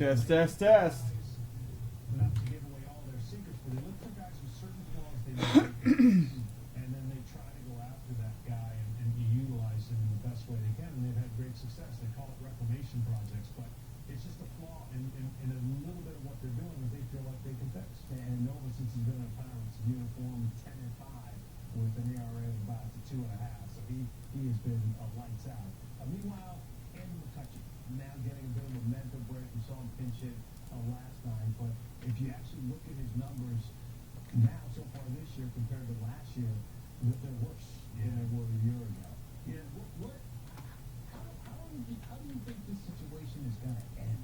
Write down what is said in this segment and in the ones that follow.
Test, test, test. Not to give away all their secrets, but they look for guys with certain flaws they know, and then they try to go after that guy and utilize him in the best way they can, and they've had great success. They call it reclamation projects, but it's just a flaw in a little bit of what they're doing that they feel like they can fix. And Nova, since he's been in the Pirates uniform, 10-5 with an ERA of about 2.5, so he has been lights out. Meanwhile, Andrew McCutchen now getting a bit of a mental break. We saw him pinch hit last night, but if you actually look at his numbers now so far this year compared to last year, they're worse than they were a year ago. Yeah, how do you think this situation is going to end?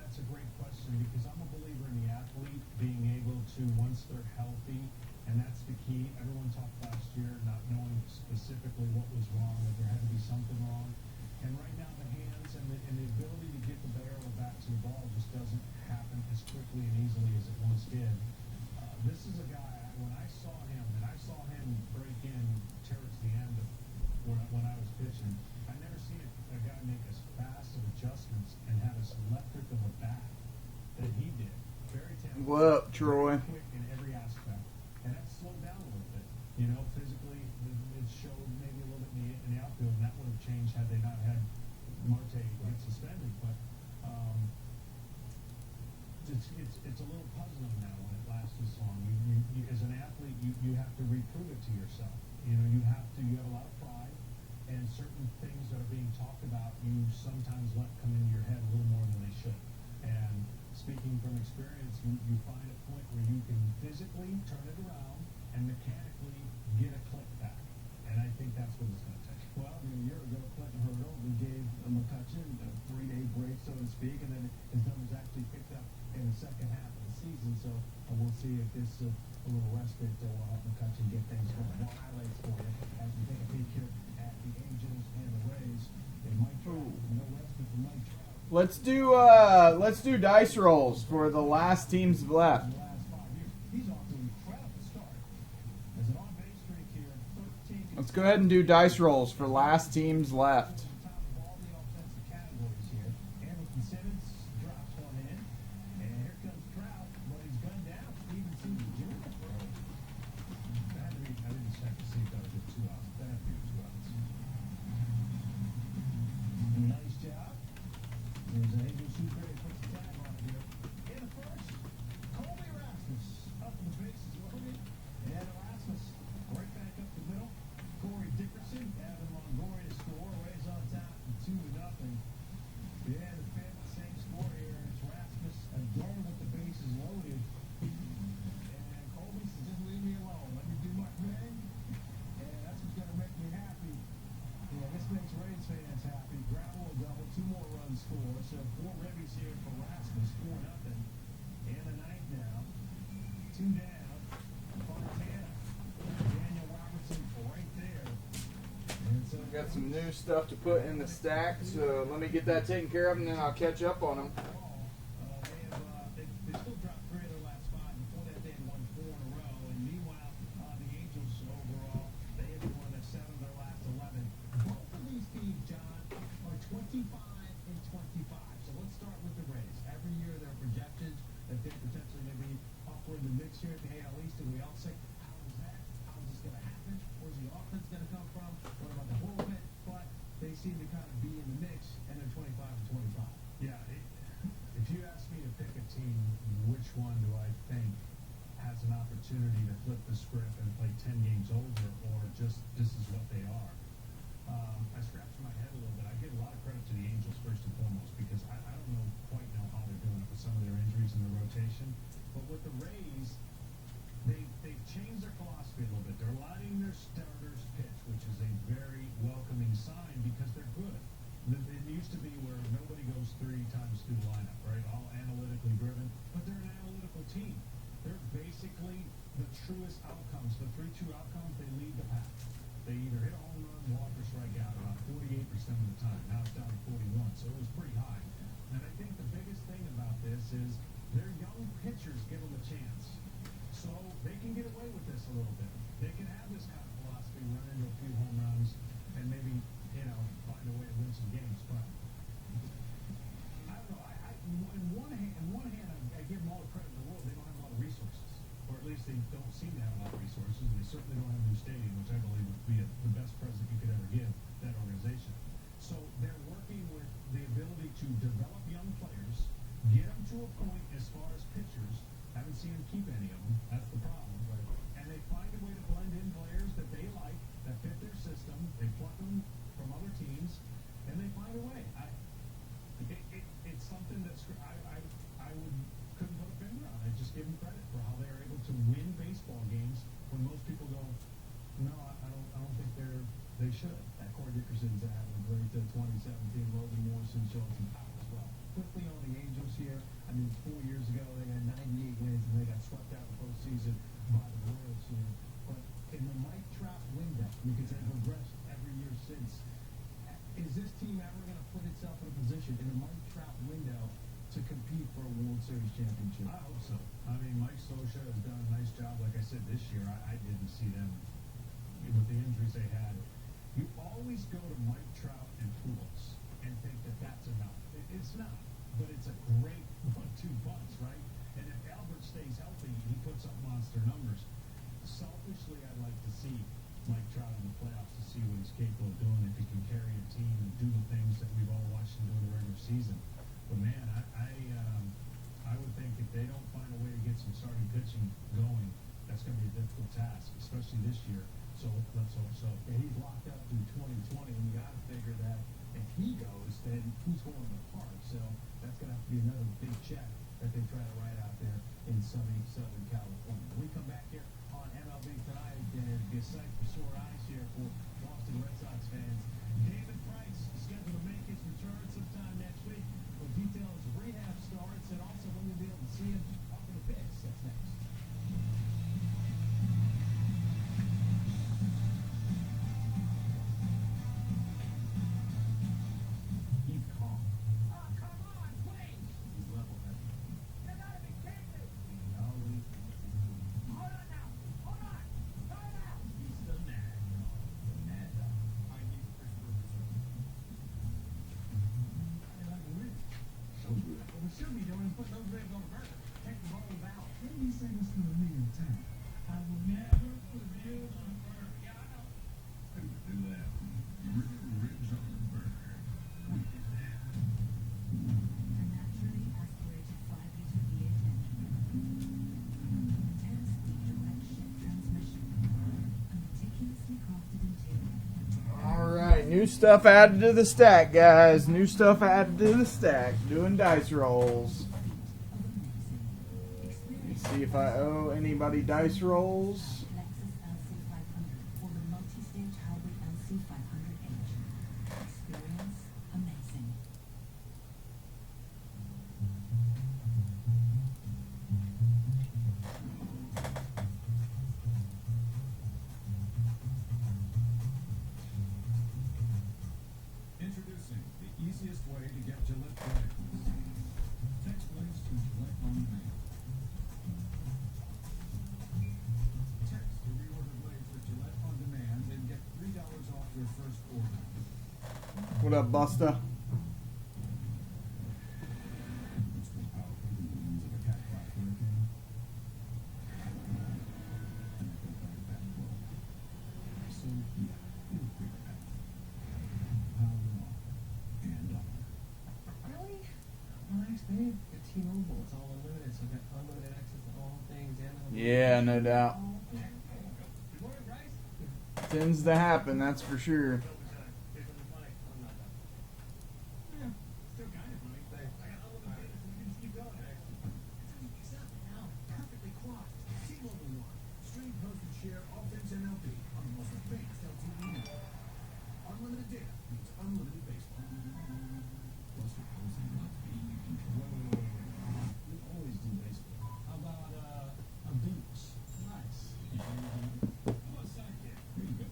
That's a great question, because I'm a believer in the athlete being able to, once they're healthy, and that's the key. Everyone talked last year not knowing specifically what was wrong, that there had to be something wrong. And right now the hands and the ability to get the barrel back to the ball just doesn't happen as quickly and easily as it once did. This is a guy, when I saw him break in towards the end of when I was pitching, I've never seen a guy make as fast of adjustments and have as electric of a bat that he did. Very talented. What up, Troy? Very quick in every aspect. And that slowed down a little bit. You know, physically, it showed maybe a little bit in the outfield, and that would have changed had they not had Marte get suspended. But it's a little puzzling now when it lasts this long. You as an athlete, you have to reprove it to yourself. You know, you have a lot of pride, and certain things that are being talked about, you sometimes let come into your head a little more than they should. And speaking from experience, you find a point where you can physically turn it around and mechanically get a click back. And I think that's what it's going to take. Well, a year ago, Clinton Hurdle, we gave McCutchen a 3-day break, so to speak, and then his numbers actually picked up in the second half of the season. So we'll see if this a little respite will help McCutchen get things going. More highlights for you as we take a peek here at the Angels and the Rays. And Mike Trout, no respite for Mike Trout. Let's do dice rolls for the last teams left. The last 5 years, he's off to an incredible start. There's an on-base streak here, 13. Let's go ahead and do dice rolls for last teams left. Top of all the offensive categories here. Anderson Simmons drops one in, and here comes Trout, but he's gunned down. Stevenson Jr. I didn't check to see if that was a 2 outs. That had to be 2 outs. Nice job. There's an Angels super puts the tag on it here. In the first, Colby Erasmus up in the bases loaded, and Erasmus right back up the middle. Corey Dickerson, Evan Longoria to score. Rays on top, 2-0. Yeah, the fifth, same score here. It's Rasmus again with the bases loaded. And Colby says, just leave me alone. Let me do my thing. And that's what's going to make me happy. Yeah, this makes Rays fans happy. Gravel will double, 2 more runs score. So 4 ribbies here for Rasmus, 4-0. In the ninth now, 2 down. Fontana, Daniel Robertson right there. And so Got some new stuff to put in the stack, so let me get that taken care of, and then I'll catch up on them. They still dropped 3 of their last 5. Before that, they had won 4 in a row. And meanwhile, the Angels overall, they had won 7 of their last 11. Both of these teams, John, are 25-25. So let's start with the Rays. Every year there are projections that they potentially may be upward in the mix here at the AL East. And we all say, how is that? How is this going to happen? Where's the offense going to come from? What about the bullpen? But they seem to kind of be in the mix, and they're 25-25. Yeah, if you ask me to pick a team, which one do I think has an opportunity to flip the script and play 10 games over, or just this is what they are? I scratch my head a little bit. I give a lot of credit to the Angels first and foremost, because I don't quite know how they're doing it with some of their injuries in the rotation. But with the Rays, they've changed their philosophy a little bit. They're letting their starters pitch, which is a very welcoming sign because they're good. It used to be where nobody goes 3 times through the lineup, right? All analytically driven, but they're an analytical team. They're basically the truest outcomes. The 3-2 outcomes, they lead the pack. They either hit a home run, walk, or strike out about 48% of the time. Now it's down to 41, so it was pretty high. And I think the biggest thing about this is their young pitchers give them a chance. So they can get away with this a little bit. They can have this kind of philosophy, run into a few home runs, and maybe, find a way to win some games. But I don't know. In one don't seem to have enough resources. They certainly don't have a new stadium, which I believe would be the best present you could ever give that organization. So they're working with the ability to develop young players, get them to a point as far as pitchers. Haven't seen them keep any of them. That's the problem. Right. And they find a way to blend in players that they like, that fit their system. They pluck them from other teams, and they find a way. It's something that's I couldn't put a finger on. I just give them credit for how they are able to win baseball games when most people go, no, I don't think they should. That Corey Dickerson's having a great 2017. Logan Morrison showed some power as well. Quickly on the Angels here. I mean, 4 years ago they had 98 wins and they got swept out in the postseason by the Royals here. But in the Mike Trout window, because they've progressed every year since, is this team ever going to put itself in a position in the Mike Trout window to compete for a World Series championship? I hope so. I mean, Mike Scioscia has done a nice job. Like I said, this year I didn't see them with the injuries they had. You always go to Mike Trout and Pujols and think that that's enough. It's not, but it's a great 1-2 punch, right? And if Albert stays healthy, he puts up monster numbers. Selfishly, I'd like to see Mike Trout in the playoffs to see what he's capable of doing, if he can carry a team and do the things that we've all watched him do in the regular season. But man, I would think if they don't find a way to get some starting pitching going, that's going to be a difficult task, especially this year. So let's hope so. And he's locked up through 2020, and you got to figure that if he goes, then who's going to the park? So that's going to have to be another big check that they try to write out there in sunny Southern California. When we come back here on MLB Tonight, and be a sight for sore eyes here for Boston Red Sox fans. David Price is scheduled to make his return sometime next week. For details of rehab starts and also when you'll be able to see him up in the pits. That's next. He's calm. Oh, come on, please. He's level-headed. You gotta be kidding me. He always hold on now. Hold on. Time out. He's the mad dog. The mad dog. I need Christopher Rizzo. I like to win. So good. What we should be doing is put those ribs on a burger. Take the whole valve. Maybe say this to a million times. I will never put ribs on a burger. Yeah, I know. Who would do that? Ribs on a burger. We did that. A naturally aspirated 5-liter V8 engine, 10-speed direct shift transmission, a meticulously crafted interior. All right, new stuff added to the stack, guys. New stuff added to the stack. Doing dice rolls. Let me see if I owe anybody dice rolls. Lexus LC500 or the multi-stage hybrid LC500H. Experience amazing. Introducing the easiest way to get Gillette blades. Text blades to Gillette on demand. Text to reorder blades with Gillette on demand and get $3 off your first order. What up, Busta? It's the powerful winds of a Cat 5 hurricane. And I think back that well. So, yeah, you'll figure it out. Power on and on. Really? Relax, babe. Get T-Mobile. It's all unlimited, so I've got unlimited access to all things and Yeah, no doubt. Good morning, Bryce. Tends to happen, that's for sure. Yeah, still kind of funny. I got unlimited data, so we can just keep going. It's up now. Perfectly clocked. T-Mobile One. Stream, post, and share all things MLB on the most advanced LTE network. Unlimited data means unlimited baseball. Plus, your closing lot fee you can control. We always do baseball. How about a Dukes? Nice. Oh, a sidekick. Here you go.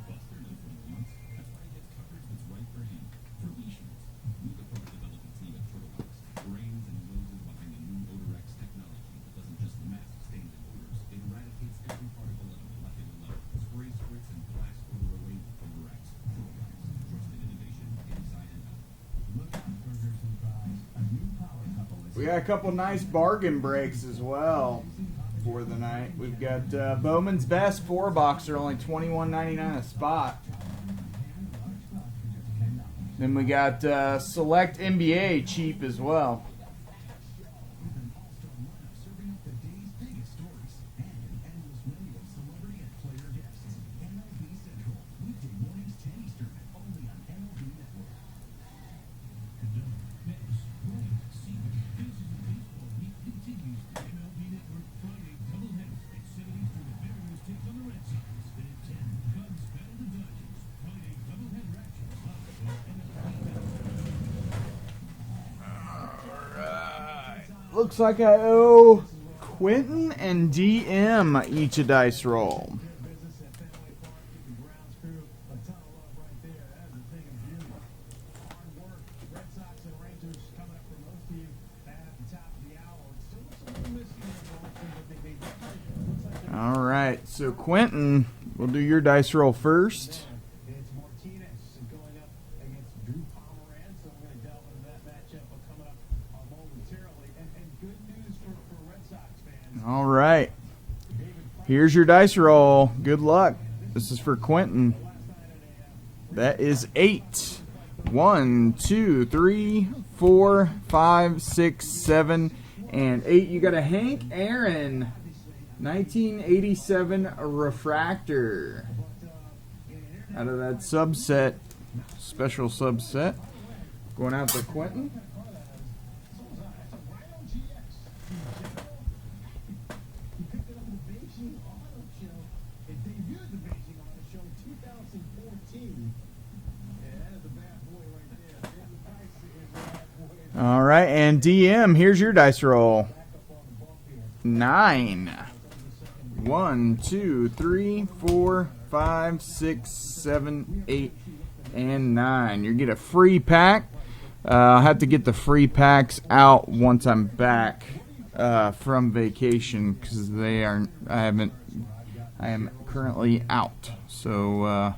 Buster knows what he wants. That's why he gets coverage that's right for him. For insurance, meet the product development team at Turtlehouse. Brains and noses behind the new Odorex technology that doesn't just mask stains and odors. It eradicates every particle at a molecular level. Spray spritz and blast odor away with Odorex. Turtlehouse. Trusted innovation inside and out. Look out, burgers and fries. A new power couple is We got a couple nice bargain breaks as well. for the night. We've got Bowman's Best 4-boxer, only $21.99 a spot. Then we got Select NBA cheap as well. Looks like I owe Quentin and DM each a dice roll. All right, so Quentin, we'll do your dice roll first. It's Martinez going up against Drew Pomeranz, so we're going to delve into that matchup coming up momentarily. And good news for Red Sox fans. All right, here's your dice roll. Good luck. This is for Quentin. That is 8. 1, 2, 3, 4, 5, 6, 7, and 8. You got a Hank Aaron 1987 refractor out of that subset, special subset, going out to Quentin. All right, and DM, here's your dice roll. 9. 1, 2, 3, 4, 5, 6, 7, 8, and 9. You get a free pack. I'll have to get the free packs out once I'm back from vacation because I am currently out. So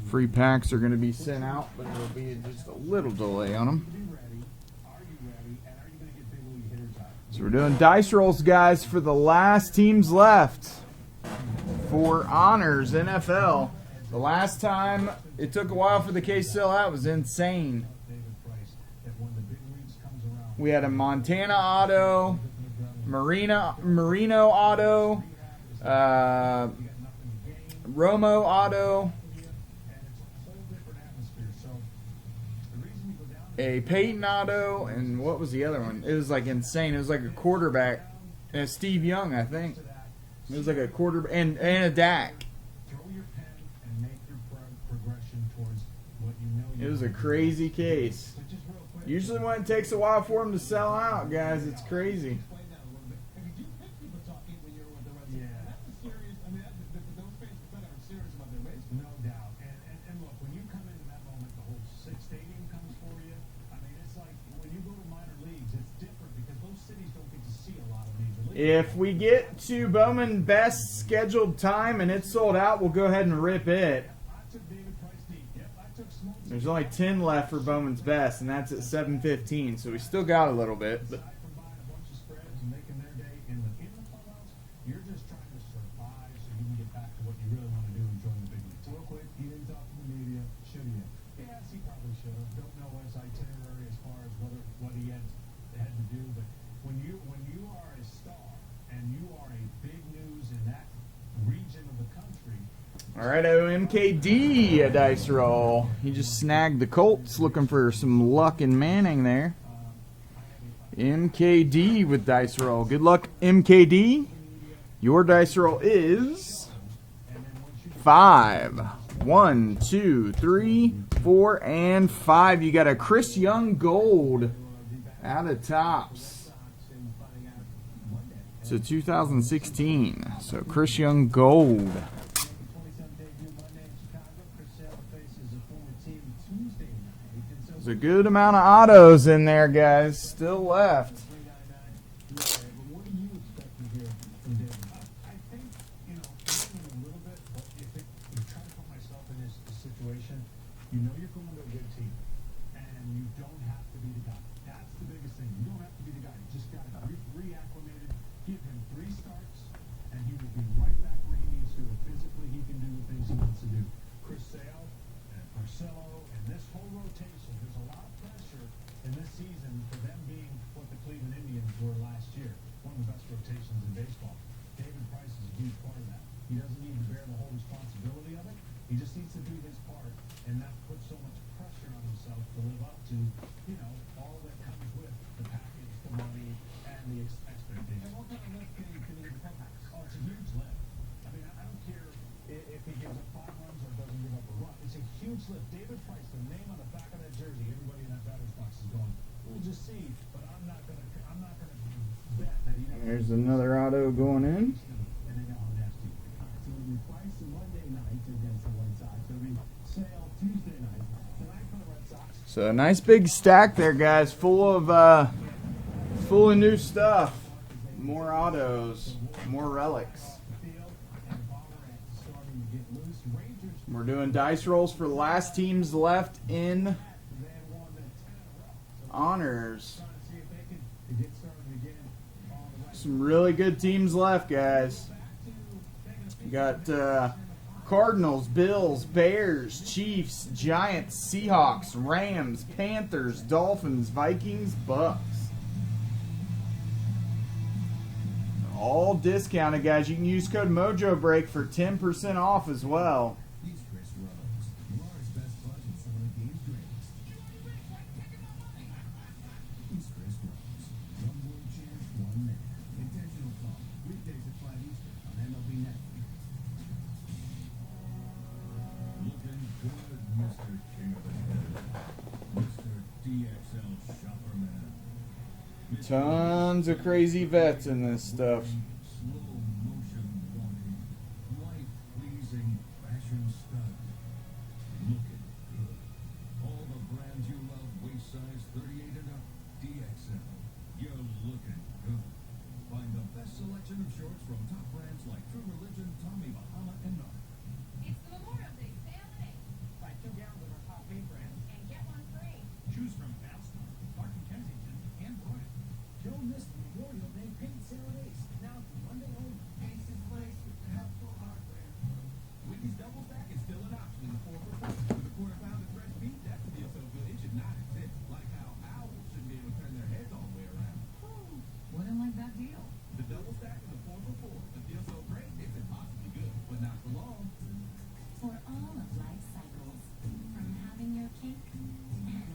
free packs are going to be sent out, but there'll be just a little delay on them. So we're doing dice rolls, guys, for the last teams left for Honors NFL. The last time it took a while for the case to sell out was insane. We had a Montana auto, Marino auto, Romo auto, a Peyton auto, and what was the other one? It was like insane. It was like a quarterback, and Steve Young, I think. It was like a quarterback and a Dak. It was a crazy case. Usually when it takes a while for them to sell out, guys, it's crazy. No doubt. And look, when you come into that moment, the whole stadium comes for you. I mean, it's like when you go to minor leagues, it's different because those cities don't get to see a lot of major leagues. If we get to Bowman Best scheduled time and it's sold out, we'll go ahead and rip it. There's only 10 left for Bowman's Best, and that's at 7:15, so we still got a little bit. But You're just trying to survive so you can get back to what you really want to do and join the big leagues. Real quick, he didn't talk to the media. Should he have? Yes, he probably should have. Don't know his itinerary as far as what he had to do, but when you are a star and you are a big news in that region of the country. all right, OMKD a dice roll. He just snagged the Colts, looking for some luck in Manning there. MKD with dice roll. Good luck, MKD. Your dice roll is 5. 1, 2, 3, 4, and 5. You got a Chris Young gold out of Tops. So 2016. So Chris Young gold. There's a good amount of autos in there, guys. Still left. What do you expect to hear from David? I think, a little bit, but you try to put myself in this situation, you know you're going to a good team, and you don't have to be the guy. That's the biggest thing. You don't have to be the guy. You just got to reacclimated, give him 3 starts, one of the best rotations in baseball. David Price is a huge part of that. He doesn't need to bear the whole responsibility of it. He just needs to do his part and not put so much pressure on himself to live up to, you know, all that comes with the package, the money, and the expectations. And what kind of lift can he give the clubhouse? Oh, it's a huge lift. I mean, I don't care if he gives up 5 runs or doesn't give up a run. It's a huge lift. David Price, the name on the back of that jersey, everybody in that batter's box is going, we'll just see, but I'm not gonna bet that he never. There's another auto going in. And then I'll ask you. So it'll be Price Monday night against the White Sox. It'll be Sale Tuesday night. Tonight for the Red Sox. So a nice big stack there, guys, full of new stuff. More autos, more relics. We're doing dice rolls for the last teams left in honors. Some really good teams left, guys. We got Cardinals, Bills, Bears, Chiefs, Giants, Seahawks, Rams, Panthers, Dolphins, Vikings, Bucks. All discounted, guys. You can use code MojoBreak for 10% off as well. He's Chris Rose, Laura's best bud in some of the game's greatest. He's Chris Rose. One world champ, one man. Intentional Talk. Weekdays at 5 Eastern on MLB Network. Looking good, Mr. King of the Hill. Mr. DXL Shopperman. Tons of crazy vets in this stuff. Slow motion walking. Life pleasing fashion stud. Looking good. All the brands you love, waist size 38 and up. DXL. You're looking good. Find the best selection of shorts from top brands like True Religion, Tommy Bahama, and Nike. It's the Memorial Day sale today. Buy 2 gallons of our top paint brands. And get one free. Choose from Valstar, Clark and Kensington, and Broad. Don't miss the Memorial Day paint sale at Ace. Now through Monday only. Ace is place with the helpful hardware. Wicky's Double Stack is still an option in the 4 for 4. With a quarter-pound of fresh beef, that feels so good it should not exist. Like how owls shouldn't be able to turn their heads all the way around. Wouldn't like that deal. The Double Stack and the 4 for 4. The deal so great, it's impossibly good, but not for long. For all of life's cycles, from having your cake and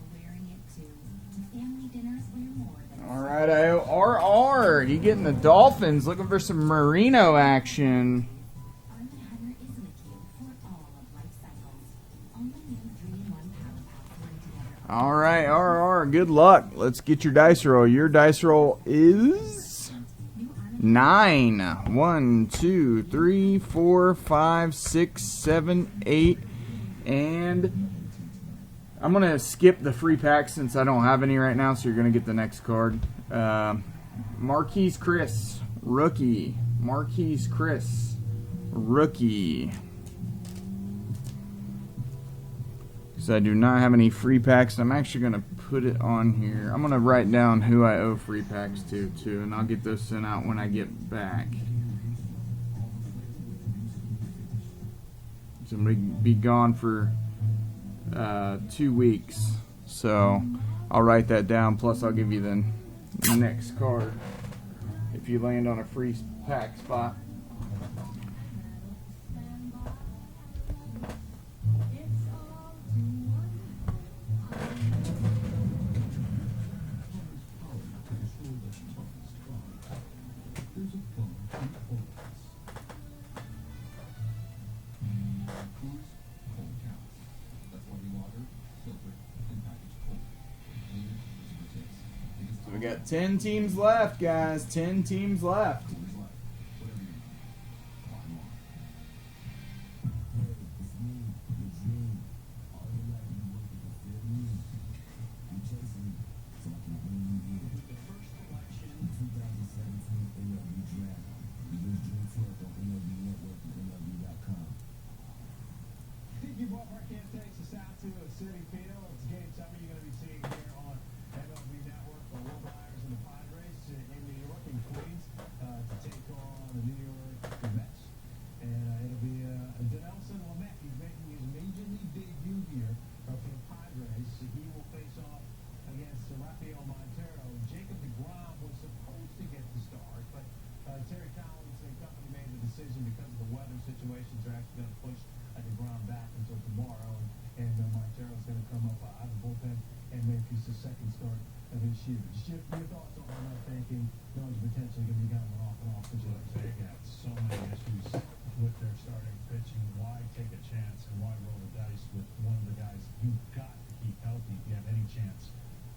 wearing it too, to family dinners where more than All right, RR, you getting the Dolphins, looking for some Marino action. Arm & Hammer is with you for all of life's cycles. Only new 3-in-1 Power Pack run together. All right, RR, good luck. Let's get your dice roll. Your dice roll is New Arm & 9. 1, 2, 3, 4, 5, 6, 7, 8, and I'm going to skip the free pack since I don't have any right now, so you're going to get the next card. Marquise Chris, rookie. Marquise Chris, rookie. Because I do not have any free packs, I'm actually going to put it on here. I'm going to write down who I owe free packs to, too, and I'll get those sent out when I get back. So I'm going to be gone for 2 weeks, so I'll write that down, plus I'll give you the next card if you land on a free pack spot. There's a phone in Colas. Coors cold counts. That's why we water, filter, and package cold. Coors resist. So we got 10 teams left, guys. 10 teams left. Coors Light. Whatever you need. Climb on. It's me, the dream. All your life you working to feel me. You chasing me, so I can bring you here. With the first selection, 2017 MLB Draft. We use Dream 12 on MLB Network and MLB.com. You brought Marquez, Texas out to a City Field. It's game 7 you're going to be seeing here on MLB Network. The Will Myers and the Padres in New York and Queens to actually going to push DeGrom back until tomorrow, and Montero's going to come up out of the bullpen and make his second start of this year. Just your thoughts on that thinking, knowing potentially going to be kind of an off and off situation. They got so many issues with their starting pitching. Why take a chance and why roll the dice with one of the guys you've got to keep healthy if you have any chance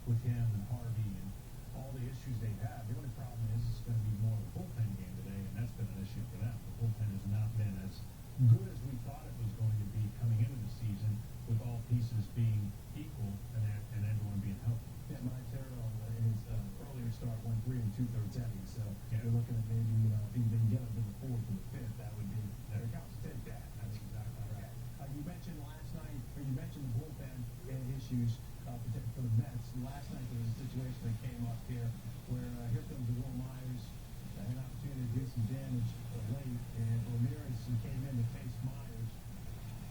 with him and Harvey and all the issues they have? The only problem is it's going to be more of a bullpen game today, and that's been an issue for them. The bullpen has not been as good as we thought it was going to be coming into the season, with all pieces being equal and everyone being healthy. Yeah, Montero in his earlier start went 3 2/3 innings, so you're looking at maybe if he can get him to the 4th and the 5th, that would be better counts. Take that. That's exactly right. You mentioned last night, or you mentioned the bullpen and issues for the Mets. Last night there was a situation that came up here where here comes Will Myers, an opportunity to do some damage late, and Ramirez came in to face Myers,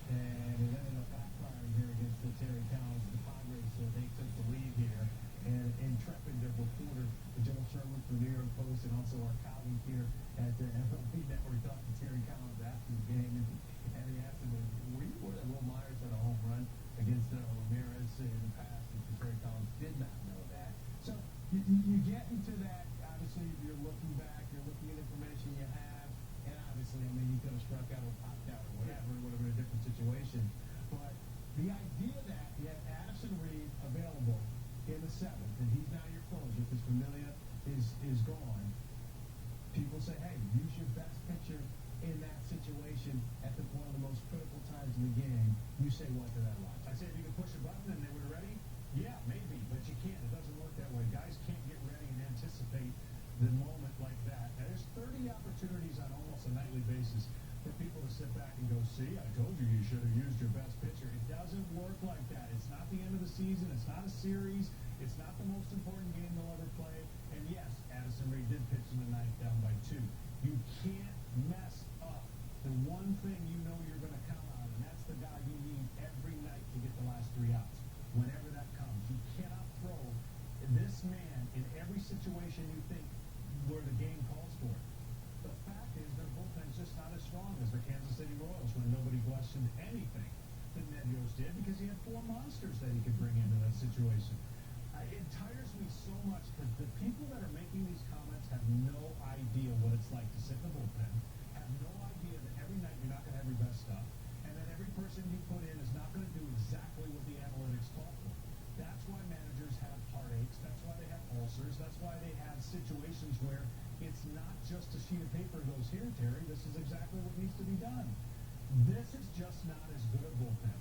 and it ended up backfiring here against Terry Collins. The Padres, they took the lead here, and intrepid reporter Joel Sherman from the New York Post, and also our colleague here at the MLB Network, talked to Terry Collins after the game, and he asked him, were you aware that Will Myers had a home run against Ramirez in the past? And Terry Collins did not know that. So you get into that. Obviously, you're looking back, you're looking at information you have, and obviously, I mean, you could have struck out or popped out or whatever, it would have been a different situation. But the idea that you have Addison Reed available in the 7th, and he's now your closer because Familia is gone. People say, hey, use your best pitcher in that situation at one of the most critical times in the game. You say what to that line? I say if you could push a button and they were ready, yeah, maybe, but you can't. It doesn't work that way. Guys can't get ready and anticipate the moment like that. And there's 30 opportunities on almost a nightly basis for people to sit back and go, see, I told you you should have used your best pitcher. It doesn't work like that. It's not the end of the season. It's not a series. It's not the most important game they'll ever play. And yes, Addison Reed did pitch in the ninth down by 2. You can't mess up the one thing you know you're going to count on, and that's the guy you need every night to get the last 3 outs. Whenever that comes, you cannot throw this man in every situation you think where the game calls for it. The fact is their bullpen's just not as strong as the Kansas City Royals, when nobody questioned anything that Ned Yost did because he had 4 monsters that he could bring into that situation. It tires me so much because the people that are making these comments have no idea what it's like to sit in the bullpen, have no idea that every night you're not going to have your best stuff, and that every person you put in is not going to do exactly what the analytics call for. That's why managers have heartaches. That's why they have ulcers. That's why they have situations where it's not just a sheet of paper goes, here, Terry, this is exactly what needs to be done. This is just not as good a bullpen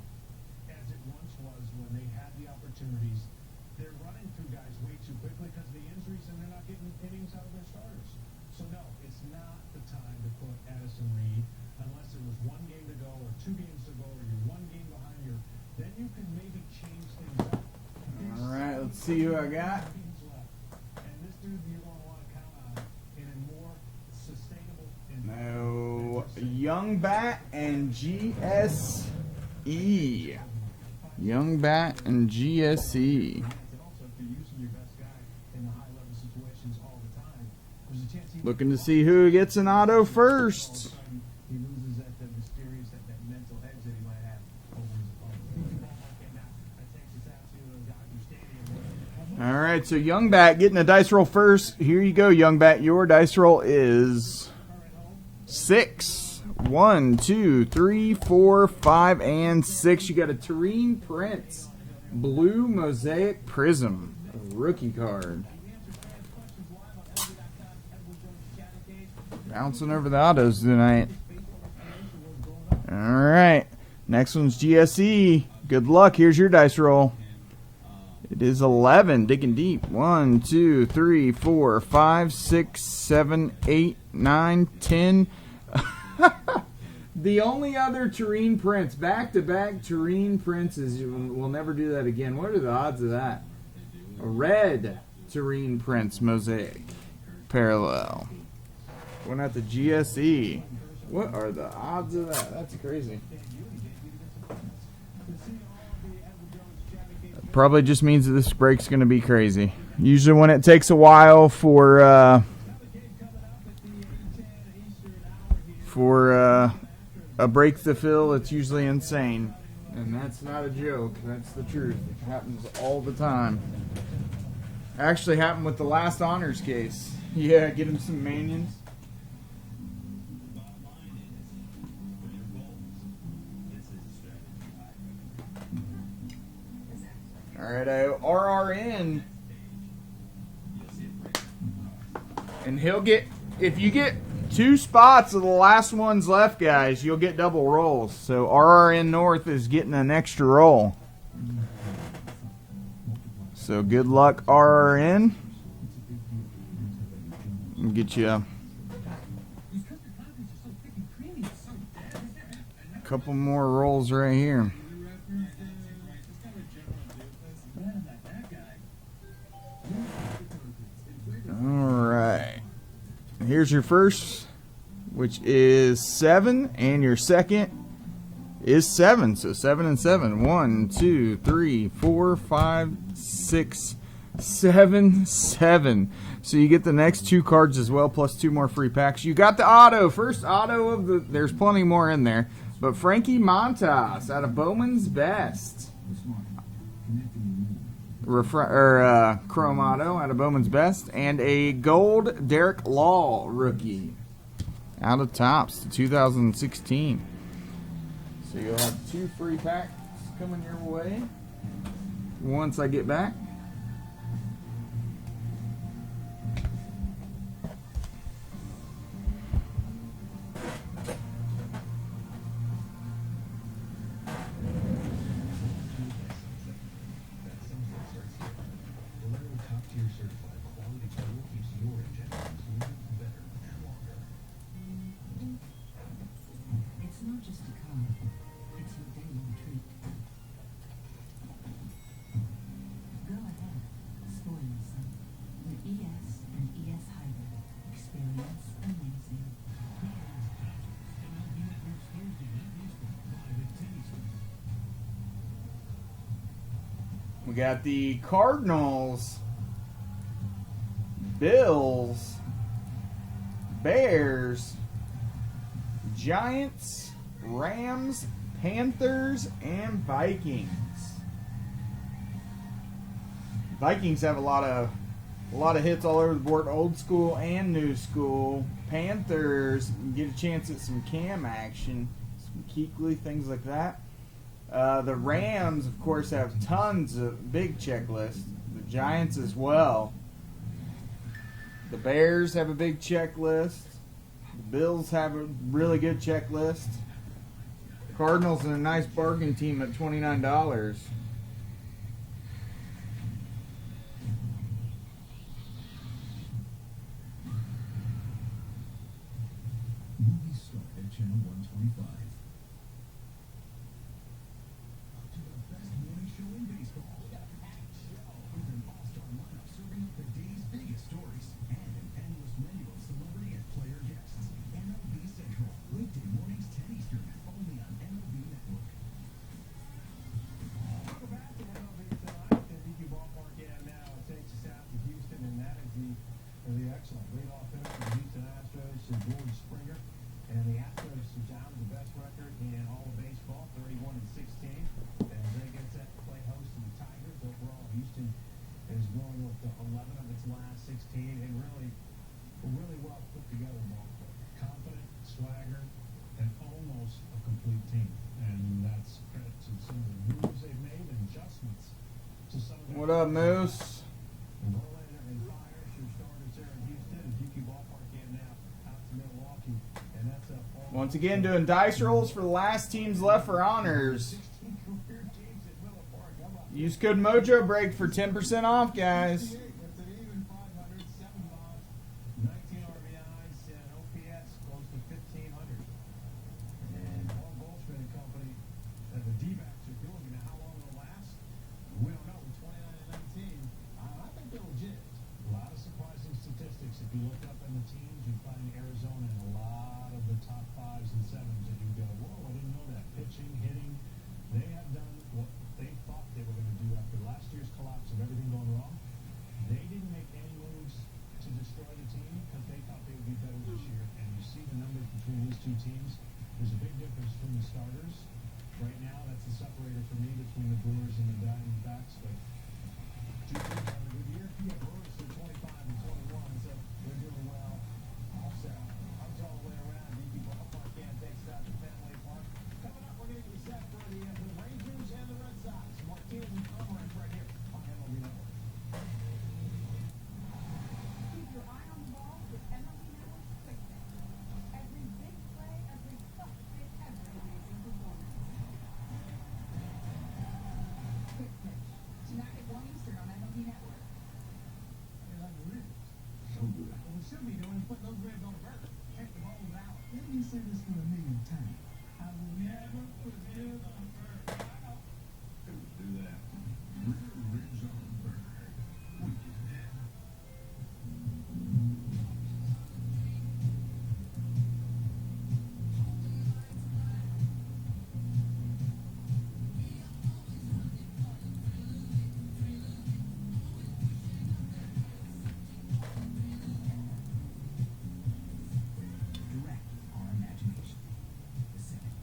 as it once was when they had the opportunities. They're running through guys way too quickly because of the injuries, and they're not getting innings out of their starters. So, no, it's not the time to put Addison Reed unless there was 1 game to go or 2 games to go or you're 1 game behind you. Then you can maybe change things up. All right, let's see who I got. And this dude you're going to want to count on in a more sustainable No, Young Bat and GSE. Young Bat and GSE. And also, if you're using your best guy in the high-level situations all the time, there's a chance he Looking to see who gets an auto first. he loses that mysterious, that mental edge that he might have over his opponent. Okay, now that takes us out to Dodger Stadium. All right, so Young Bat getting a dice roll first. Here you go, Young Bat. Your dice roll is 6. 1, 2, 3, 4, 5, and 6. You got a Terrene Prince Blue Mosaic Prism rookie card. Bouncing over the autos tonight. All right, next one's GSE. Good luck. Here's your dice roll. It is 11. Digging deep. 1, 2, 3, 4, 5, 6, 7, 8, 9, 10. The only other Terrene Prince, back-to-back Terrene Princes. We'll never do that again. What are the odds of that? A red Terrene Prince mosaic parallel. Going out to GSE. What are the odds of that? That's crazy. Probably just means that this break's going to be crazy. Usually when it takes a while for a break to fill, it's usually insane. And that's not a joke. That's the truth. It happens all the time. Actually happened with the last honors case. Yeah, get him some manions. All right, RRN. And he'll get, if you get 2 spots of the last ones left, guys, you'll get double rolls. So RRN North is getting an extra roll. So good luck, RRN. We'll get you a couple more rolls right here. Alright. Here's your first, which is 7, and your second is 7. So 7 and 7. 1, 2, 3, 4, 5, 6, 7, 7. So you get the next 2 cards as well, plus 2 more free packs. You got the auto. First auto of the, there's plenty more in there. But Frankie Montas out of Bowman's Best. Chrome auto out of Bowman's Best. And a gold Derek Law rookie out of Topps 2016. So you'll have 2 free packs coming your way once I get back. It's not just a car, it's your daily treat. Go ahead, spoil yourself with ES and ES Hybrid. Experience amazing. We got the Cardinals, Bills, Bears, Giants, Rams, Panthers, and Vikings. Vikings have a lot of hits all over the board, old school and new school. Panthers get a chance at some Cam action, some Kuechly, things like that. The Rams, of course, have tons of big checklists. The Giants as well. The Bears have a big checklist. The Bills have a really good checklist. Cardinals are a nice bargain team at $29. Movie start at channel 125. Up to the best morning show in baseball. The Packed Show. With an all-star lineup serving up the day's biggest stories and an endless menu of celebrity and player guests. MLB Central. Weekday mornings 10 Eastern. Only on MLB Network. Welcome back to MLB tonight. The DQ Ballpark and now it takes us out to Houston, and that is the excellent leadoff hitter for the Houston Astros, George Springer. And the Astros are down to the best record in all of baseball, 31-16. As they get set to play host to the Tigers. Overall, Houston is going with 11 of its last 16, and really well put together ballpark. Confident, swagger, and almost a complete team. And that's credit to some of the moves they've made and adjustments to some of the. What up, Moose? Verlander and Fire, your starters there in Houston, and DQ Ballpark game now out to Milwaukee, and that's a. Once again, doing dice rolls for the last teams left for honors. 16 career games at Miller Park. How about Use code Mojo Break for 10% off, guys. It's an even 500, 7 bombs, 19 RBIs, and an OPS close to 1,500. And Paul Goldschmidt and company, the D-backs are doing it. Now, how long it'll last? We don't know. 29-19. I think they're legit. A lot of surprising statistics. If you look up in the teams, you find Arizona in a lot of the top 5s and 7s, and you go, whoa, I didn't know that. Pitching, hitting, they have done what they thought they were going to do after last year's collapse of everything going wrong. They didn't make any moves to destroy the team because they thought they would be better this year. And you see the numbers between these two teams. There's a big difference starters. Right now, that's the separator for me between the Brewers and the Diamondbacks. But 2 teams having a good year. Yeah, Brewers are 25 and 21, so they're doing well. Also, hugs all the way around. DP Ballpark can't take stock at Fenway Park. Coming up, we're going to get set for the Rangers and the Red Sox. Martinez and Pomeranz right here on MLB Network. Keep your eye on the ball with MLB Network's Quick Pick. Every big play, every tough hit, every amazing performance. Quick Pitch. Tonight at 1 Eastern on MLB Network. They like ribs. So good. What we should be doing is putting those ribs on a burger. Check the ball out. Let me say this for a million times. I will never put ribs on a burger. I know. Couldn't do that. Ribs on the burger. We did that. Direct our imagination. The second.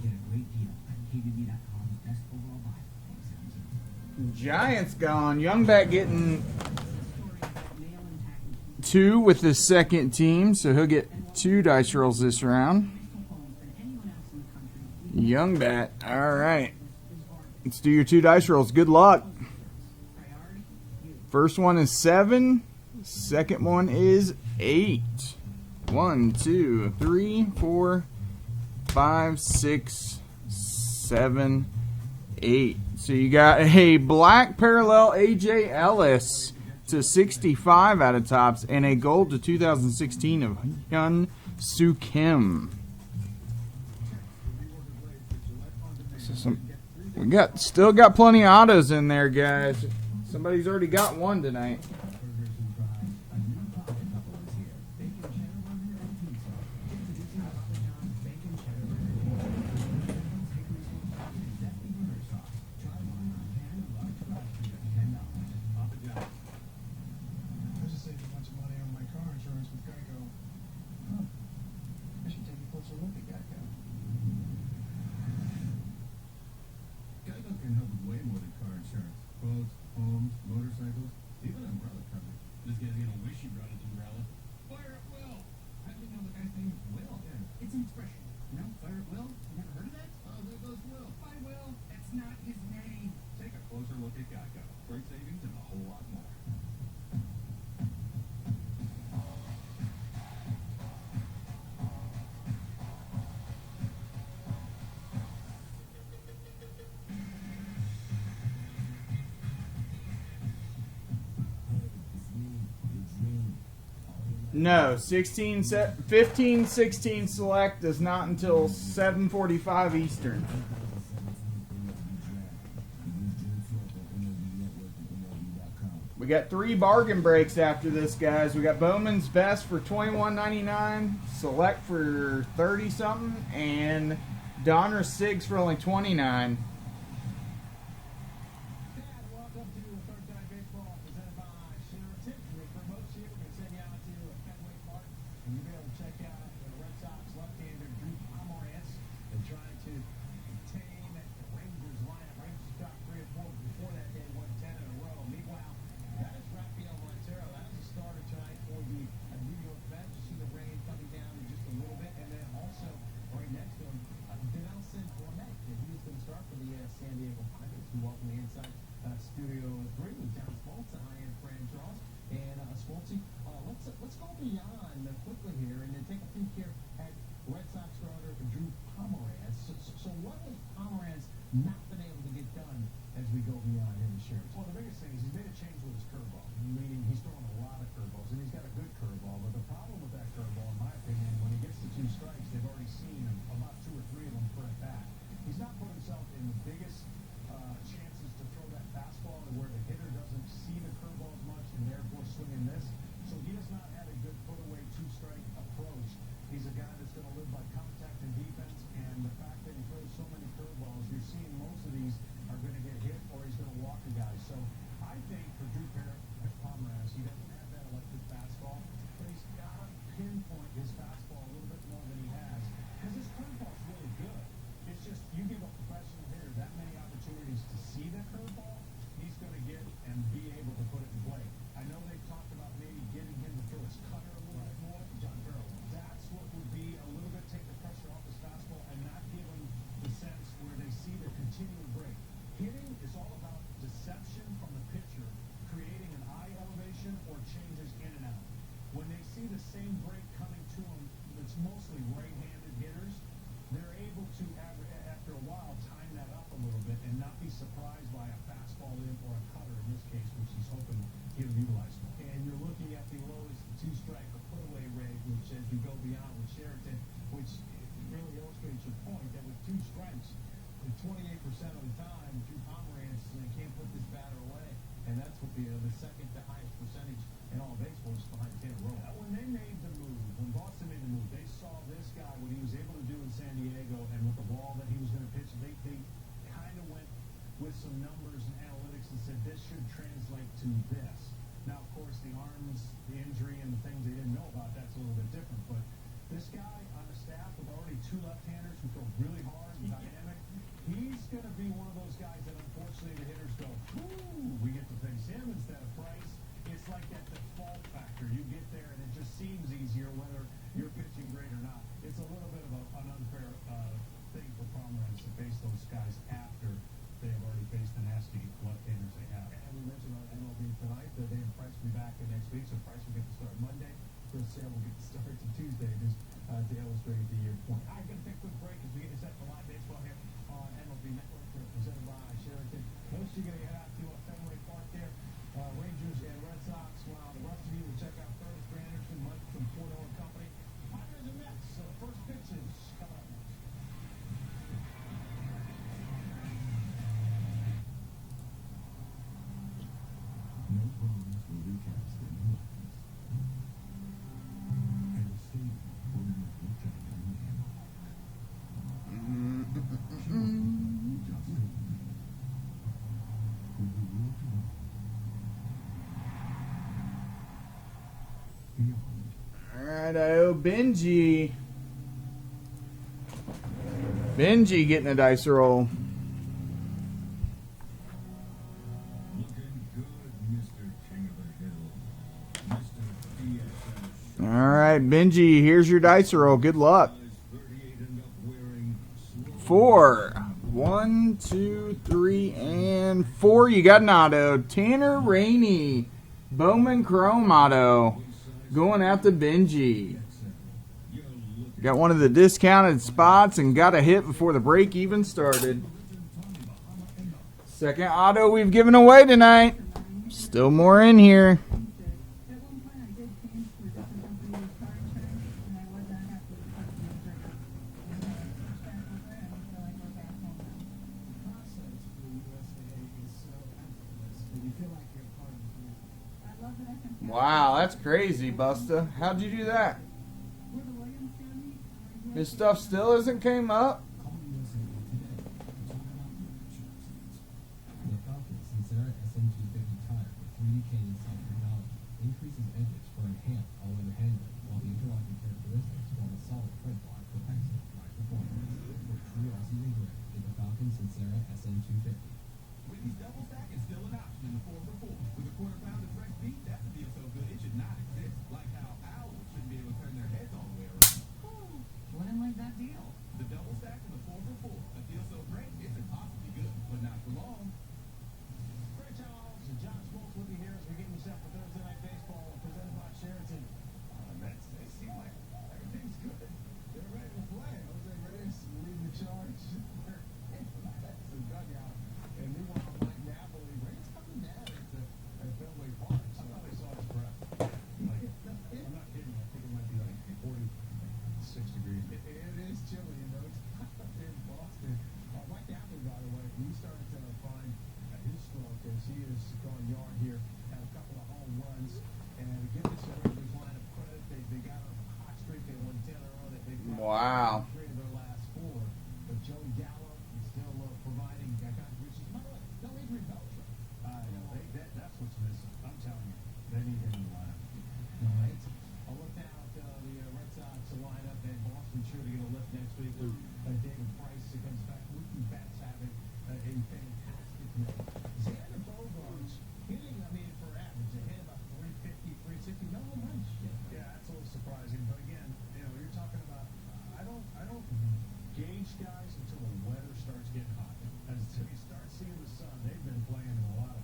Get a great deal on KBB.com's best overall buy for 2017. Giants gone. Youngback getting Story about male and attacking 2 with his second team, so he'll get 2 dice rolls this round. homes than anyone else in the country. Youngbat. All right. Let's do your 2 dice rolls. Good luck. Priority, you. First one is 7. Second one is 8. 1, 2, 3, 4, 5, 6, 7, 8. So you got a black parallel AJ Ellis to 65 out of tops and a gold to 2016 of Hyun Soo Kim. So we still got plenty of autos in there, guys. Somebody's already got one tonight. Burgers and fries. A new pop couple is here. Bacon cheddar burger and pizza. Introducing Papa John's bacon cheddar burger. Hickory smoked sausage and zesty burger sauce. Try one on pan and large fries for just $10. Papa John. I just saved a bunch of money on my car insurance with Geico. Huh. I should take a closer look at Geico. Geico can help with way more than car insurance. Boats, homes, motorcycles, even umbrella coverage. This guy's gonna wish he brought his umbrella. Fire at Will! How do you know the guy's name is Will? Yeah. It's an expression. You know, fire at will. You never heard of that? Oh, there goes Will. Bye, Will. That's not his name. Take a closer look at Geico. Great savings and a whole lot more. No, 15, 16 select is not until 7:45 Eastern. We got 3 bargain breaks after this, guys. We got Bowman's Best for $21.99, Select for 30 something, and Donner Sigs for only $29. Dad, welcome to Third Down Baseball presented by Sheraton. For most of you, we're going to send you out to Fenway Park, and you'll be able to check out the Red Sox left-hander Drew Pomeranz. They're trying to contain the Rangers lineup. Rangers got 3 or 4 before that. They won 10 in a row. Meanwhile, that is Rafael Montero. That is a starter tonight for the New York Mets. You see the rain coming down in just a little bit, and then also right next to him, Dinelson Lamet. He is going to start for the San Diego Padres. We welcome the inside Studio 3 with John Smoltz, high-end Fran Charles, and Smoltzy. Let's go beyond quickly here and then take a peek here at Red Sox starter Drew Pomeranz. So what has Pomeranz not been able to get done as we go beyond in the Sheraton? Well, the biggest thing is he's made a change with his curveball, meaning he's throwing a lot of curveballs, and he's got a good curveball. But the problem with that curveball, in my opinion, when he gets to 2 strikes, they've already seen about 2 or 3 of them per at bat. He's not put himself in the biggest chances to throw that fastball where the hitter doesn't see the curveball as much and therefore swinging this. So he does not have a good put away 2-strike approach. He's a guy that's going to live by contact and defense, and the fact that he throws so many curveballs, you're seeing most of these are going to get hit or he's going to walk a guy. So I think for Drew Pomeranz, he doesn't have that electric fastball, but he's got to pinpoint his fastball a little bit more than he has because his curveball is really good. same break coming to them. It's mostly right-handed hitters. They're able to, after a while, time that up a little bit and not be surprised by a fastball in or a cutter in this case, which he's hoping he'll utilize more. And you're looking at the lowest two-strike or put-away rate, which as you go beyond with Sheraton, which really illustrates your point that with 2 strikes, 28% of the time, Drew Pomeranz can't put this batter away, and that's what the second to highest percentage in all of baseball is behind Tanner Rowe. When they made the move, when Boston made the move, they saw this guy, what he was able to do in San Diego, and with the wall that he was going to pitch, they kind of went with some numbers and analytics and said this should translate to this. Now, of course, the arms, the injury, and the things they didn't know about, that's a little bit different, but this guy on the staff with already 2 left-handers who throw really hard and dynamic, he's going to be one of those guys that unfortunately the hitters go, ooh, we get to face him instead of Price. It's like that default factor. You get there and it just seems easier whether you're pitching great or not. It's a little bit of an unfair thing for Pomeranz to face those guys after they have already faced the nasty left-handers they have. And we mentioned on MLB tonight that David Price will be back next week, so Price will get to start Monday. Chris Sale will get to start to Tuesday, just to illustrate the point. I'm going to take a quick break as we get set for live baseball here on MLB Network, presented by Sheraton. Most you're going to head out to Fenway Park there. Rangers and Red Sox, while the rest of you will check out Curtis Granderson, Mike from Porto and Company. Padres and Mets, first pitches coming up next. No bombs will be cast in the mountains. And the stadium will not look at them again. Just wait. When the world tomorrow. Beyond. All right, I owe Benji. Benji getting a dice roll. Looking good, Mr. King of the Hill. Mr. DSL. All right, Benji, here's your dice roll. Good luck. 38 and up wearing slow 4. 1, 2, 3, and 4. You got an auto. Tanner Rainey. Bowman Chrome auto. Going out to Benji. Got one of the discounted spots and got a hit before the break even started. Second auto we've given away tonight. Still more in here. At one point, I did change to a different company with car insurance, and I was not happy with the company insurance. And then I switched back over, and I feel like we're back home now. The process for the USAA is so effortless, and you feel like you're part of the community. I love that I can. Wow, that's crazy, Busta. How'd you do that? We're the Williams family. His stuff still hasn't came up? Call USAA today to talk about your insurance needs. The Falcon Sincera SN250 tire with 3D Canyon sound technology increases edges for enhanced all-weather handling, while the interlocking characteristics form a solid tread block for excellent ride performance. For true all-season grip, get the Falcon Sincera SN250. Whitney's double stack is still an option in the 4x4. With a quarter-pound of fresh beef, that's a deal so good it should not exist. Like how owls shouldn't be able to turn their heads all the way around. Wouldn't like that deal. The double stack and the 4x4. A deal so great, it's impossibly good, but not for long. Greg Charles and John Smoltz with you here as we get you set for Thursday Night Baseball, presented by Sheraton. Mets, they seem like everything's good. They're ready to play. Jose Reyes leading the charge. They're in the Mets and dugout. And meanwhile, Mike Napoli, Reyes coming down at Fenway Park. I thought I saw his breath. Like, I'm not kidding. I think it might be like 46 degrees. It is chilly, you know. It's hot up there in Boston. Mike Napoli, by the way, we started to find his stroke as he has gone yard here, had a couple of home runs, and to give this Rangers line of credit, they got on a hot streak. They won 10 in a row. They Wow. 3 of their last 4. But Joey Gallo is still providing contributions. By the way, no Adrian Beltre. That's what's missing. I'm telling you, they need him in the lineup. All right. I'll look down at the Red Sox lineup, and Boston sure to get a lift next week with David Price who comes back. Mookie Betts having a fantastic night. Xander Bogaerts hitting, for average, they hit about 350, 360. No home runs yet. Yeah, that's a little surprising. But again, you're talking about, I don't gauge guys until the weather starts getting hot. As you start seeing the sun, they've been playing in a lot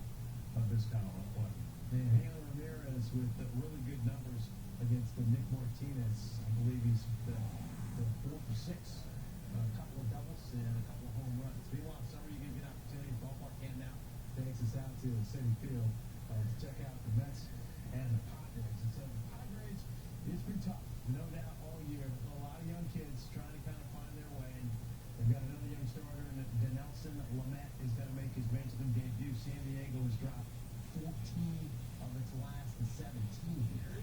of this kind of play. And Hanley Ramirez with really good numbers against the Nick Martinez, I believe he's the 4 for 6. A couple of doubles and a couple of home runs. Meanwhile, summer you get an opportunity. Ballpark camp now takes us out to Citi Field to check out the Mets and the Padres. And so the Padres, it's been tough, no doubt, all year. A lot of young kids trying to kind of find their way. And they've got another young starter, and Dinelson Lamet is going to make his Major League debut. San Diego has dropped 14 of its last 17 here.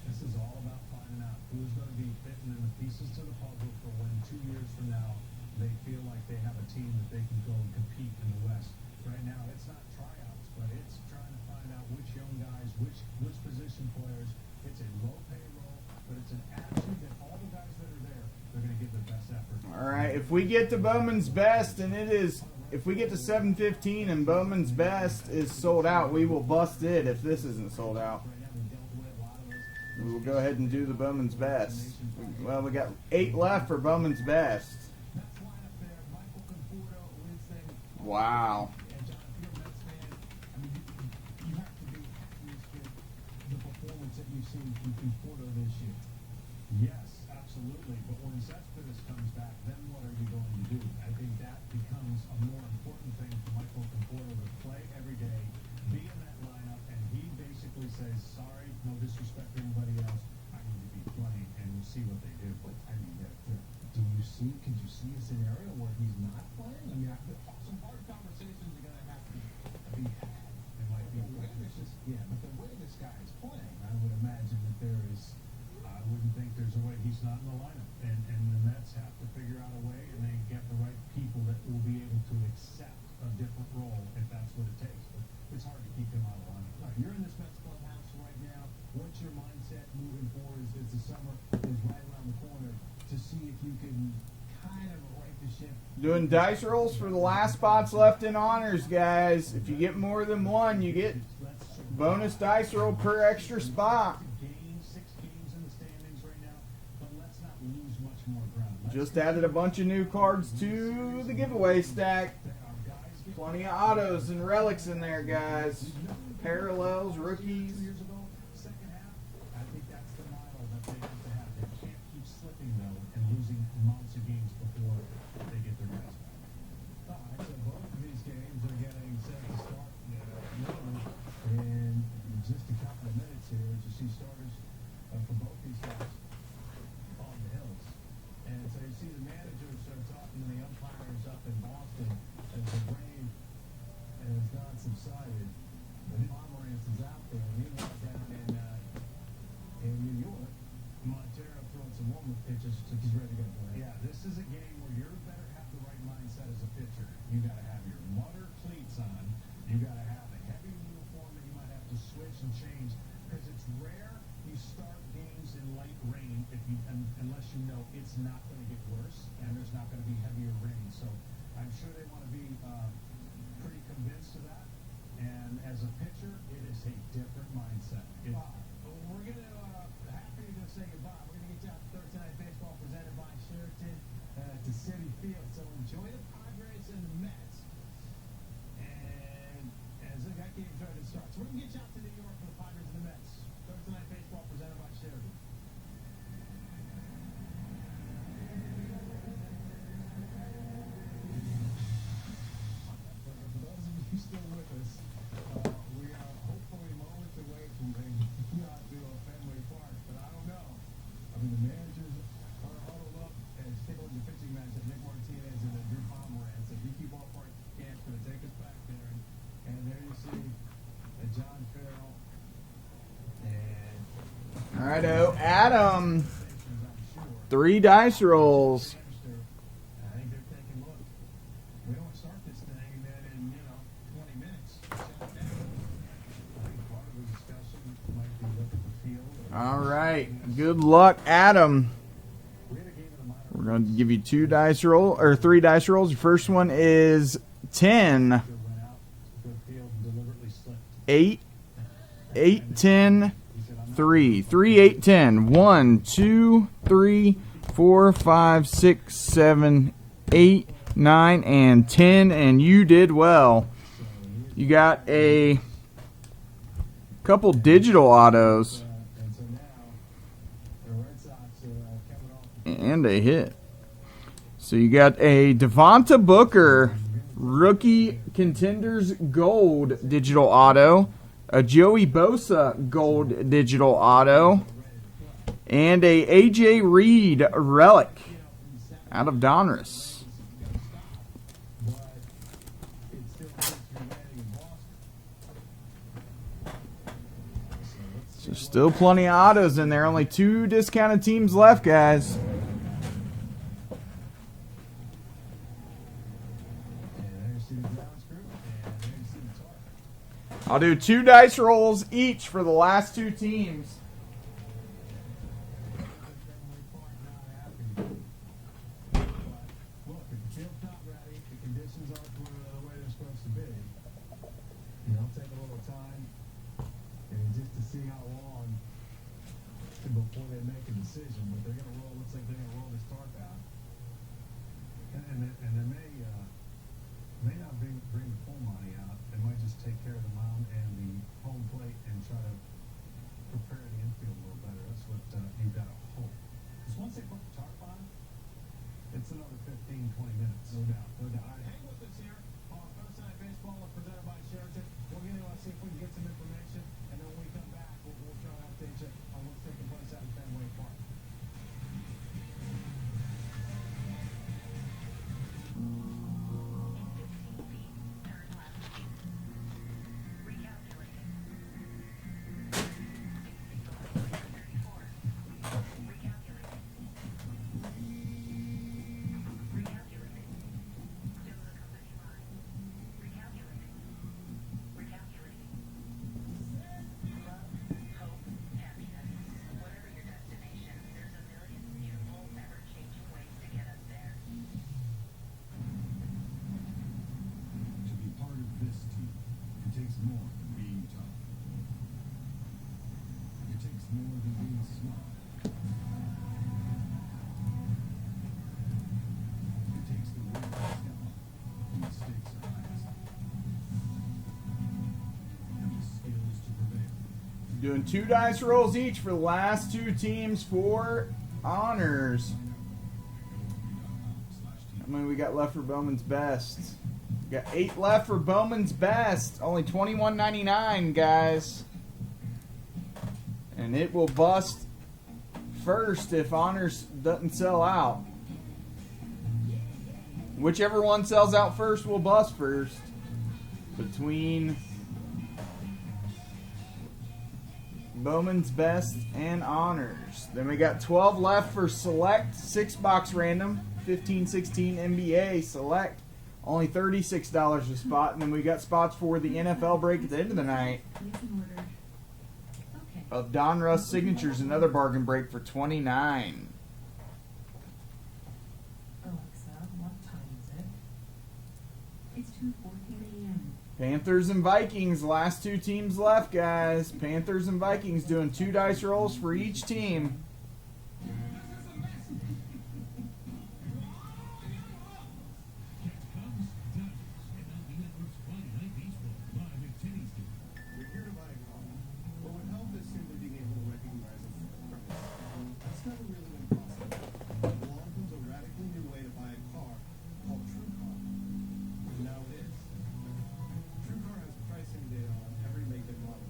This is all about finding out who's going to be fitting in the pieces to the puzzle for when 2 years from now they feel like they have a team that they can go and compete in the West. Right now, it's not tryouts, but it's trying to find out which young guys, which position players. It's a low payroll, but it's an attitude that all the guys that are there, they're going to give their best effort. All right, if we get to Bowman's Best, and it is, if we get to 7:15 and Bowman's Best is sold out, we will bust it if this isn't sold out. We will go ahead and do the Bowman's Best. Well, we got 8 left for Bowman's Best. Wow. And John, if you're a Mets fan, I mean, you have to be happy with the performance that you've seen from Conforto this year. Yes, absolutely. But when Cespedes comes back, then what are you going to do? I think that becomes a more important thing for Michael Conforto to play every day, be in that lineup, and he basically says, sorry, no disrespect to anybody else, I need to be playing, and we'll see what they do. But I mean, could you see a scenario where he's not playing? I mean, some hard conversations are going to have to be had. It might be but the way this guy is playing, I would imagine that I wouldn't think there's a way he's not in the lineup. And the Mets have to figure out a way, and they get the right people that will be able to accept a different role if that's what it takes. But it's hard to keep him out of the lineup. All right, you're in this Mets clubhouse right now. What's your mindset moving forward as the summer is right around the corner to see if you can kind of right the ship? Doing dice rolls for the last spots left in honors, guys. If you get more than one, you get bonus dice roll per extra spot. 6 games in the standings right now, but let's not lose much more ground. Just added a bunch of new cards to the giveaway stack. Plenty of autos and relics in there, guys. Parallels, rookies. Second half, I think that's the model that they have to have. They can't keep slipping, though, and losing months of games before they get their guys back. All right, so both of these games are getting set to start in just a couple of minutes here to see starters for both these guys on the hills. And so you see the managers are talking to the umpires up in Boston as the rain has not subsided. And Pomerantz is out there. Meanwhile, down in New York, Montero throwing some warm-up pitches so he's ready to go. Yeah, this is a game where you better have the right mindset as a pitcher. You got to have your mudder cleats on. You got to have a heavy uniform that you might have to switch and change because it's rare you start games in light rain unless you know it's not going to get worse and there's not going to be heavier rain. So I'm sure they want to be pretty convinced of that. And as a pitcher, it is a different mindset. We're going to happy to say goodbye. We're going to get you out to Thursday Night Baseball presented by Sheraton to Citi Field. So enjoy the Padres and the Mets. And as that game's ready to start, so we're going to get you out to New York for the Padres and the Mets. Thursday Night Baseball presented by Sheraton. For those of you still with us, we are hopefully moments away from a not to a Fenway Park, but I don't know. I mean, the managers are huddled up and stickling the pitching match of Nick Martinez and Drew Pomerantz. So Yuki Ballpark Camp's going to take us back there, and there you see John Farrell and All right, Adam. I'm sure 3 dice rolls. I think they're thinking, look, we don't start this thing and then in 20 minutes shut it down. I think part of the discussion might be look at the field. All right. Good luck, Adam. We had a game in the minor We're going to give you 2 dice roll or 3 dice rolls. Your first one is 10, league went out to the field and deliberately slipped. 8, 8, 10, 3. 3, 8, 10. 1, 2, 3, 4, 5, 6, 7, 8, 9, and 10. And you did well. You got a couple digital autos. And so now And a hit. So you got a Devonta Booker rookie contenders gold digital auto, a Joey Bosa gold digital auto, and a AJ Reed relic out of Donruss. So still plenty of autos in there. Only 2 discounted teams left, guys. I'll do 2 dice rolls each for the last 2 teams. Look, if the field's not ready, the conditions aren't the way they're supposed to be. You know, take a little time and just to see how long before they make a decision. But they're gonna roll. Looks like they're gonna roll this tarp out, and they may not bring the full money out. They might just take care of the mound and the home plate and try to prepare the infield a little better. That's what you gotta hope. Because once they put the tarp on, it's another 15-20 minutes. No doubt. No doubt. All right, hang with us here on Thursday Night Baseball presented by Sheraton. We're going to see if we can get some information, and then when we come back, we'll try to update you on what's taking place out in Fenway Park. To be part of this team, it takes more than being tough. It takes more than being smart. It takes the will to step up when the stakes are highest. And the skills to prevail. Doing 2 dice rolls each for the last 2 teams for honors. How many we got left for Bowman's Best? We got 8 left for Bowman's Best. Only $21.99, guys. And it will bust first if honors doesn't sell out. Whichever one sells out first will bust first. Between Bowman's Best and honors. Then we got 12 left for select 6-box random. 15-16 NBA select. Only $36 a spot. And then we got spots for the NFL break at the end of the night. Place an order. Okay. Of Donruss signatures, another bargain break for $29. Alexa, what time is it? It's 2:14 a.m. Panthers and Vikings, last 2 teams left, guys. Panthers and Vikings doing 2 dice rolls for each team. You're here to buy a car. What would help is simply being able to recognize it from a premise. That's never really been possible. Along comes a radically new way to buy a car called TrueCar. And now it is. TrueCar has pricing data on every make and model.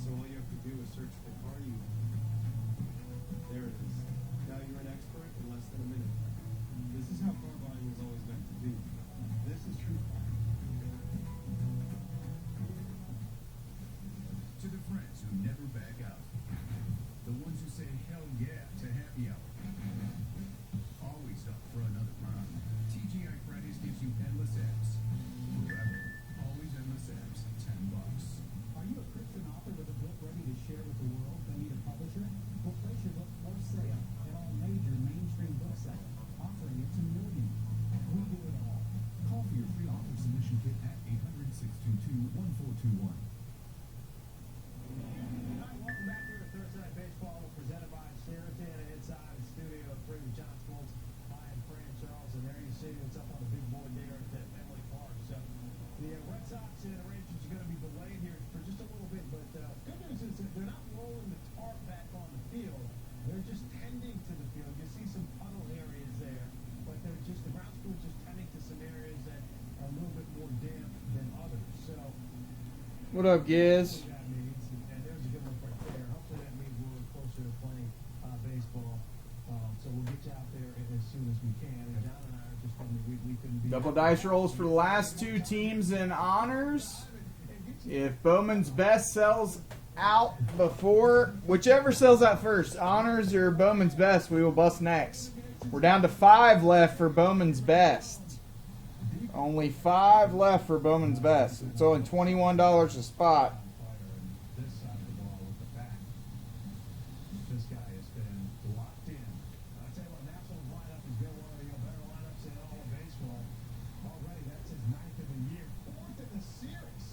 So all you have to do is search the car you want. What up, Giz? that means, and there's a good look right there. Hopefully that means we're closer to playing baseball. So we'll get you out there as soon as we can. And John and I are just telling me we couldn't be. Double dice rolls for the last two teams in honors. If Bowman's Best sells out before, whichever sells out first, honors or Bowman's Best, we will bust next. We're down to 5 left for Bowman's Best. Only 5 left for Bowman's Best. It's only $21 a spot. This side of the ball with the bat. This guy has been locked in. I tell you what, Nationals lineup has been one of the better lineups in all of baseball. Already, that's his 9th of the year, 4th in the series.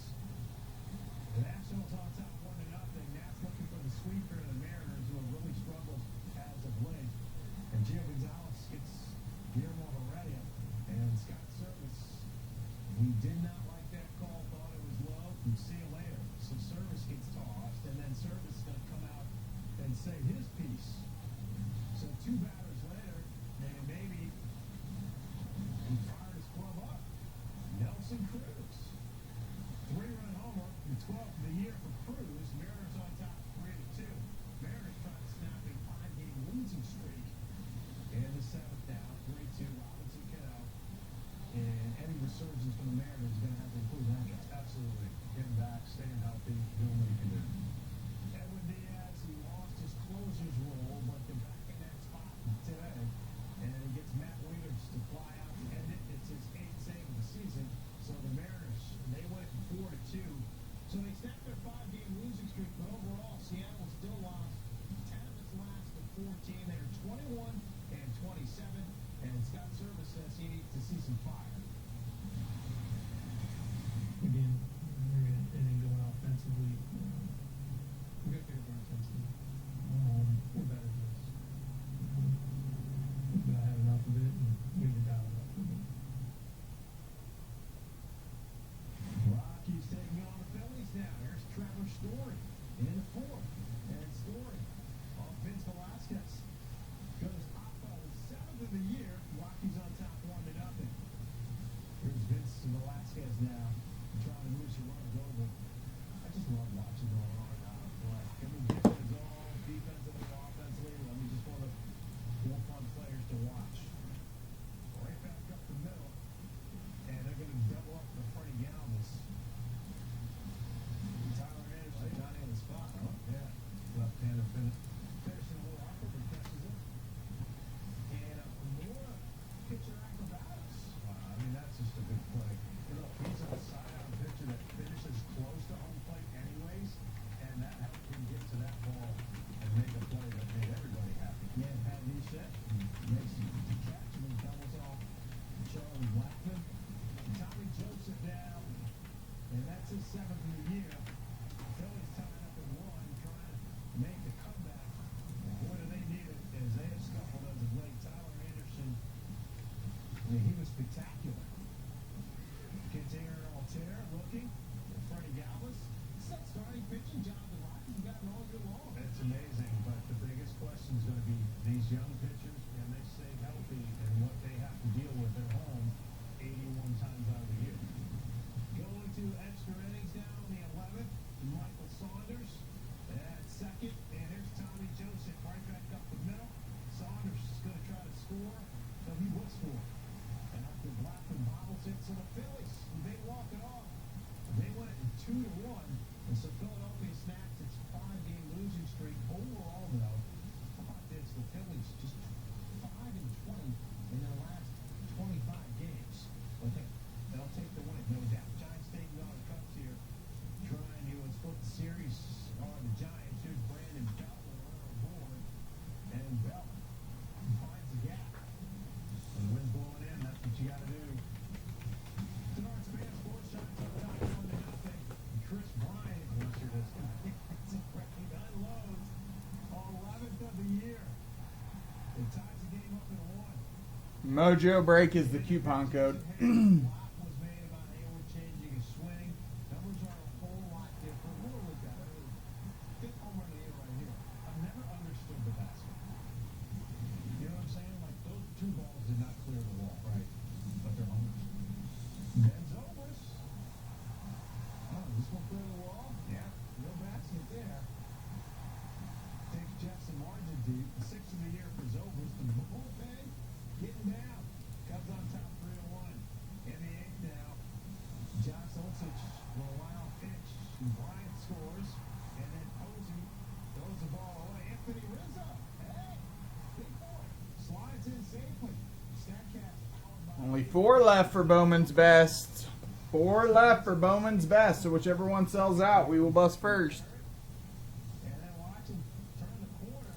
The Nationals on top 1-0. Nats looking for the sweeper of the Mariners, who have really struggled as of late. And Gio Gonzalez gets Guillermo Heredia and Scott Service. We did not like that call, thought it was low. We'll see you later. So Service gets tossed, and then Service is going to come out and say his piece. So 2 batters later, and maybe he fired his club up. Nelson Cruz. 3-run homer, the 12th of the year for Cruz. Mariners on top 3-2. Mariners trying to snap a 5-game losing streak. And the 7th down, 3-2. Robinson Cano. And any resurgence from the Mariners is going to have to include that guy. Absolutely. Getting back, staying healthy, doing what he can do. Edwin Diaz, he lost his closer's role, but they're back in that spot today. And he gets Matt Wieters to fly out to end it. It's his 8th save of the season. So the Mariners, they went 4-2. So they snapped their 5-game losing streak, but overall, Seattle still lost 10 of its last of 14. They're 21-27. And Scott Service says he needs to see some fire. Again, we're getting going offensively. We got to get more offensively. We're better than this. But I had enough of it, and we need to dial it up a bit. Rockies taking on the Phillies now. Here's Trevor Story in the 4th. And Story off Vince Velasquez. Goes Papa, the 7th of the year. Rockies on top 1-0. Here's Vince Velasquez now. Trying to move some runners over. I just love watching going on and out of play. Can we get it all defensively, offensively? I mean, just one of the more fun players to watch. Right back up the middle. And they're going to double up the Freddie Galvis. Tyler Anderson, Johnny on the spot, huh? Yeah. Left-hander finishing a little awkward, but catches it. And more pitcher acrobatics. I mean, that's just a good play. You know, he's a side-out pitcher that finishes close to home plate anyways, and that helped him get to that ball and make a play that made everybody happy. Yeah, Pat Neshek makes the catch and then doubles off Charlie Blackmon. Tommy Joseph now, and that's his 7th of the year. Phillies tying up at 1, trying to make a comeback. And boy, do they need it, as they have scuffled as of late. Tyler Anderson, I mean, he was spectacular. Gets Aaron Altair looking. And Freddie Galvis. It's that starting pitching job the Rockies have gotten all year long. It's amazing, but the biggest question is going to be these young pitchers, can they stay healthy, and what they have to deal with at home 81 times out of the year. Going to extra innings now in the 11th. Michael Saunders at 2nd. And here's Tommy Joseph right back up the middle. Saunders is going to try to score. So he will score. And after Blackman bobbles it to the Phillies, they walk it off. They went it 2-1. And so Philadelphia snaps its 5-game losing streak. Overall, though, how about this? The Phillies just 5-20 in their last 25 games. But they'll take the win, no doubt. Giants taking on the Cubs here, trying to split the series on the Giants. Here's Brandon Belt with a runner aboard, and Belt finds the gap. And the wind's blowing in, that's what you got to do. Denard Spence, 4 shots on top, 1-0. Chris Bryant, what's your this guy? It's a great unloads on 11th of the year. It ties the game up at 1. Mojo Break is the coupon code. Block was made about Hayward changing his swing. Numbers are a whole lot different. We'll look at it. Fifth home run of the year right here. I've never understood the basket. You know what I'm saying? Like, those 2 balls did not clear the wall. Right. But they're homers. Ben Zobrist. Oh, this one clear the wall? 4 left for Bowman's Best. 4 left for Bowman's Best. So whichever one sells out, we will bust first. And then watch him turn the corner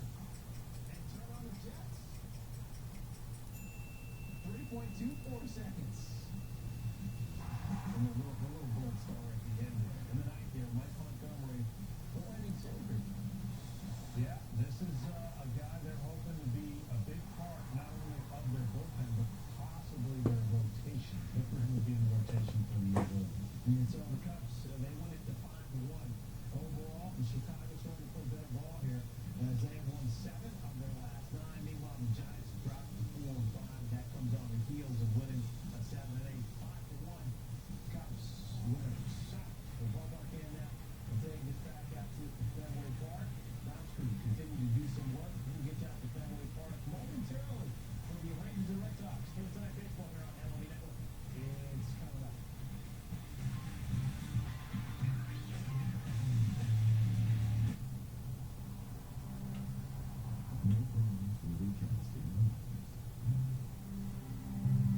and turn on the Jets. 3.24 seconds. And the little gold star at the end there. In the ninth here, Mike Montgomery, Landing Silver. Yeah, this is a guy they're hoping to be a big part not only of their bullpen, but possibly their rotation. Look for him to be in the rotation for the year. And so the Cubs, they win it to 5-1. Overall, the Chicago starting to play better ball here as they have won 7 of their last 9. Meanwhile, the Giants dropped to 4-5. That comes on the heels of winning a 7-8, 5-1. Cubs winner shot. The ballpark in now. Until he gets back out to Fenway Park. Bounce crew continue to do some work. We'll get you out to Fenway Park momentarily for the Rangers and Red Sox. For the Tonight Baseball here on MLB Network. It's coming up. No problems with recasting numbers.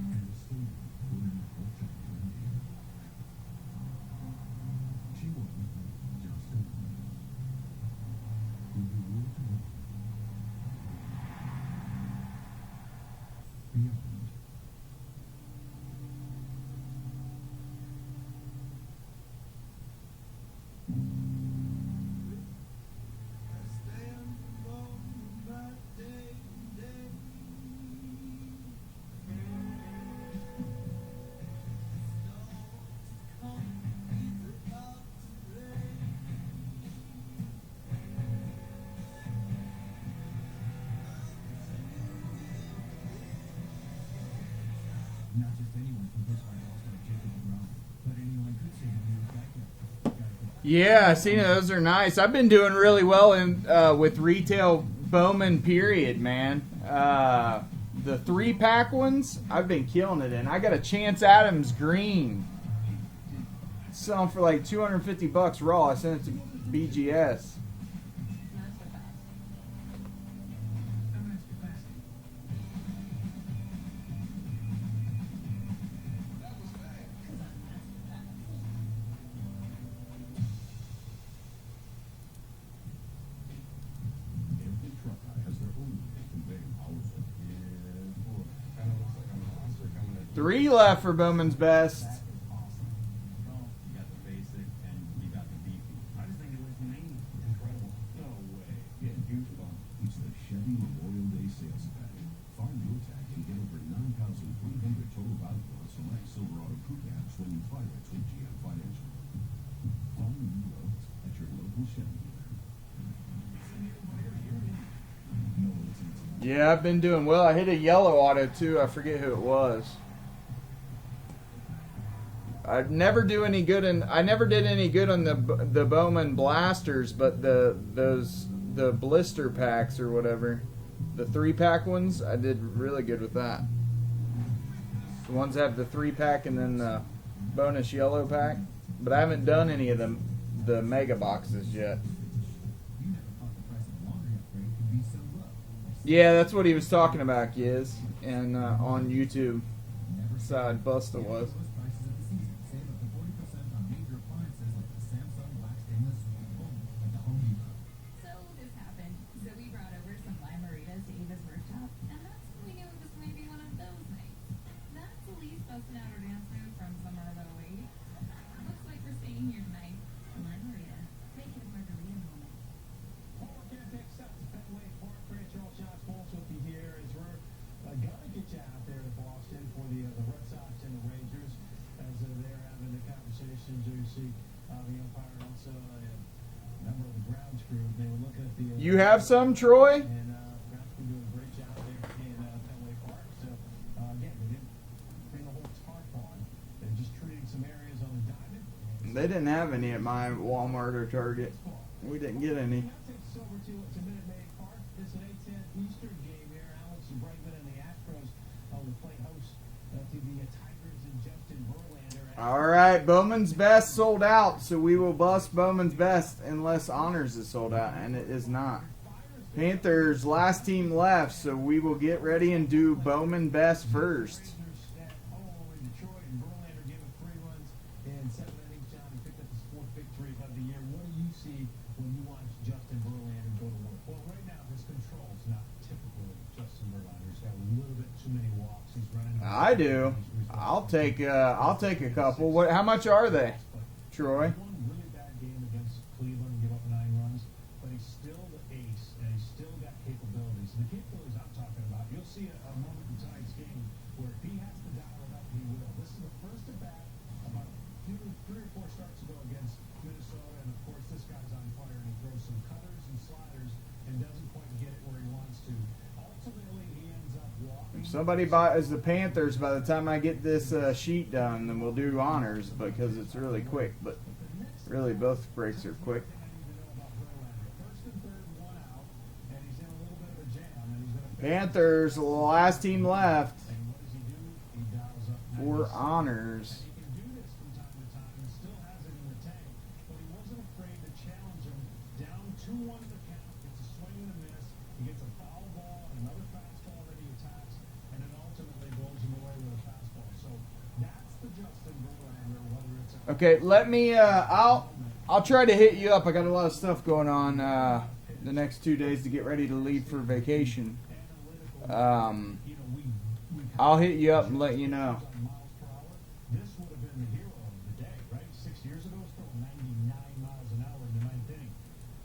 And a student who never protect her name. She wasn't just a woman. Who you will to know. Beyond. Not just anyone from this high also Jacob DeGrom, but anyone could say he was back there. Yeah, I seen those are nice. I've been doing really well in with retail Bowman period, man. The 3-pack ones, I've been killing it in. I got a Chance Adams green. Selling for like $250 raw. I sent it to BGS. Every truck has their own way of conveying powerful. Yeah, boy. Kind of looks like I'm a monster coming at 3 left for Bowman's Best. Well, you got the basic and you got the beefy. I just think it was mean. Incredible. No way. Get goosebumps. It's the Chevy Memorial Day sales event. Farm your tag and get over 9,300 total value on select Silverado crew cabs when you finance with GM Financial. Farm new roads at your local Chevy dealer. No, it's easy. Yeah, I've been doing well. I hit a yellow auto too. I forget who it was. I never did any good on the Bowman blasters, but the blister packs or whatever, the 3-pack ones, I did really good with that. The ones that have the 3-pack and then the bonus yellow pack, but I haven't done any of the mega boxes yet. You never thought the price of a laundry upgrade could be so low. Yeah, that's what he was talking about, Giz, and on YouTube. Never Side Busta was. lowest prices of the season. Save up to 40% on major appliances like the Samsung Black Stainless Home at the Home Depot. So this happened. Zoe brought over some lime margaritas to Ava's rooftop, and that's when we knew it was going to be one of those nights. That's Elise busting out her dance move from summer of 08. Looks like we're staying here tonight. Lime margarita. Make it a margarita moment. Former Campaign South to Fenway Park. Grant Charles John Sports with you here as we're gonna get you out there to Boston for the Red Sox and the Rangers as they're having the conversations. You see the umpire and also a member of the grounds crew. They were looking at the. You have some, Troy? And grounds crew doing a great job there in Fenway Park. So again, they didn't bring the whole tarp on. They're just treating some areas on the diamond. They didn't have any at my Walmart or Target. We didn't get any. That takes us over to Minute Maid Park. It's an 8:10 Eastern game here. Alex Bregman and the Astros will play host to the Tigers and Justin Verlander. All right, Bowman's Best sold out, so we will bust Bowman's Best unless Honors is sold out, and it is not. Panthers last team left, so we will get ready and do Bowman Best first. Rangers at home. I do. I'll take a couple. What? How much are they, Troy? He won a really bad game against Cleveland, give up 9 runs, but he's still the ace, and he's still got capabilities. And the capabilities I'm talking about, you'll see a moment in tonight's game where if he has to dial it up, he will. This is the first at bat about 3 or 4 starts ago against Minnesota, and of course this guy's on fire, and he throws some cutters and sliders and doesn't quite get it where he wants to. Ultimately, he ends up walking. If somebody buys the Panthers by the time I get this sheet done, then we'll do honors because it's really quick. But really, both breaks are quick. Panthers, the last team left for honors. He can do this from time to time and still has it in the tank, but he wasn't afraid to challenge him down 2-1 to the count, gets a swing and a miss, he gets a foul ball and another fastball that he attacks, and then ultimately blows him away with a fastball. So that's the Justin Verlander, whether it's a Okay, let me. I'll try to hit you up. I got a lot of stuff going on the next 2 days to get ready to leave for vacation. I'll hit you up and let you know. miles per hour, this would have been the hero of the day, right? 6 years ago, still 99 miles an hour in the 9th inning.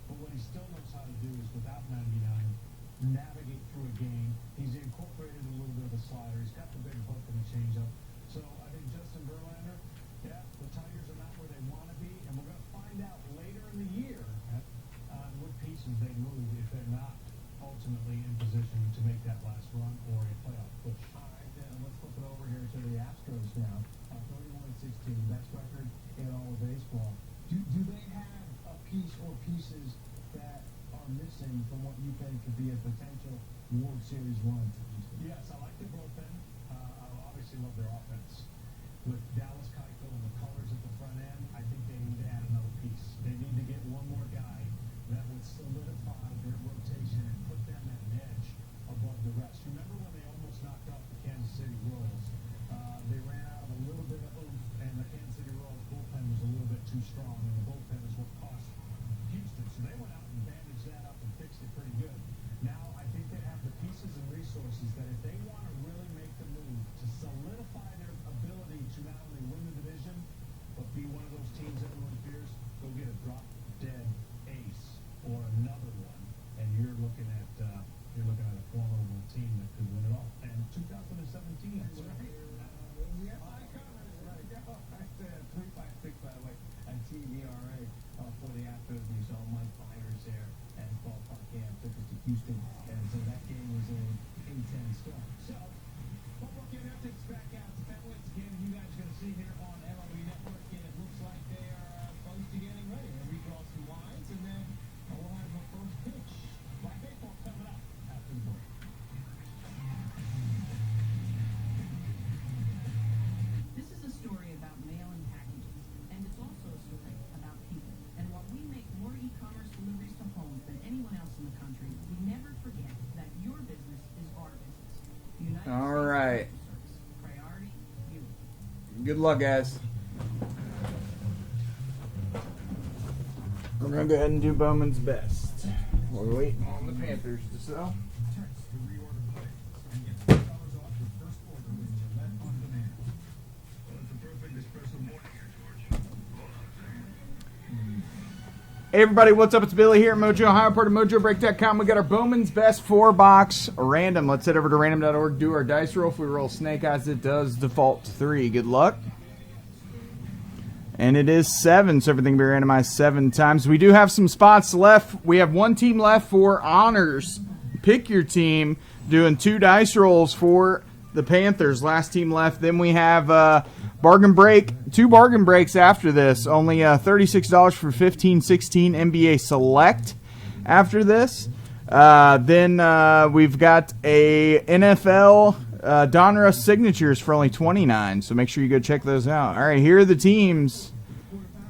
But what he still knows how to do is, without 99, navigate through a game. He's incorporated a little bit of a slider. He's got the big hook and the changeup. So I think Justin Verlander, yeah, the Tigers are not where they want to be, and we're going to find out later in the year on what pieces they move if they're not ultimately in position to make that last run or a playoff push. All right, then let's flip it over here to the Astros now. 31-16, best record in all of baseball. Do they have a piece or pieces that are missing from what you think could be a potential World Series run for Houston? Yes, I like their bullpen. I obviously love their offense. With Dallas Keuchel and the colors at the front end, I think they need to add another piece. They need to get one more guy that would solidify their rotation and put them at an edge above the rest. Remember when they almost knocked off the Kansas City Royals? They ran out of a little bit of oomph, and the Kansas City Royals bullpen was a little bit too strong, and the bullpen is what cost Houston. So they went out and bandaged that up and fixed it pretty good. Now I think they have the pieces and resources that if they want to really make the move to solidify their ability to not only win the division, but be one of those teams everyone fears, go get a drop-dead ace or another one, and you're looking at a formidable team that could win it all. And 2017. That's right. Yeah, my comments, right. That's 3.56, by the way, on TVRA for the Astros. You saw Mike Byers there at Ballpark Camp, took us to Houston, and so that game was an intense start. So, Ballpark Camp now takes back out to Fenway. It's a game you guys are going to see here on MLB Network, and it looks like they are close to getting ready. They redraw some lines, and then we'll have a first pitch. Black Baseball coming up after the break. This is a story about mail and packages, and it's also a story about people. And while we make more e-commerce deliveries to homes than anyone else in the country, we never forget that your business is our business. United All States right. Postal Service. Priority, you. Good luck, guys. We're gonna go ahead and do Bowman's best. We're waiting on the Panthers to sell. Text to reorder plays and get $10 off your first order with Gillette On Demand. Well, it's a perfect espresso morning here, George. Hey everybody, what's up? It's Billy here at Mojo Ohio, part of MojoBreak.com. We got our Bowman's Best 4-box random. Let's head over to random.org, do our dice roll. If we roll snake eyes, it does default to 3. Good luck. And it is 7, so everything will be randomized 7 times. We do have some spots left. We have 1 team left for honors. Pick your team, doing 2 dice rolls for the Panthers. Last team left. Then we have bargain break, 2 bargain breaks after this. Only $36 for 15-16 NBA Select after this. Then we've got a NFL Donruss signatures for only $29. So make sure you go check those out. All right, here are the teams.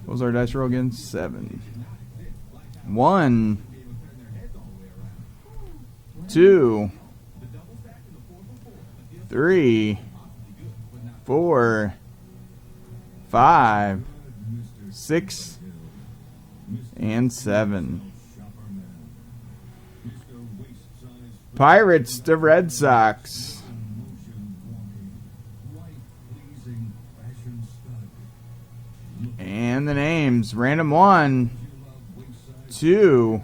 What was our dice roll again? 7. 1, 2, 3, 4, 5, 6, and 7. Pirates to Red Sox. the names. Random 1, 2,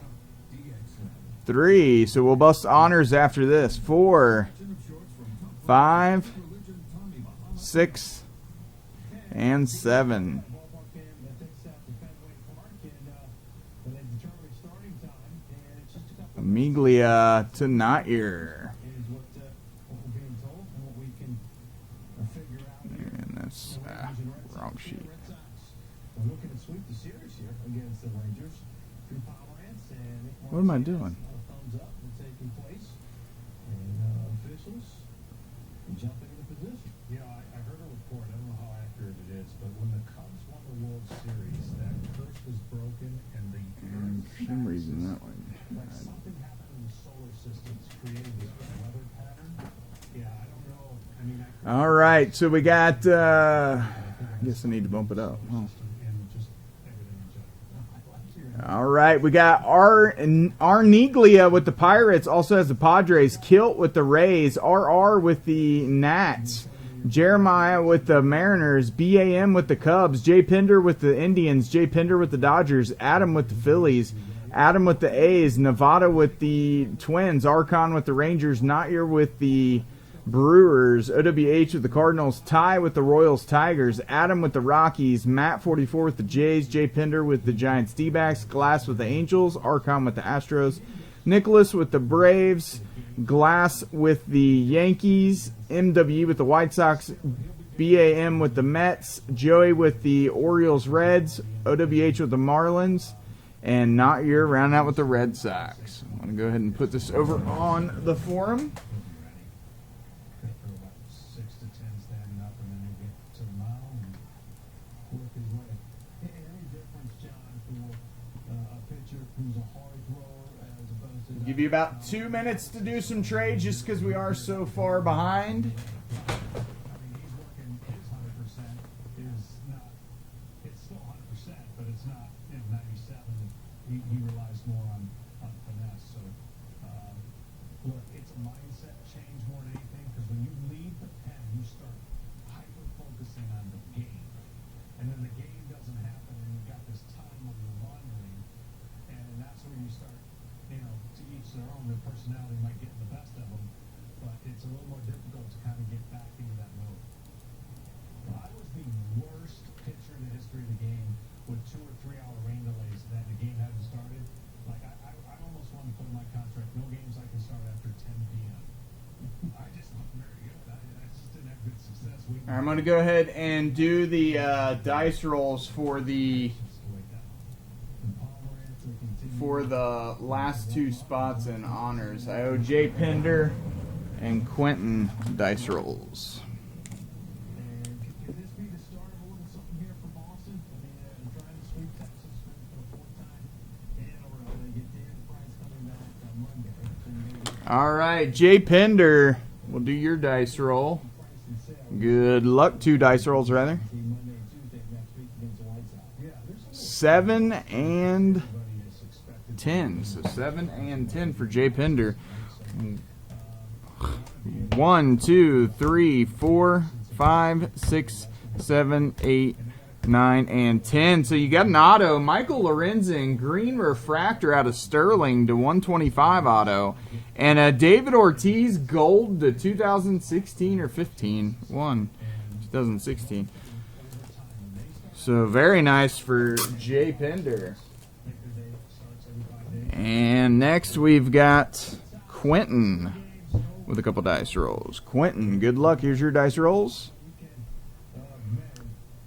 3. So we'll bust honors after this. 4, 5, 6, and 7. Ballpark game that takes out to Fenway Park, and when they determine starting time, and it's just a couple of Amiglia to Nair. is what we're being told and what we can figure out here. And that's The Rangers and Red Sox wrong here, sheet. Red Sox are looking to sweep the series here against the Rangers. Drew Pomerantz and Nick What am I Martinez, doing? thumbs up and taking place, and officials jumping into position. You know, I heard a report, I don't know how accurate it is, but when the Cubs won the World Series, that curse was broken and the For some reason that one. like something happened in the solar systems creating this weather pattern. Yeah, I don't know. I mean, All right, so we got. I guess I need to bump it up. Oh. and just everything in general. All right, we got Arniglia with the Pirates. Also has the Padres. Kilt with the Rays. RR with the Nats. Jeremiah with the Mariners. BAM with the Cubs. Jay Pinder with the Indians. Jay Pinder with the Dodgers. Adam with the Phillies. Adam with the A's. Nevada with the Twins. Archon with the Rangers. Nair with the Brewers. OWH with the Cardinals. Ty with the Royals Tigers. Adam with the Rockies. Matt 44 with the Jays. Jay Pinder with the Giants D-backs. Glass with the Angels. Archon with the Astros. Nicholas with the Braves. Glass with the Yankees. MWE with the White Sox. BAM with the Mets. Joey with the Orioles Reds. OWH with the Marlins. And Nair rounding out with the Red Sox. I'm going to go ahead and put this over on the forum. For about 6 to 10 standing up, and then you get to the mound and Work his way. Any difference, John, for a pitcher who's a hard thrower as opposed to... Give you about 2 minutes to do some trades just because we are so far behind. I mean, he's working his 100% is not, it's still 100%, but it's not, 97. He relies more on finesse. So, look, it's a mindset change more than anything, because when you leave the pen, you start hyper-focusing on the game. And then the game doesn't happen, and you've got this time when you're wandering, and that's where you start, to each their own. Their personality might get the best of them, but it's a little more difficult to kind of get back into that mode. I was the worst pitcher in the history of the game with 2 or 3 hour rain delays that the game hadn't started. Like, I almost wanted to put in my contract, no games I can start after 10 p.m. I just wasn't very good. I just didn't have good success. I'm going to go ahead and do the dice rolls for the last 2 spots in honors. I owe Jay Pinder and Quentin dice rolls. And can this be the start of a little something here for Boston? I mean, trying to sweep Texas for the 4th time in a row. They get Dan Price coming back on Monday. So maybe All right, Jay Pinder, we'll do your dice roll. Price and Sale Good luck. 2 dice rolls, rather. team Monday and Tuesday next week against the White Sox. Yeah, there's 7 and somebody is expected 10. So 7 and 10 for Jay Pinder. 1, 2, 3, 4, 5, 6, 7, 8, 9, and 10. So you got an auto. Michael Lorenzen, green refractor out of Sterling to 125 auto. And a David Ortiz gold to 2016 or 15. 2016. So very nice for Jay Pinder. And next we've got Quentin with a couple dice rolls. Quentin, good luck. Here's your dice rolls.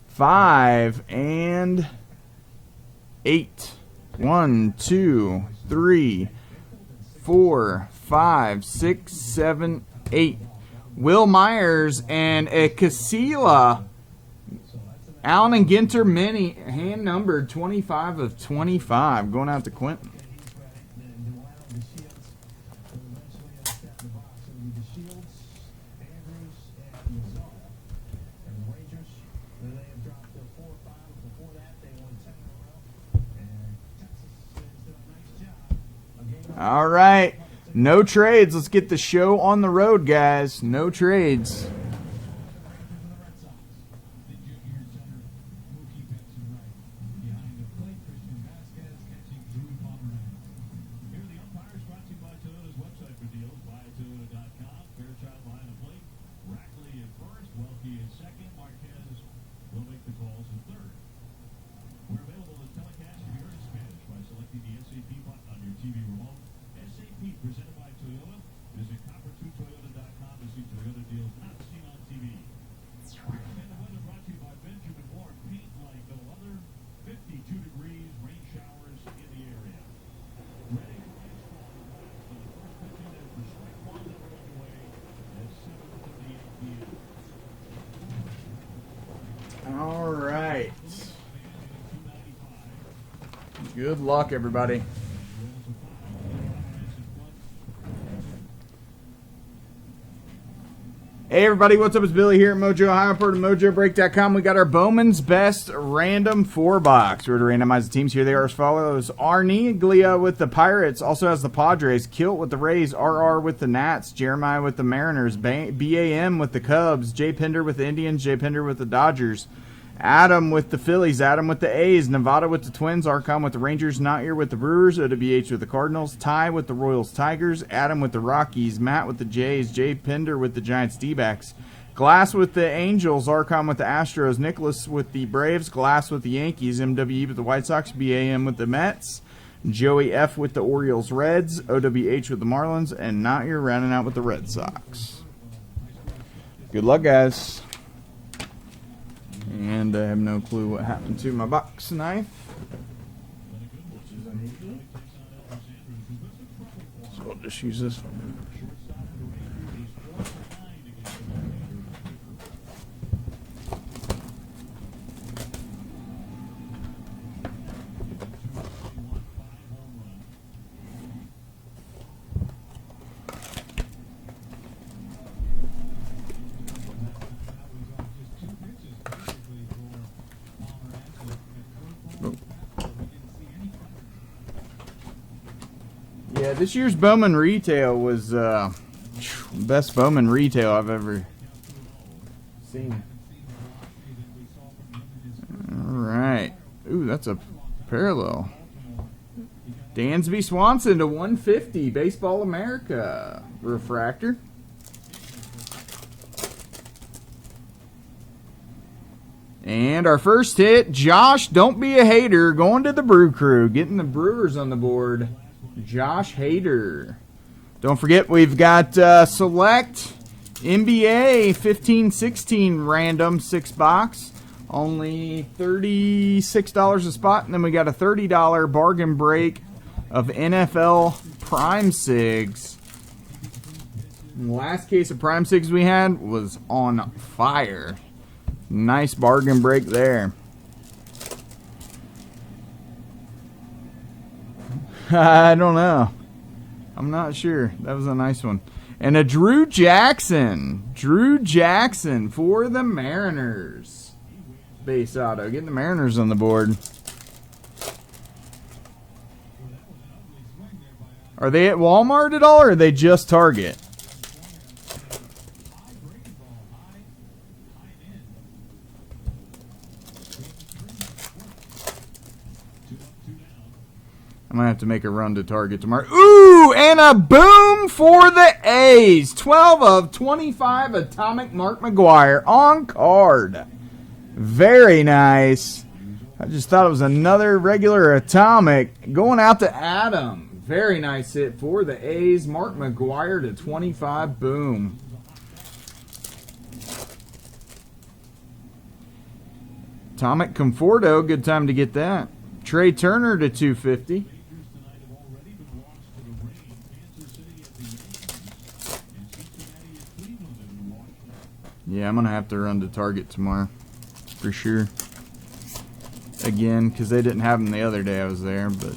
5 and 8. 1, 2, 3, 4, 5, 6, 7, 8. Will Myers and a Casilla. Allen and Ginter mini, hand numbered 25 of 25. Going out to Quentin. All right. No trades. Let's get the show on the road, guys. No trades. Good luck, everybody. Hey everybody, what's up? It's Billy here at Mojo Ohio, part of MojoBreak.com. We got our Bowman's Best Random 4-box. We're to randomize the teams. Here they are as follows. Arniglia with the Pirates, also has the Padres. Kilt with the Rays, RR with the Nats, Jeremiah with the Mariners, BAM with the Cubs, Jay Pinder with the Indians, Jay Pinder with the Dodgers, Adam with the Phillies, Adam with the A's, Nevada with the Twins, Archon with the Rangers, Not with the Brewers, OWH with the Cardinals, Ty with the Royals Tigers, Adam with the Rockies, Matt with the Jays, Jay Pinder with the Giants D-backs, Glass with the Angels, Archon with the Astros, Nicholas with the Braves, Glass with the Yankees, MWE with the White Sox, BAM with the Mets, Joey F with the Orioles Reds, OWH with the Marlins, and Not rounding out with the Red Sox. Good luck, guys. And I have no clue what happened to my box knife. So I'll just use this one. Yeah, this year's Bowman retail was best Bowman retail I've ever seen. All right. Ooh, that's a parallel. Dansby Swanson to 150. Baseball America. Refractor. And our first hit, Josh, don't be a hater, going to the Brew Crew, getting the Brewers on the board. Josh Hader. Don't forget, we've got select NBA 15-16 random 6-box. Only $36 a spot. And then we got a $30 bargain break of NFL Prime Sigs. And the last case of Prime Sigs we had was on fire. Nice bargain break there. I don't know. I'm not sure. That was a nice one. And a Drew Jackson. Drew Jackson for the Mariners. Base auto. Getting the Mariners on the board. Are they at Walmart at all, or are they just Target? I might have to make a run to Target tomorrow. Ooh, and a boom for the A's. 12 of 25 Atomic Mark McGwire on card. Very nice. I just thought it was another regular Atomic. Going out to Adam. Very nice hit for the A's. Mark McGwire to 25. Boom. Atomic Conforto. Good time to get that. Trey Turner to 250. Yeah, I'm going to have to run to Target tomorrow. For sure. Again, because they didn't have them the other day I was there. But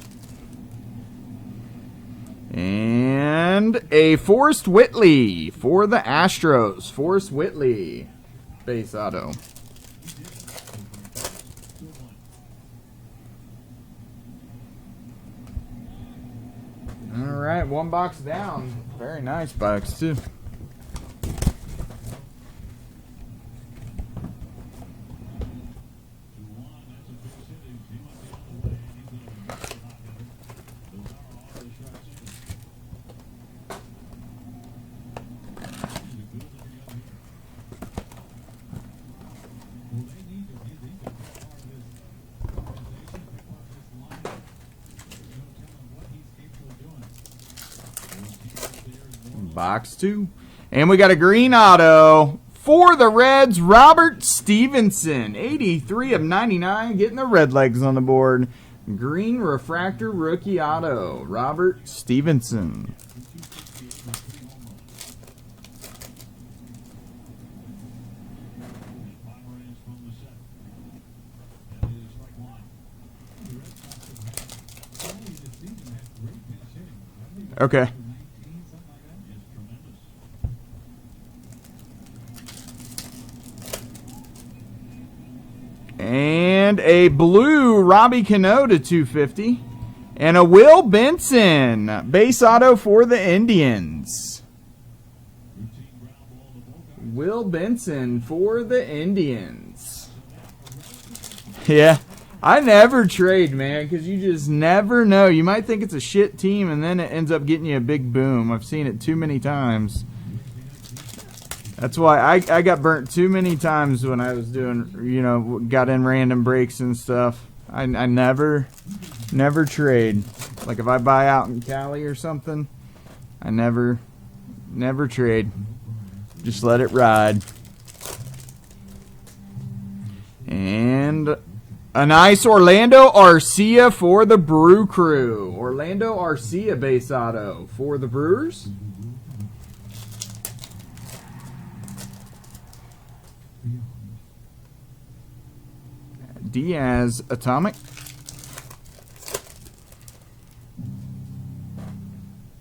and a Forrest Whitley for the Astros. Forrest Whitley. Base auto. All right, one box down. Very nice box, too. Box 2. And we got a green auto for the Reds, Robert Stevenson. 83 of 99, getting the red legs on the board. Green refractor rookie auto, Robert Stevenson. Okay. And a blue Robbie Cano to 250. And a Will Benson, base auto for the Indians. Will Benson for the Indians. Yeah, I never trade, man, because you just never know. You might think it's a shit team, and then it ends up getting you a big boom. I've seen it too many times. That's why I got burnt too many times when I was doing, you know, got in random breaks and stuff. I never trade. Like if I buy out in Cali or something, I never trade. Just let it ride. And a nice Orlando Arcia for the Brew Crew. Orlando Arcia base auto for the Brewers. Diaz Atomic.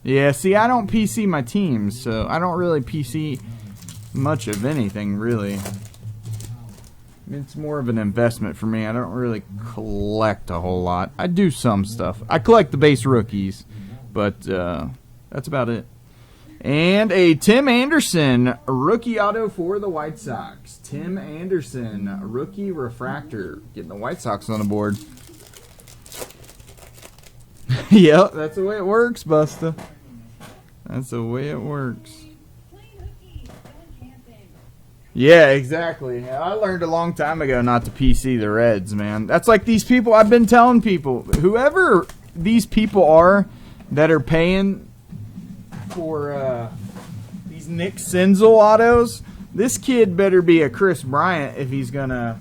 Yeah, see, I don't PC my teams, so I don't really PC much of anything, really. I mean, it's more of an investment for me. I don't really collect a whole lot. I do some stuff. I collect the base rookies, but that's about it. And a Tim Anderson rookie auto for the White Sox. Tim Anderson rookie refractor. Getting the White Sox on the board. Yep, that's the way it works, Busta. That's the way it works. Yeah, exactly. I learned a long time ago not to PC the Reds, man. That's like these people. I've been telling people, whoever these people are that are paying for these Nick Senzel autos, this kid better be a Chris Bryant if he's gonna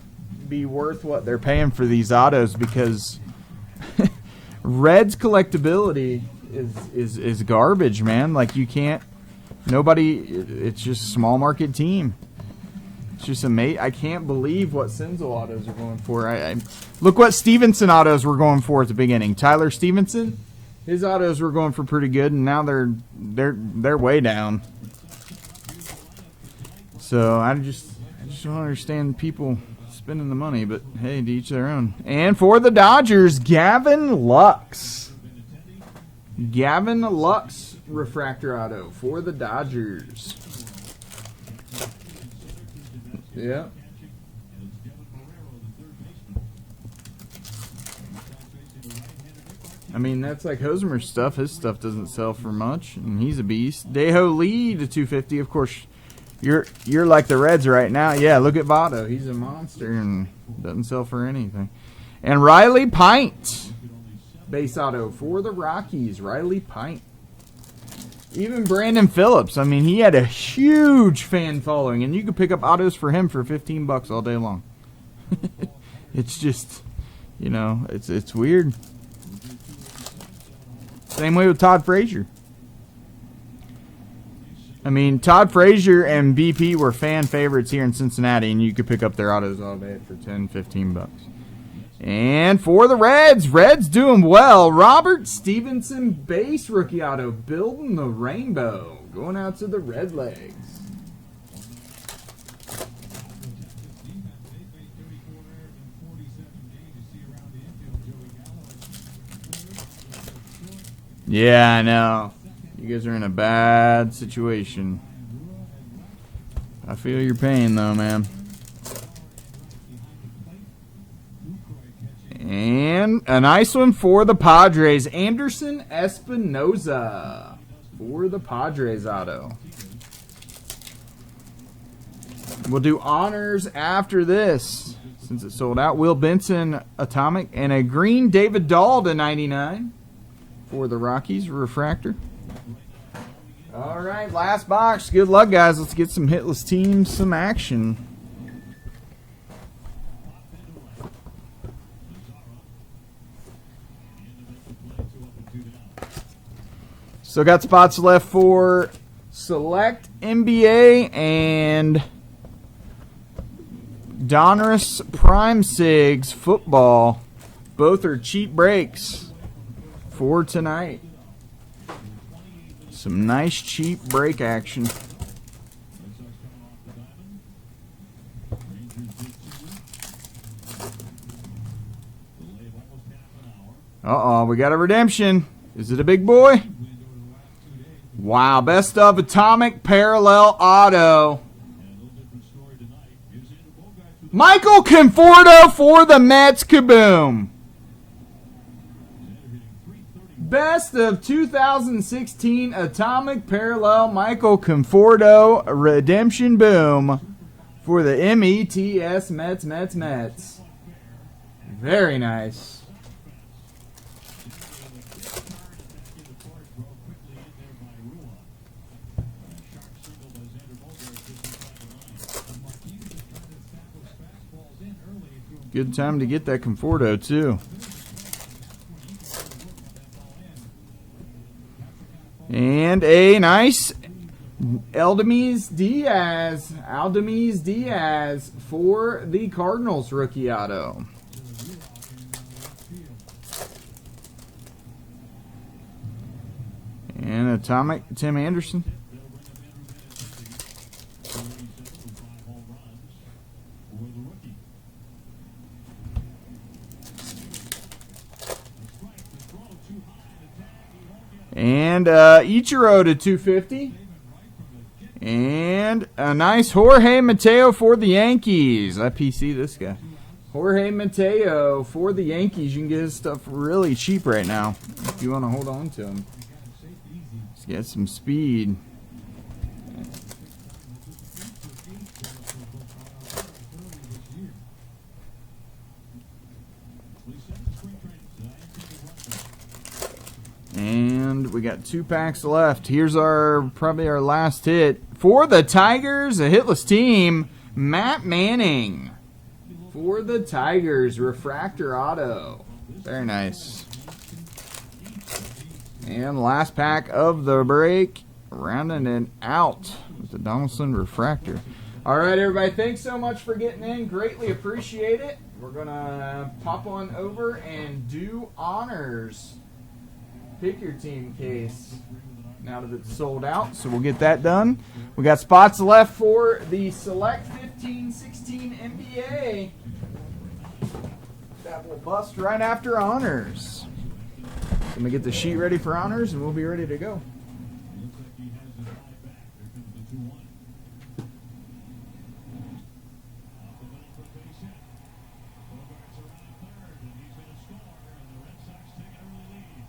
be worth what they're paying for these autos, because Reds collectability is garbage, man. Like, you can't, nobody, it's just a small market team. It's just amazing. I can't believe what Senzel autos are going for. I look what Stevenson autos were going for at the beginning. Tyler Stevenson, his autos were going for pretty good, and now they're way down. So I just don't understand people spending the money, but hey, to each their own. And for the Dodgers, Gavin Lux. Gavin Lux refractor auto for the Dodgers. Yeah. I mean, that's like Hosmer's stuff. His stuff doesn't sell for much, and he's a beast. Daeho Lee to 250. Of course, you're like the Reds right now. Yeah, look at Votto. He's a monster and doesn't sell for anything. And Riley Pint, base auto for the Rockies. Riley Pint. Even Brandon Phillips. I mean, he had a huge fan following, and you could pick up autos for him for $15 all day long. It's just, you know, it's weird. Same way with Todd Frazier. I mean, Todd Frazier and BP were fan favorites here in Cincinnati, and you could pick up their autos all day for $10, $15. And for the Reds doing well. Robert Stevenson, base rookie auto, building the rainbow. Going out to the Redlegs. Yeah, I know. You guys are in a bad situation. I feel your pain, though, man. And a nice one for the Padres. Anderson Espinoza for the Padres auto. We'll do honors after this, since it sold out. Will Benson Atomic. And a green David Dahl to 99 for the Rockies refractor. All right, last box. Good luck, guys. Let's get some hitless teams, some action. Still got spots left for Select NBA and Donruss Prime Sigs football. Both are cheap breaks for tonight. Some nice cheap break action. Red Sox coming off the diamond. Rangers did two. Delay of almost half an hour. Uh-oh, we got a redemption. Is it a big boy? Wind over the last 2 days. Wow, best of Atomic Parallel Auto. And a little different story tonight. Here's Andrew Bogart with Michael Conforto for the Mets. Kaboom. Xander hitting .331. Best of 2016 Atomic Parallel Michael Conforto redemption boom for the METS Mets. Very nice. Good time to get that Conforto too. And a nice Aldemez Diaz for the Cardinals rookie auto. And Atomic Tim Anderson. And Ichiro to 250. And a nice Jorge Mateo for the Yankees. I PC this guy. Jorge Mateo for the Yankees. You can get his stuff really cheap right now if you want to hold on to him. Let's get some speed. And we got 2 packs left. Here's probably our last hit. For the Tigers, a hitless team, Matt Manning. For the Tigers, refractor auto. Very nice. And last pack of the break, rounding it out with the Donaldson refractor. All right, everybody, thanks so much for getting in. Greatly appreciate it. We're going to pop on over and do honors. Pick your team case now that it's sold out, so we'll get that done. We got spots left for the Select 15-16 NBA. That will bust right after honors. Let me get the sheet ready for honors, and we'll be ready to go. Looks like he has his eye back. There comes the 2-1. Off the middle for the base hit. Bogart's around third, and he's going to score, and the Red Sox take an early lead.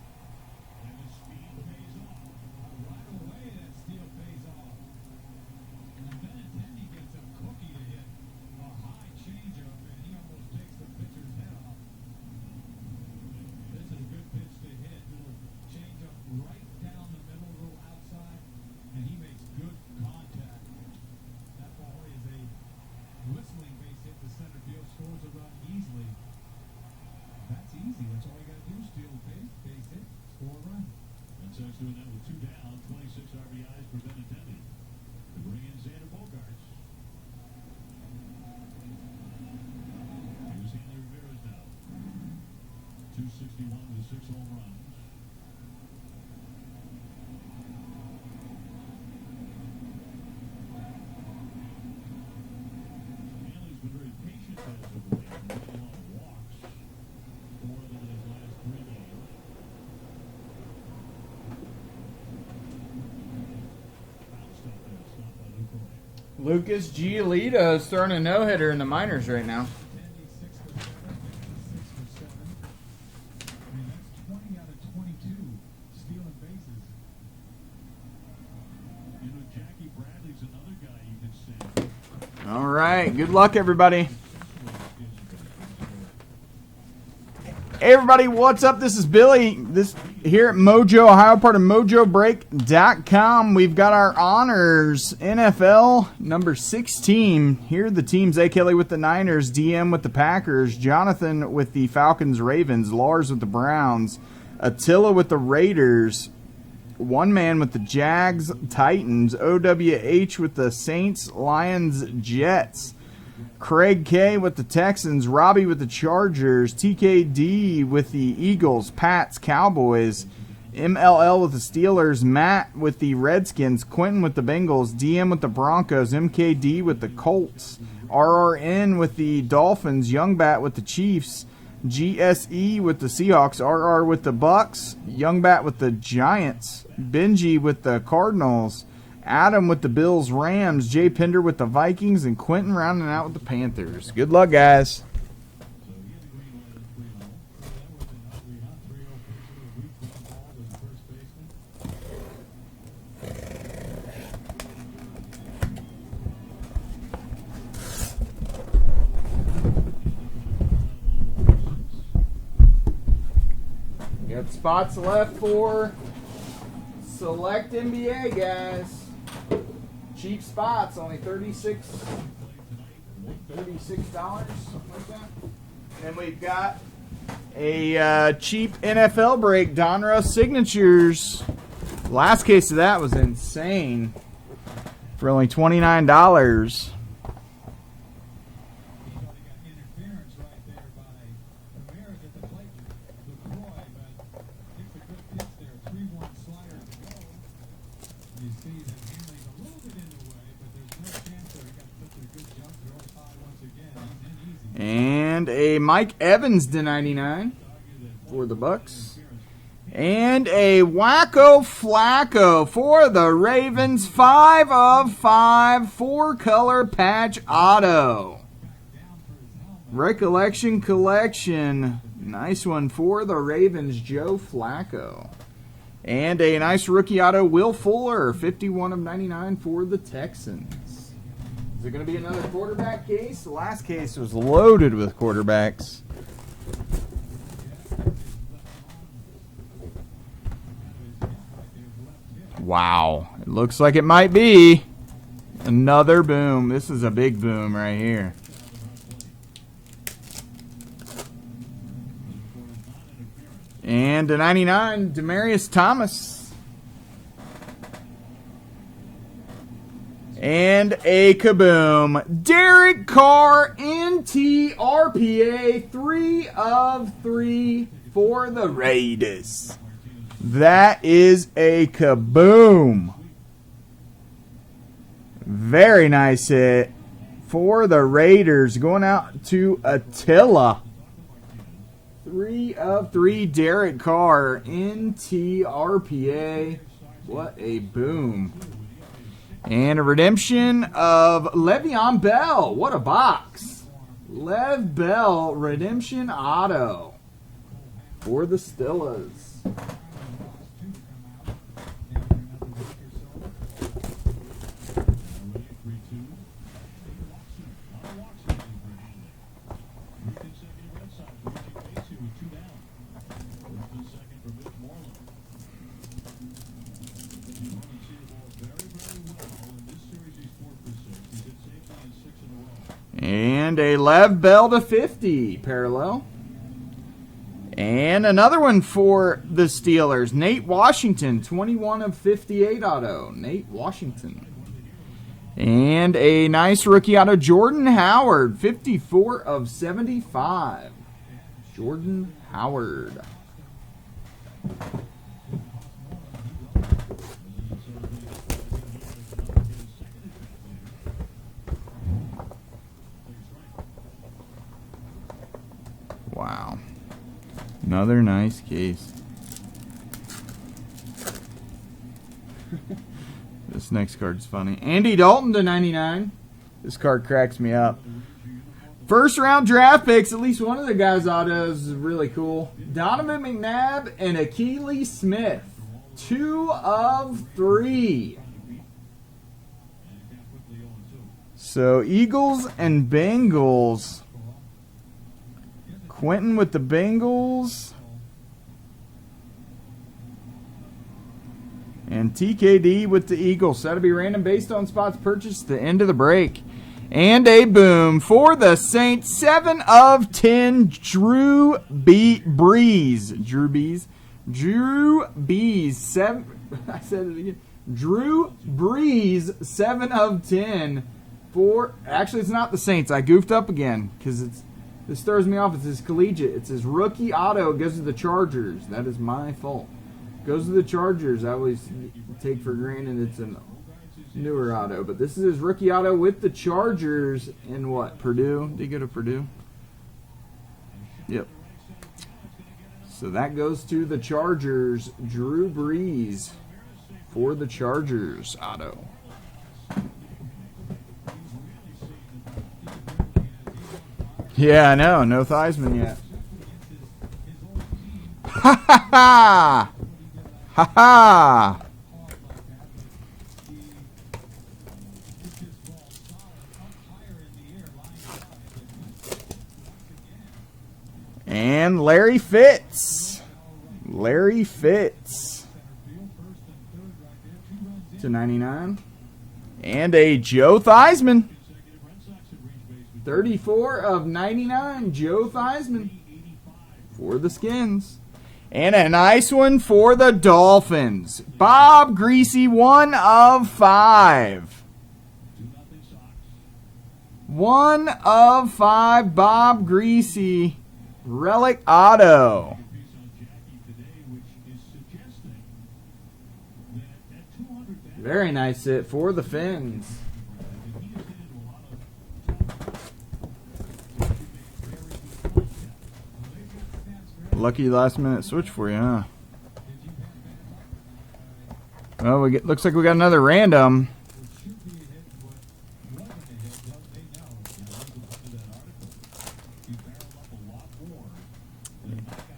And his speed pays off. Right away, that steal pays off. And Benintendi gets a cookie to hit. A high changeup, and he almost takes the pitcher's head off. This is a good pitch to hit. Little changeup right down the middle, little outside, and he makes good contact. That ball is a whistling base hit to center field, scores a run easily. That's easy. That's all you got to do. Steal a base hit, score a run. Red Sox doing that with 2 down, 26 RBIs for Benintendi. To bring in Xander Bogaerts. Here's Hanley Ramirez now. 261 with 6 home runs. Hanley's been very patient as of late, and getting a lot of walks. 4 of them in his last 3 games. Bounced out there, stopped by Luke Roy. Lucas Giolito is throwing a no-hitter in the minors right now. Benintendi 6 for 7, Mixon 6 for 7. I mean, that's 20 out of 22 stealing bases. You know, Jackie Bradley's another guy you can send. All right, good luck, everybody. Hey everybody, what's up? This is Billy. This here at Mojo, Ohio, part of MojoBreak.com. We've got our honors NFL number 16. Here are the teams: A. Kelly with the Niners, DM with the Packers, Jonathan with the Falcons, Ravens, Lars with the Browns, Attila with the Raiders, One Man with the Jags, Titans, OWH with the Saints, Lions, Jets, Craig K with the Texans, Robbie with the Chargers, TKD with the Eagles, Pats, Cowboys, MLL with the Steelers, Matt with the Redskins, Quentin with the Bengals, DM with the Broncos, MKD with the Colts, RRN with the Dolphins, Youngbat with the Chiefs, GSE with the Seahawks, RR with the Bucks, Youngbat with the Giants, Benji with the Cardinals, Adam with the Bills, Rams, Jay Pender with the Vikings, and Quentin rounding out with the Panthers. Good luck, guys. Got spots left for select NBA, guys. Cheap spots, only $36, something like that. And we've got a cheap NFL break, Donruss signatures. Last case of that was insane for only $29. Interference right there by Ramirez at the plate. LaCroix, but it's a good pitch there. 3-1 slider to go. You see that Henley's a little bit in the way, but there's no chance there. He got such a good jump throw high once again. He's in easy. And a Mike Evans /99 for the Bucks. And a Wacko Flacco for the Ravens. 5 of 5, 4-color patch auto. Recollection collection. Nice one for the Ravens, Joe Flacco. And a nice rookie auto, Will Fuller. 51 of 99 for the Texans. Is it going to be another quarterback case? The last case was loaded with quarterbacks. Wow. It looks like it might be another boom. This is a big boom right here. And a 99, Demaryius Thomas. And a kaboom, Derek Carr NT RPA, 3 of 3 for the Raiders. That is a kaboom. Very nice hit for the Raiders. Going out to Attila. 3 of 3 Derek Carr NT RPA. What a boom. And a redemption of Le'Veon Bell. What a box. Lev Bell redemption auto for the Steelers. And a Lev Bell /50 parallel. And another one for the Steelers. Nate Washington, 21 of 58 auto. Nate Washington. And a nice rookie auto, Jordan Howard, 54 of 75. Jordan Howard. Wow. Another nice case. This next card's funny. Andy Dalton /99. This card cracks me up. First round draft picks. At least one of the guys' autos is really cool. Donovan McNabb and Akili Smith. 2 of 3. So Eagles and Bengals. Quentin with the Bengals. And TKD with the Eagles. That'll be random based on spots purchased at the end of the break. And a boom for the Saints. 7 of 10. Drew Brees. Drew Brees. 7. I said it again. Drew Brees. 7 of 10. For actually, it's not the Saints. I goofed up again because this throws me off. It's his collegiate. It's his rookie auto. It goes to the Chargers. That is my fault. Goes to the Chargers. I always take for granted it's a newer auto, but this is his rookie auto with the Chargers in what? Purdue? Did he go to Purdue? Yep. So that goes to the Chargers. Drew Brees for the Chargers auto. Yeah, I know. No Theismann yet. Ha ha ha! Ha ha! And Larry Fitz. Larry Fitz. /99. And a Joe Theismann. 34/99. Joe Theismann for the Skins. And a nice one for the Dolphins. Bob Greasy, 1/5. 1/5, Bob Greasy. Relic auto. Very nice hit for the Fins. Lucky last minute switch for you, huh? Well, looks like we got another random.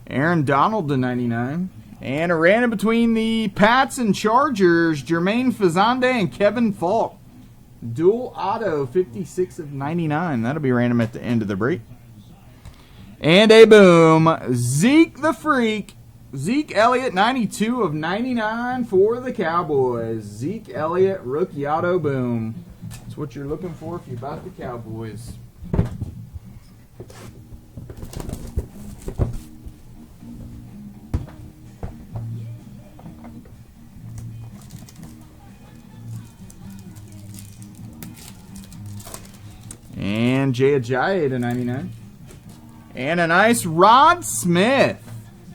Aaron Donald /99. And a random between the Pats and Chargers. Jermaine Fazande and Kevin Falk. Dual auto, 56/99. That'll be random at the end of the break. And a boom. Zeke the Freak. Zeke Elliott, 92/99 for the Cowboys. Zeke Elliott, rookie auto boom. That's what you're looking for if you bought the Cowboys. And Jay Ajayi /99. And a nice Rod Smith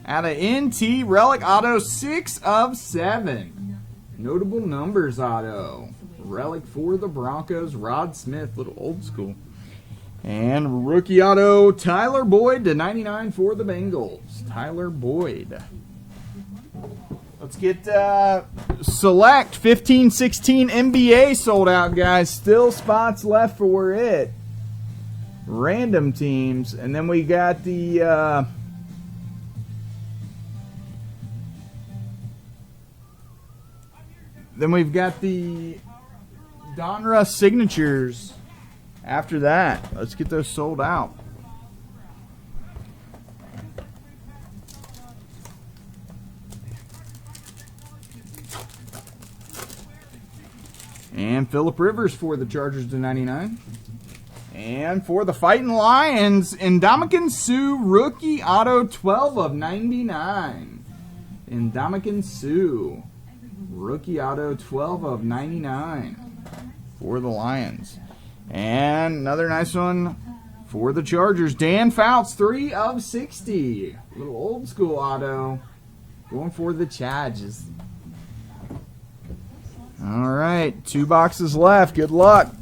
out of NT Relic Auto, 6/7. Notable numbers auto. Relic for the Broncos. Rod Smith, little old school. And rookie auto, Tyler Boyd /99 for the Bengals. Tyler Boyd. Let's get select 15-16 NBA sold out, guys. Still spots left for it. Random teams. And then we got the then we've got the Donruss signatures after that. Let's get those sold out. And Phillip Rivers for the Chargers /99. And for the Fighting Lions, Ndamukong Suh, rookie auto, 12/99. Ndamukong Suh, rookie auto, 12/99 for the Lions. And another nice one for the Chargers, Dan Fouts, 3/60. Little old school auto, going for the Chargers. All right, 2 boxes left. Good luck.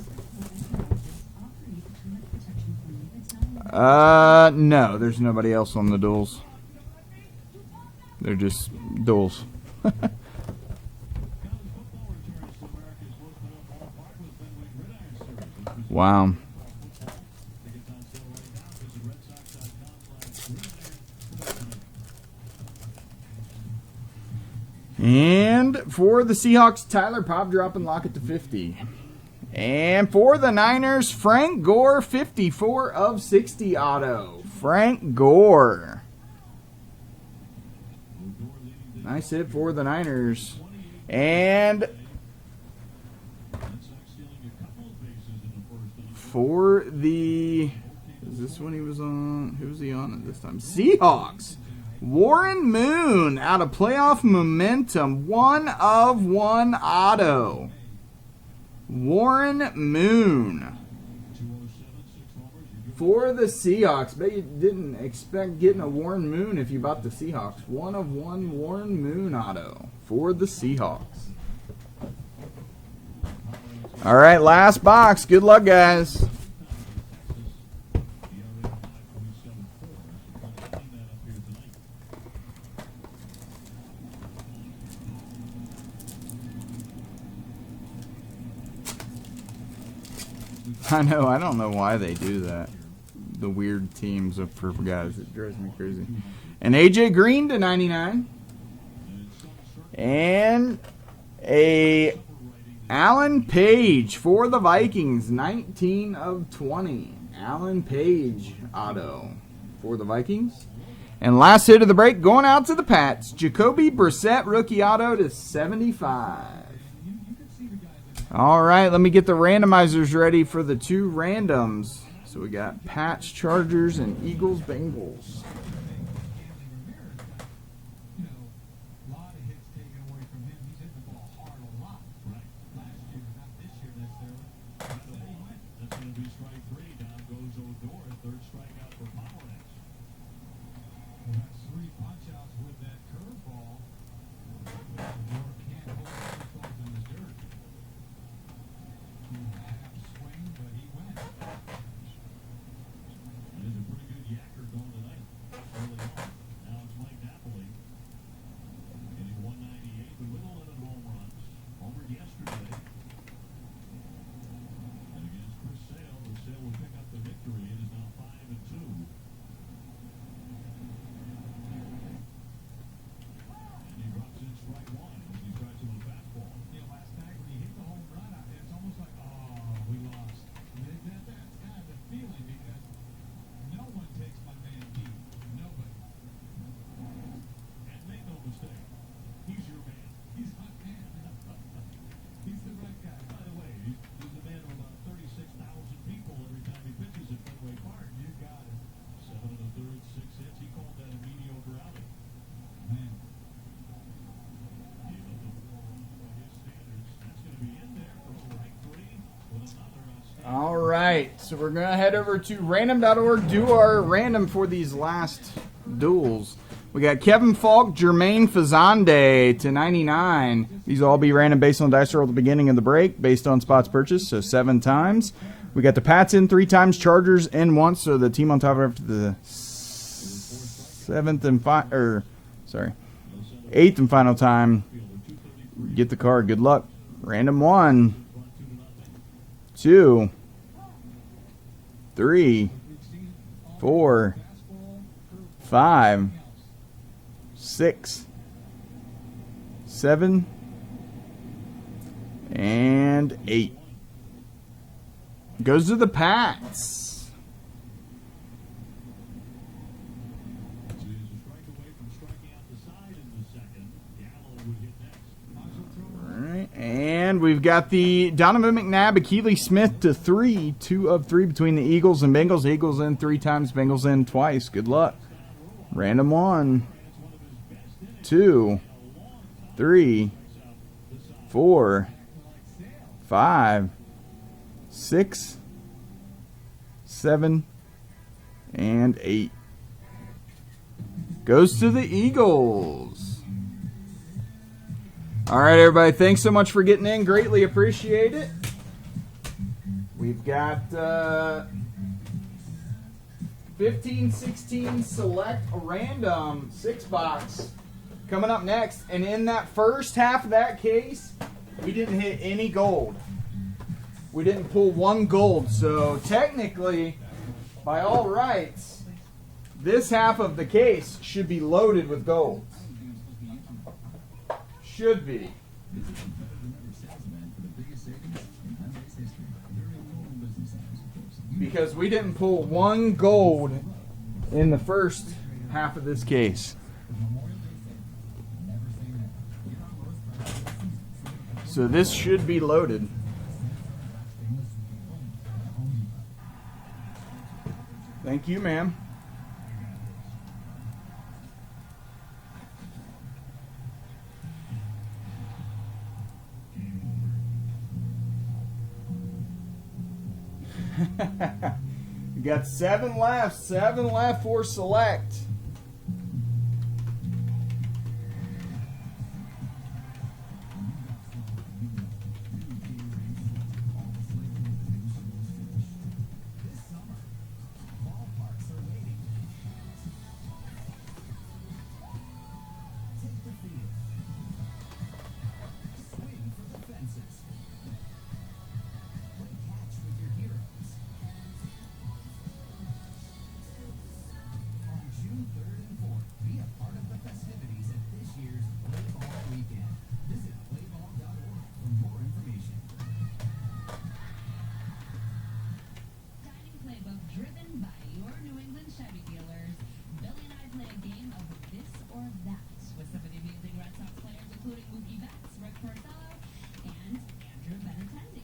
No, there's nobody else on the duels. They're just duels. Wow. And for the Seahawks, Tyler Pop dropping Lockett /50. And for the Niners, Frank Gore, 54/60 auto. Frank Gore. Nice hit for the Niners. And for the, is this one he was on? Who was he on at this time? Seahawks. Warren Moon out of Playoff Momentum. 1/1 auto. Warren Moon for the Seahawks. Bet you didn't expect getting a Warren Moon if you bought the Seahawks. 1 of 1 Warren Moon auto for the Seahawks. All right, last box. Good luck, guys. I know. I don't know why they do that. The weird teams of for guys. It drives me crazy. And AJ Green to 99. And a Alan Page for the Vikings. 19 of 20. Alan Page auto for the Vikings. And last hit of the break going out to the Pats. Jacoby Brissett rookie auto to 75. All right, let me get the randomizers ready for the 2 randoms. So we got Pats, Chargers, and Eagles, Bengals. All right, so we're going to head over to random.org, do our random for these last duels. We got Kevin Falk, Jermaine Fazande to 99. These will all be random based on dice roll at the beginning of the break, based on spots purchased, so 7 times. We got the Pats in 3 times, Chargers in once, so the team on top after the 8th and final time. Get the card. Good luck. Random 1, 2, 3, 4, 5, 6, 7, and 8. Goes to the Pats. And we've got the Donovan McNabb, Akili Smith to 3, 2 of 3 between the Eagles and Bengals. Eagles in 3 times, Bengals in twice. Good luck. Random 1, 2, 3, 4, 5, 6, 7, and 8. Goes to the Eagles. All right, everybody. Thanks so much for getting in. Greatly appreciate it. We've got 15-16 select random 6-box coming up next. And in that first half of that case, we didn't hit any gold. We didn't pull 1 gold. So technically, by all rights, this half of the case should be loaded with gold. Should be. Because we didn't pull 1 gold in the first half of this case. So this should be loaded. Thank you, ma'am. We got 7 left. 7 left for select. This summer, ballparks are waiting. Take the field. Swing for the fences. Play catch with your heroes. On June 3rd and 4th, be a part of the festivities at this year's Play Ball Weekend. Visit playball.org for more information. Dining Playbook driven by your New England Chevy dealers. Billy and I play a game of this or that with some of the amazing Red Sox players, including Mookie Betts, Rick Porcello, and Andrew Benintendi.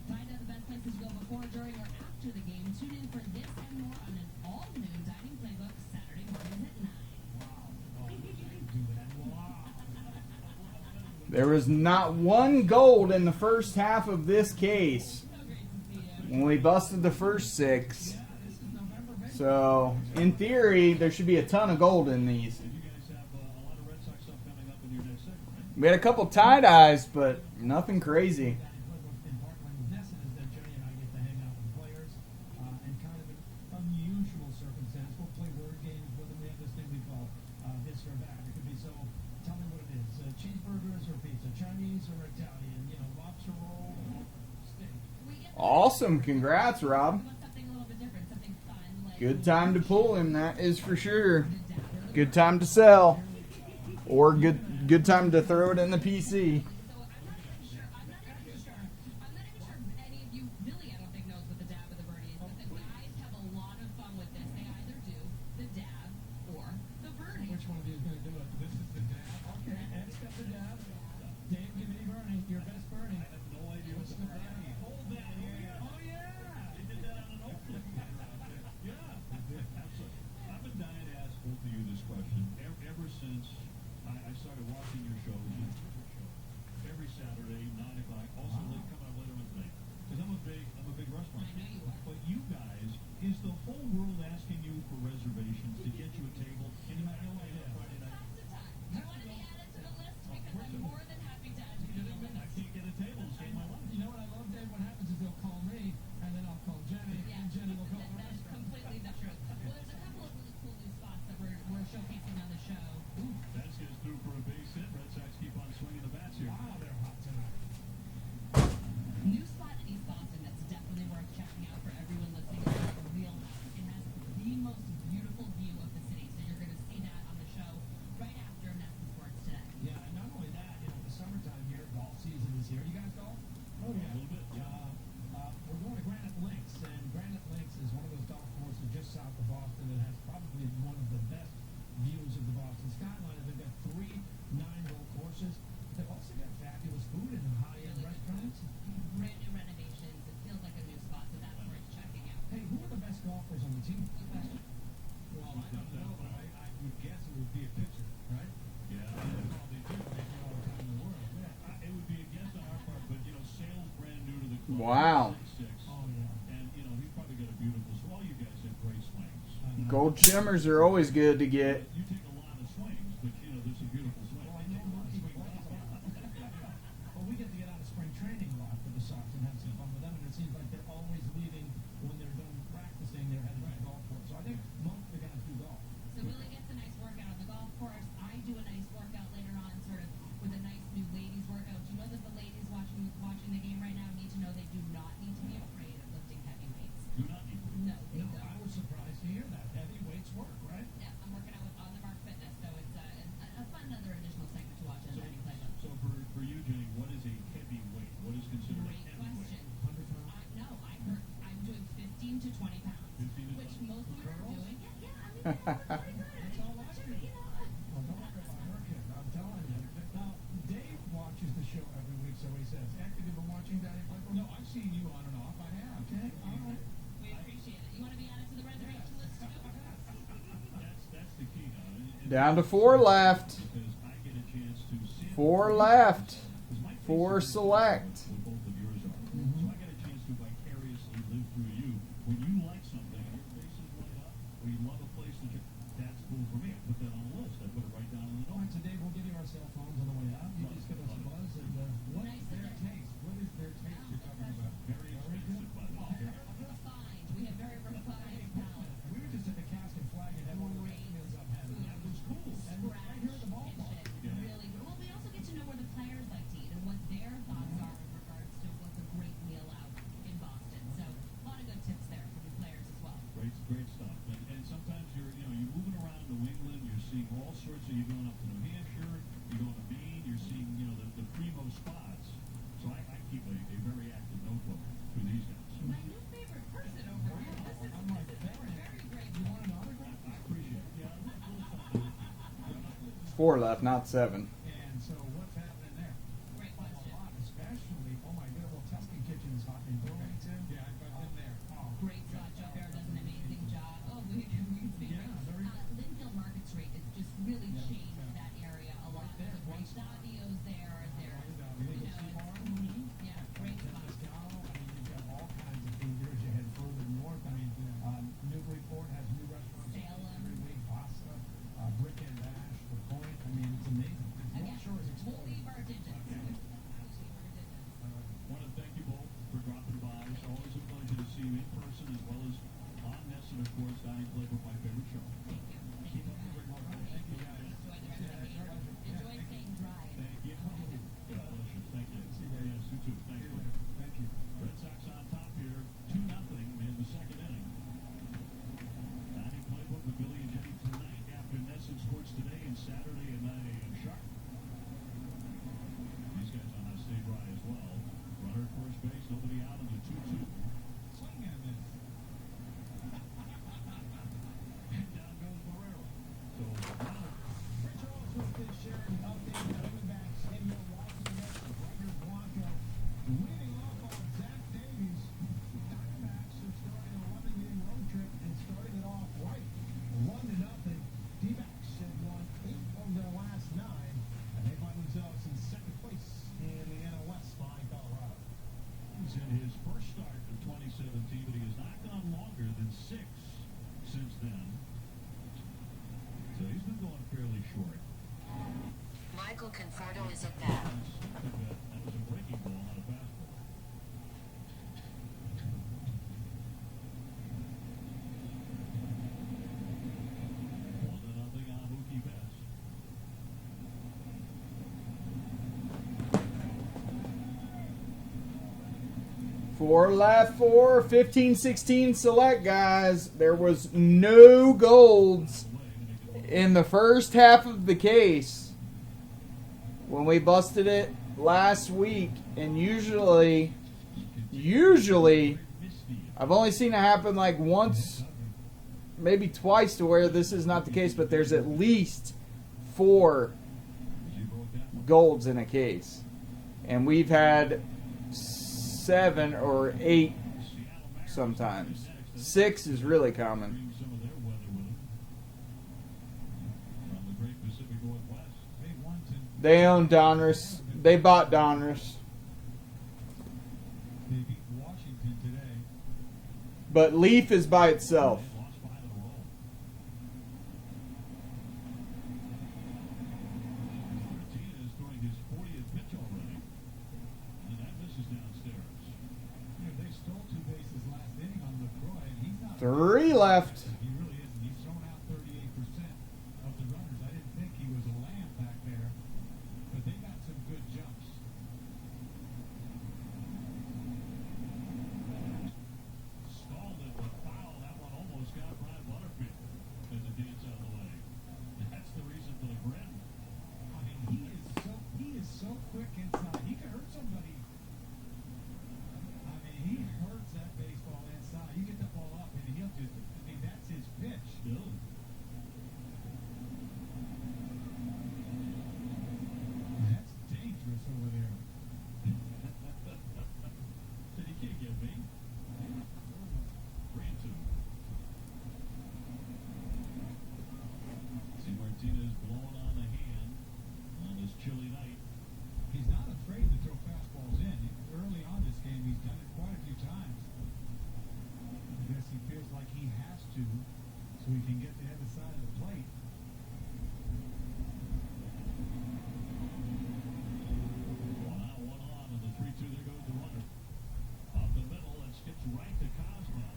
Find out the best places to go before, during, or after the game. Tune in for this and more on an all-new Dining Playbook Saturday mornings at 9. There was not one gold in the first half of this case So great to see you. when we busted the first 6. So, in theory, there should be a ton of gold in these. And you guys have a lot of Red Sox stuff coming up in your next segment, right? We had a couple tie-dyes, but nothing crazy. In partnering with Nesson is that Johnny and I get to hang out with players in kind of an unusual circumstance. We'll play word games with them. We have this thing we call this or that. It could be so. Tell me what it is: cheeseburgers or pizza, Chinese or Italian, lobster roll or steak. We get Awesome. Congrats, Rob. we want something a little bit different, something fun. Like Good time to pull him, that is for sure. Good time to sell. Or good time to throw it in the PC. So I'm not even sure if any of you really, I don't think, knows what the dab of the birdie is. But the guys have a lot of fun with this. They either do the dab or the birdie. Which one of you is going to do it? This is the dab. Okay, Ed's got the dab. Dave, give me Bernie. Your best Bernie. I have no idea what's the birdie. Hold that here. Oh yeah. They did that on an Oakland player out there. Yeah, absolutely. I've been dying to ask both of you this question ever since I started watching your shows. Every Saturday, 9 o'clock. Also, coming up later on tonight. Because I'm a big restaurant. I know you are. But you guys, is the whole world asking you for reservations to get you a table? And you have no idea Friday night. Tons of time. You want to be added to the list because I'm more than happy to add you to the I list. can't get a table to save my life. You know what I love, Dave? What happens is they'll call me, and then I'll call Jenny, and Jenny will call the That's restaurant. completely the truth. Well, there's a couple of really cool new spots that we're showcasing on the show. That's gets through for a base hit. Red Sox keep on swinging the bats here. Wow, they're hot tonight. New spot in East Boston that's definitely worth checking out for everyone listening. It's a real house. It has the most beautiful view of the city, so you're going to see that on the show right after Nesson Sports today. Yeah, and not only that, the summertime here, golf season is here. You guys golf? Oh, yeah. A little bit. We're going to Granite Links, and Granite Links is one of those golf courses just south of Boston that has probably one of the best views of the Boston skyline. And they've got 3 9-hole courses. They've also got fabulous food and high-end restaurants. Brand new renovations. It feels like a new spot, so that's worth checking out. Hey, who are the best golfers on the team? Good question. Well, I don't know, but I would guess it would be a pitcher, right? Yeah. Well, they do. They do all the time in the world. Yeah. It would be a guess on our part, but Sale's brand new to the club. Wow. 6'6". Oh, yeah. And he's probably got a beautiful. So all you guys have great swings. Gold shimmers are always good to get. You take a lot of swings, but there's some beautiful swings. Well, I know Mookie plays a lot. Well, we get to get out of spring training a lot for the Sox and have some fun with them, and it seems like they're always leaving when they're done practicing. They're headed to the golf course. So I think most of the guys do golf. So Willie gets a nice workout on the golf course. I do a nice workout later on, sort of with a nice new ladies workout. Do you know that the ladies watching the game right now need to know they do not need to be afraid of lifting heavy weights? Do not need to. No, they No, don't. I was surprised to hear that. Heavy weights work, right? Yeah, I'm working out with On the Mark Fitness, so it's a fun other additional segment to watch on Dining Playbook. So for you, Jenny, what is a heavy weight? What is considered Great a heavy question. weight? 100 pounds. No, I heard I'm doing 15 to 20 pounds, 15 to which 20. most women are Girls? doing. Yeah, I mean, it's pretty good. That's all I do. Well, don't worry about her kid. I'm telling you. Now, Dave watches the show every week, so he says, "Heck, have you been watching Dining Playbook?" No, I've seen you on and off. I have. Okay, all right. We appreciate it. You want to be added to the reservation list too? That's the key now. Down to 4 left. Because I get a chance to see 4 left. Because my 4 face is select. what both of yours are. So I get a chance to vicariously live through you. When you like something, 4 left, not 7. And so what's happening there? Great A question. lot, especially, oh my God, well, Tuscan Kitchen's hot in Burlington. Yeah, I've been there. Oh, Great spot. Joe Bear does an amazing job. Oh, we can speak. Yeah, very Linfield Market Street has just really changed that area a lot. there, There's one great Davio's there. There's, You think it's Seymour? yeah, great spot. Moscow, I mean, you've got all kinds of food there as you head further north. I mean, Newburyport has new restaurants Salem. every week. Pasta, Brick and Bash, The Point. I mean, it's amazing. The Again, North Shore is we'll exploding. leave our digits. Okay. We'll leave our digits. Want to thank you both for dropping by. It's always a pleasure to see you in person as well as on Ness and, of course, Dining Playbook, my favorite show. Thank you. Thank you very much. Thank you, guys. Enjoy the rest of the game. Enjoy staying dry. Thank you. God bless you. Thank you. Yes, you too. Thank you. Thank you. Red Sox on top here, 2-0 in the second inning. Dining Playbook with Billy and Jenny tonight after Ness and Sports Today and Saturday at 9 a.m. sharp. These guys on stay dry as well. Runner at first base, nobody out in the 2-2. Swing and a miss. And down goes Barrero. So, runner. Rich Owens with this sharing update. Diamondbacks in Milwaukee against Ryder Blanco. Leading off on Zach Davies. Diamondbacks are starting an 11-game road trip and starting it off right. 1-0. D-backs have won 8 of their last 9, and they find themselves in second place in the NL West behind Colorado. He's in his first start of 2017, but he has not gone longer than 6 since then. So he's been going fairly short. Michael Conforto is at bat. That was a breaking ball, not a fastball. One to nothing on Mookie Betts. Four left, 15-16 select, guys. There was no golds in the first half of the case when we busted it last week. And usually I've only seen it happen like once, maybe twice, to where this is not the case, but there's at least 4 golds in a case. And we've had 7 or 8 sometimes. 6 is really common. Bring some of their weather with them. From the great Pacific Northwest. They won to They own Donruss. They bought Donruss. they beat Washington today. But Leaf is by itself. Lost 5 in a row. Martinez throwing his 40th pitch already. And that misses downstairs. You know, they stole 2 bases last inning on LaCroix, and he's not. 3 left. He really isn't. He's thrown out 38% of the runners. I didn't think he was a lamb back there, but they got some good jumps. Stalled it, but foul. That one almost got Brad Butterfield as it danced out of the way. That's the reason for the grin. I mean, he is so quick inside. He could hurt somebody. I mean, he hurts that baseball inside. You get the ball up, and he'll just. I mean, that's his pitch. Still. That's dangerous over there. Said he can't get me. 3-2. See Martinez blowing on the hand on this chilly night. He's not afraid to throw fastballs in. Early on this game, he's done it quite a few times. I guess he feels like he has to, so he can get to the other side of the plate. One out, one on, and the 3-2. There goes the runner. Up the middle, it skips right to Cosmo,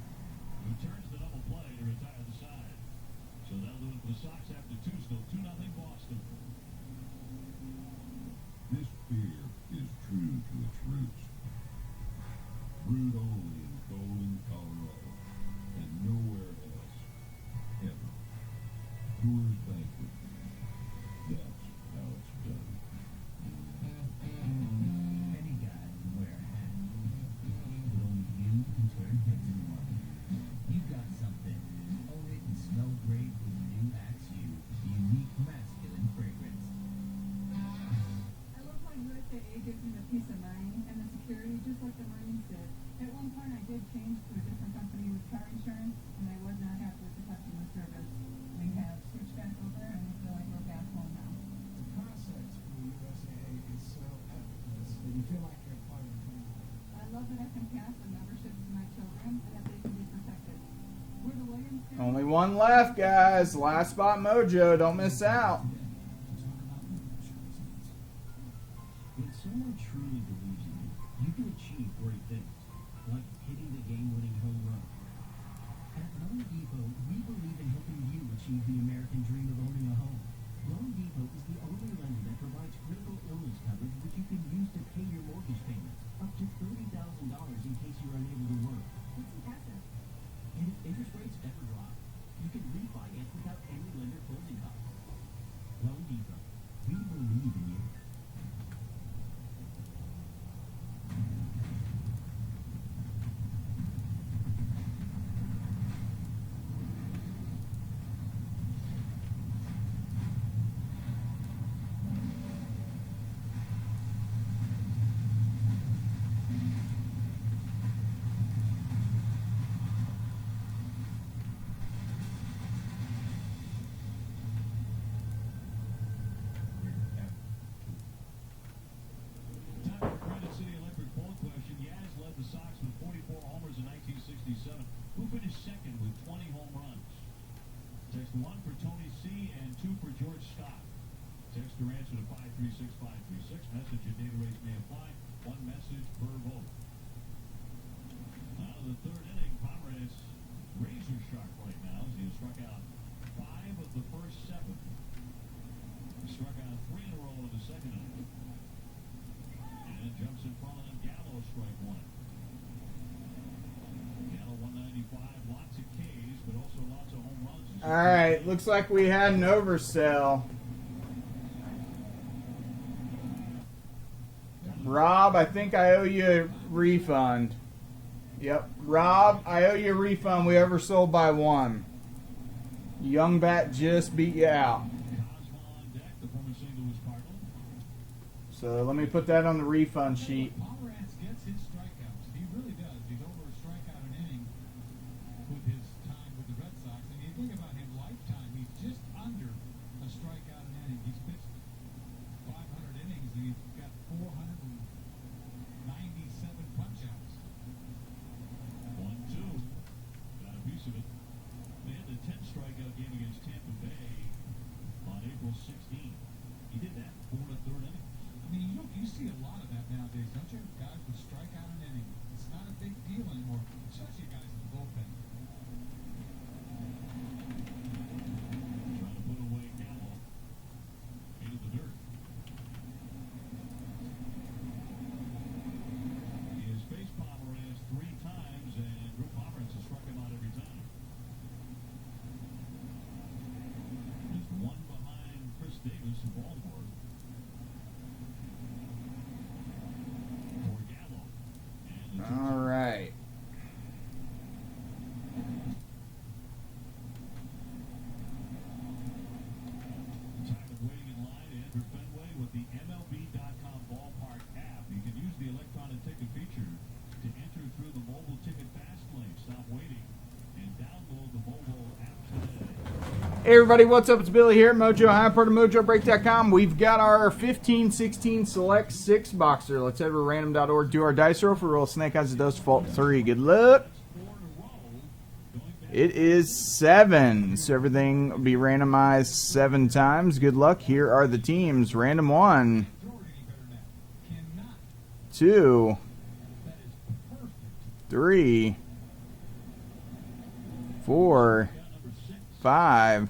who turns the double play to retire the side. So that'll do it for the Sox after 2. Still 2-0 Boston. This beer is true to its roots. Brewed only in Golden, Colorado, and nowhere else, ever. Coors did change to a different company with car insurance, and I was not happy with the customer service. We have switched back over, and we feel like we're back home now. The process for USAA is so effortless that you feel like you're part of the family. I love that I can pass the membership to my children and that they can be protected. We're the Williams family. Only one left, guys. Last spot mojo. Don't miss out. When someone truly believes in you, you can achieve great things, like hitting the game-winning home run. At Loan Depot, we believe in helping you achieve the American dream of owning a home. Loan Depot is the only lender that provides critical illness coverage which you can use to pay your mortgage payments, up to $30,000 in case you're unable to work. That's impressive. And if interest rates ever drop, you can refinance without any lender closing costs. Loan Depot, we believe in you. Time for Granite City Electric poll question. Yaz led the Sox with 44 homers in 1967. Who finished second with 20 home runs? Text 1 for Tony C. and 2 for George Scott. Text your answer to 536-536. Message and data rates may apply. One message per vote. Out of the third inning, Pomerantz razor sharp right now as he has struck out 5 of the first 7. He struck out 3 in a row in the second inning. And jumps in front of him. Gallo strike 1. Gallo 195, lots of Ks, but also lots of home runs. All right. Looks like we had an oversell. Rob, I think I owe you a refund. Yep. Rob, I owe you a refund. We oversold by 1. Young Bat just beat you out. Cosmo on deck, the former St. Louis Cardinal. So let me put that on the refund sheet. Pomerantz gets his strikeouts. He really does. He's over a strikeout an inning with his time with the Red Sox. And you think about him lifetime, he's just under a strikeout an inning. He's pitched 500 innings and he's got 497 punch-outs. 1-2. Got a piece of it. They had the 10 strikeout game against Tampa Bay on April 16th. He did that 4 in the third inning. I mean, you see a lot of that nowadays, don't you? Guys would strike out an inning. It's not a big deal anymore, especially guys in the bullpen. Trying to put away Gallo. Into the dirt. He has faced Pomerantz 3 times, and Drew Pomerantz has struck him out every time. He's 1 behind Chris Davis in Baltimore. For Gallo. And the All right. time of waiting in line to enter Fenway with the MLB.com ballpark app. You can use the electronic ticket feature to enter through the mobile ticket fast lane. Stop waiting and download the mobile app today. Hey everybody, what's up? It's Billy here at Mojo High, part of MojoBreak.com. We've got our 15-16 Select 6 boxer. Let's head over to random.org, do our dice roll for roll snake eyes. It does fault 3. Good luck. 4 in a row. Going back. It is 7. So everything will be randomized 7 times. Good luck. Here are the teams. Random 1, Throw it any better than that. Cannot. 2, That is perfect. 3, 4, Got number 6. 5,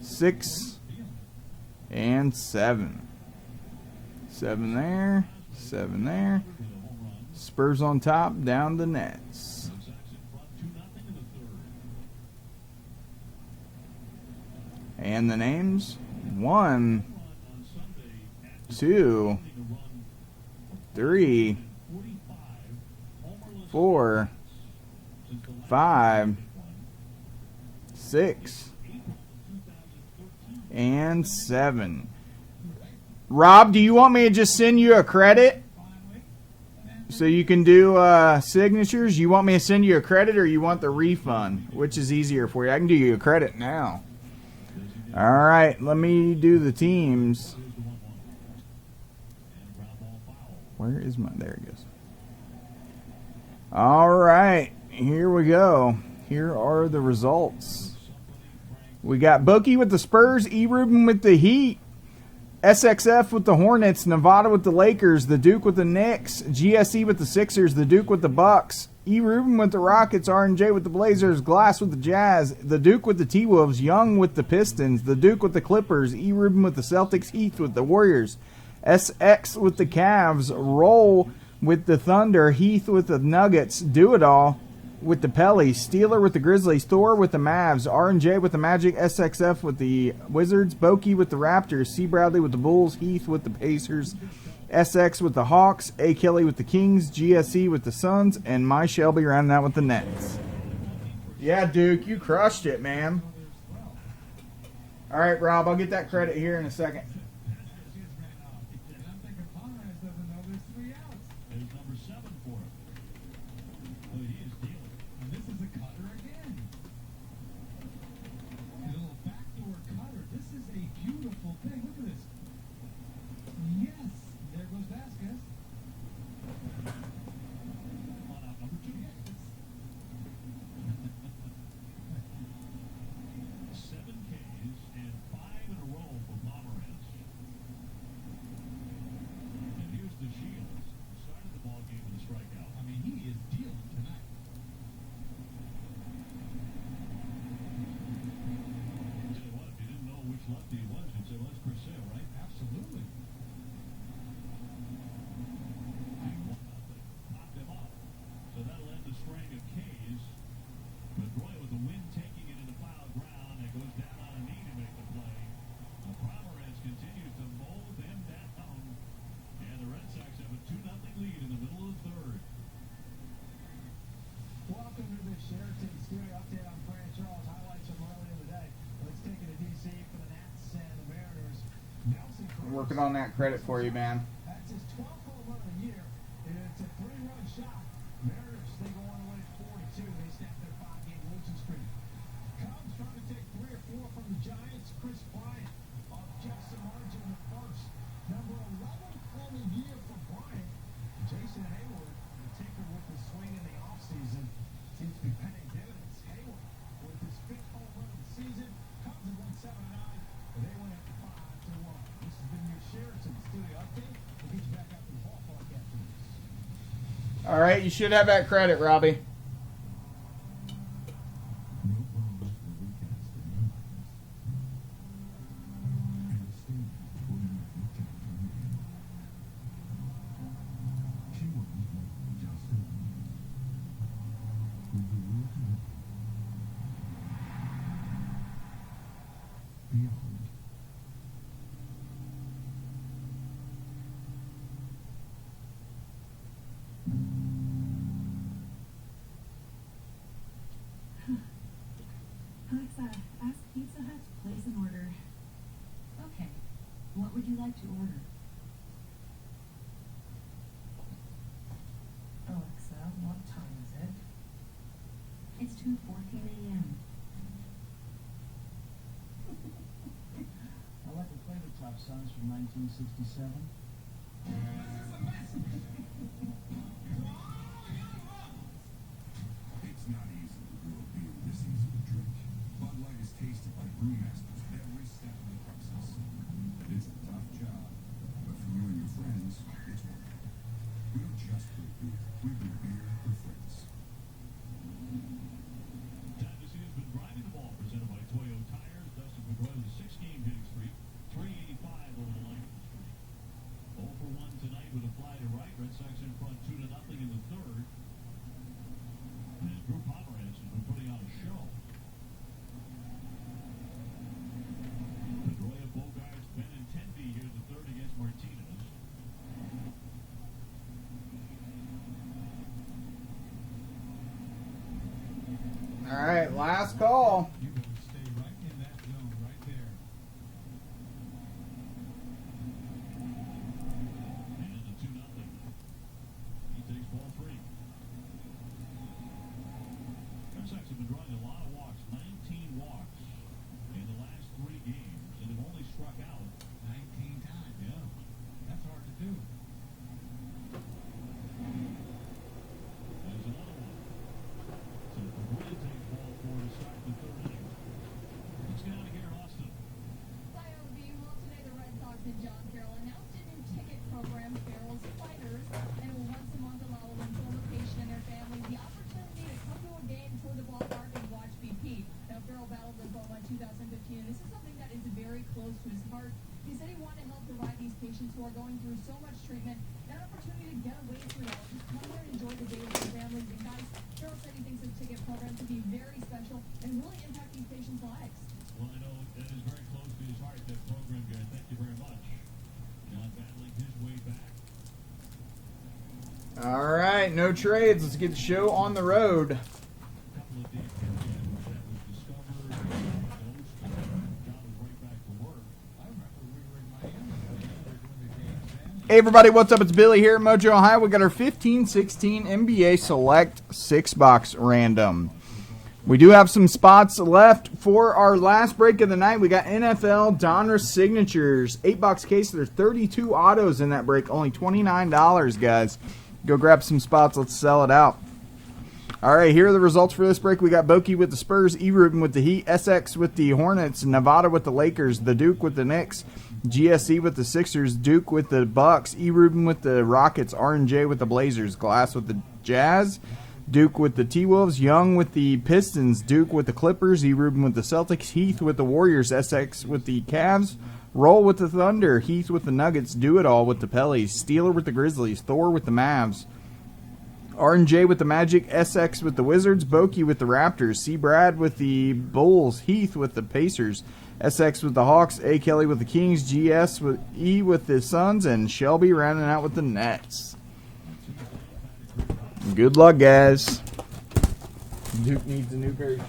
6, and 7. 7 there, 7 there. With a home run. Spurs on top, down the Nets. Red Sox in front 2-0 in the third. And the names 1, Run on Sunday at 2, leading a run 3, 45 homerless 4, since the last 5, one. 6, April of 2013. and 7. Rob, do you want me to just send you a credit? Finally. And then So you can do signatures. You want me to send you a credit or you want the refund? Which is easier for you? I can do you a credit now. All right, let me do the teams. Where is my... There it goes. All right, here we go. Here are the results. We got Bookie with the Spurs, E. Rubin with the Heat, SXF with the Hornets, Nevada with the Lakers, the Duke with the Knicks, GSE with the Sixers, the Duke with the Bucks, E. Rubin with the Rockets, R&J with the Blazers, Glass with the Jazz, the Duke with the T-Wolves, Young with the Pistons, the Duke with the Clippers, E. Rubin with the Celtics, Heath with the Warriors, SX with the Cavs, Roll with the Thunder, Heath with the Nuggets, Do-It-All with the Pellies, Steeler with the Grizzlies, Thor with the Mavs, R&J with the Magic, SXF with the Wizards, Bokeh with the Raptors, C. Bradley with the Bulls, Heath with the Pacers, SX with the Hawks, A. Kelly with the Kings, GSE with the Suns, and my Shelby rounding out with the Nets. Yeah, Duke, you crushed it, man. All right, Rob, I'll get that credit here in a second. I'm working on that credit for you, man. That's his 12th home run of the year. It's a 3-run shot. Mariners, they go on to win 4-2. They snap their 5-game losing streak. Cubs trying to take 3 or 4 from the Giants. Chris Bryant off just some margin in the first. Number 11 on the year for Bryant. Jason Hayward, the taker with the swing in the offseason, seems to be paying dividends. Hayward with his 5th home run of the season. Cubs have won 7-9. They win at 5-1. This has been your Sheraton Studio Update. We'll get you back up to the ballpark after this. All right, you should have that credit, Robbie. Alexa, ask Pizza Hut to place an order. Okay. What would you like to order? Alexa, what time is it? It's 2:14 a.m. I like the Flavor Top songs from 1967. It's not easy to brew a beer this easy to drink. Bud Light is tasted by brewmasters every step of the process. It's a tough job, but for you and your friends, it's worth it. We don't just brew beer, we brew beer for friends. Time to see has been driving the ball, presented by Toyo Tires. Dustin Pedroia with a 6-game hitting streak, 385 over the line of the streak. 0 for 1 tonight with a fly to right. Red Sox in front 2-0 in the third. And Drew Pomeranz has been putting on a show. Pedroia, Bogarts, Benintendi here in the third against Martinez. All right, last call. You can stay right in that zone right there. And the 2-0. He takes been drawing a lot of walks, 19 walks in the last 3 games, and have only struck out 19 times. Yeah, that's hard to do. There's another one. So Fuente ball for to start the 3rd inning. Let's get out of here, Austin. Fire review. Well, today the Red Sox and John Carroll announced a new ticket program, Farrell's Fighters, and it will once a month allow a Winslow patient and their families the opportunity to come to a game, tour the ballpark, and watch BP. Now, Farrell battled lymphoma in 2015, and this is something that is very close to his heart. He said he wanted to help provide these patients who are going through so much treatment an opportunity to get away from it all. Just come here and enjoy the day with their families. And guys, Farrell said he thinks this ticket program to be very special and really impact these patients' lives. Well, I know that is very close to his heart, that program, Gary. Thank you very much. John battling his way back. All right, no trades. Let's get the show on the road. A couple of days ago, that was discovered, dosed, John was right back to work. I remember we were in Miami together doing the games then. Hey everybody, what's up? It's Billy here at Mojo Ohio. We got our 15-16 NBA Select 6-box random. We do have some spots left for our last break of the night. We got NFL Donruss Signatures, 8-box case. There's 32 autos in that break, only $29, guys. Go grab some spots. Let's sell it out. All right, here are the results for this break. We got Boki with the Spurs, E. Rubin with the Heat, SX with the Hornets, Nevada with the Lakers, the Duke with the Knicks, GSE with the Sixers, Duke with the Bucks, E. Rubin with the Rockets, R&J with the Blazers, Glass with the Jazz, Duke with the T-Wolves, Young with the Pistons, Duke with the Clippers, E. Rubin with the Celtics, Heath with the Warriors, SX with the Cavs, Roll with the Thunder, Heath with the Nuggets, Do It All with the Pellies, Steeler with the Grizzlies, Thor with the Mavs, R&J with the Magic, SX with the Wizards, Boki with the Raptors, C. Brad with the Bulls, Heath with the Pacers, SX with the Hawks, A. Kelly with the Kings, GS with E with the Suns, and Shelby rounding out with the Nets. Good luck, guys. Duke needs a new pair of shoes.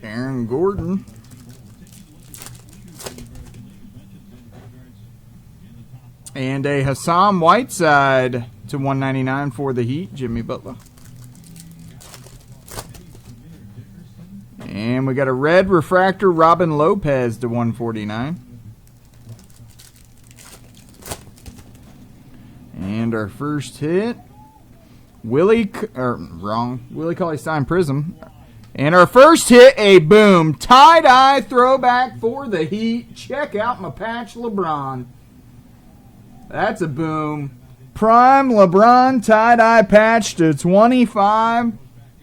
Aaron Gordon. And a Hassan Whiteside to 199 for the Heat, Jimmy Butler. And we got a red refractor, Robin Lopez to 149. And our first hit, Willie Cauley-Stein Prism. And our first hit, a boom tie-dye throwback for the Heat. Check out my patch, LeBron. That's a boom. Prime LeBron tie-dye patch to 25.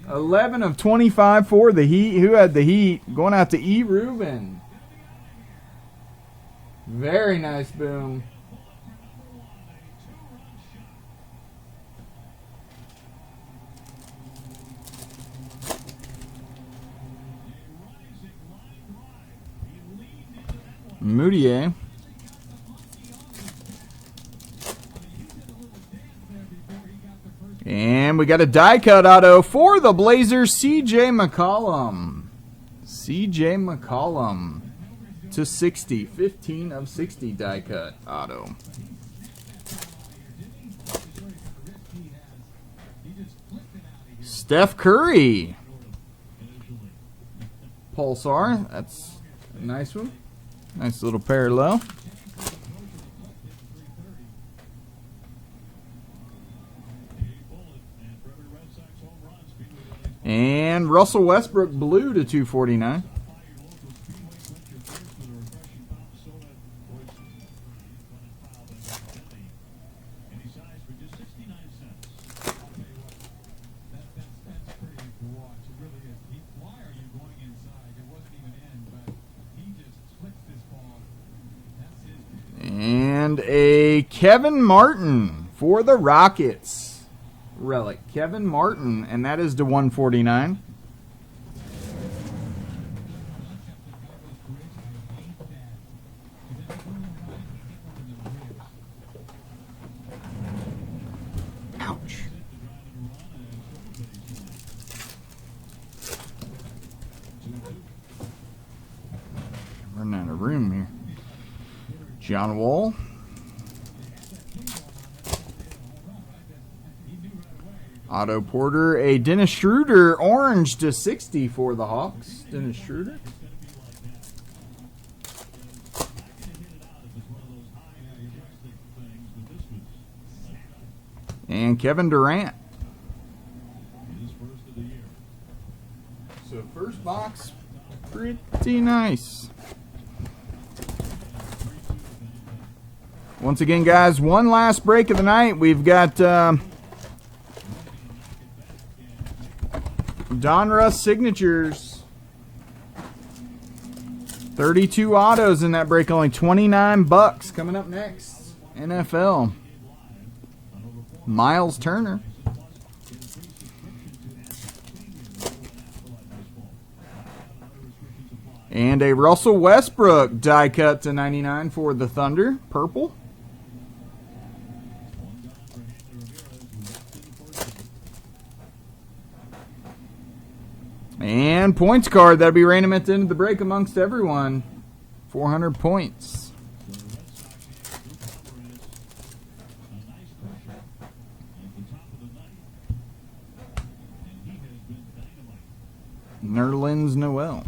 11 of 25 for the Heat. Who had the Heat? Going out to E. Rubin. Very nice boom. Moutier. And we got a die cut auto for the Blazers, C.J. McCollum. C.J. McCollum to 60. 15 of 60 die cut auto. Steph Curry. Pulsar. That's a nice one. Nice little parallel. And Russell Westbrook blue to 249. And a Kevin Martin for the Rockets. Relic. Kevin Martin, and that is to 149. Ouch. John Wall. Otto Porter, a Dennis Schroeder orange to 60 for the Hawks. Dennis Schroeder. And Kevin Durant. So first box, pretty nice. Once again, guys, one last break of the night. We've got Donruss signatures. 32 autos in that break, only $29. Coming up next, NFL. Miles Turner. And a Russell Westbrook die cut to 99 for the Thunder, purple. And points card, that'll be random at the end of the break amongst everyone. 400 points. Nerlens Noel.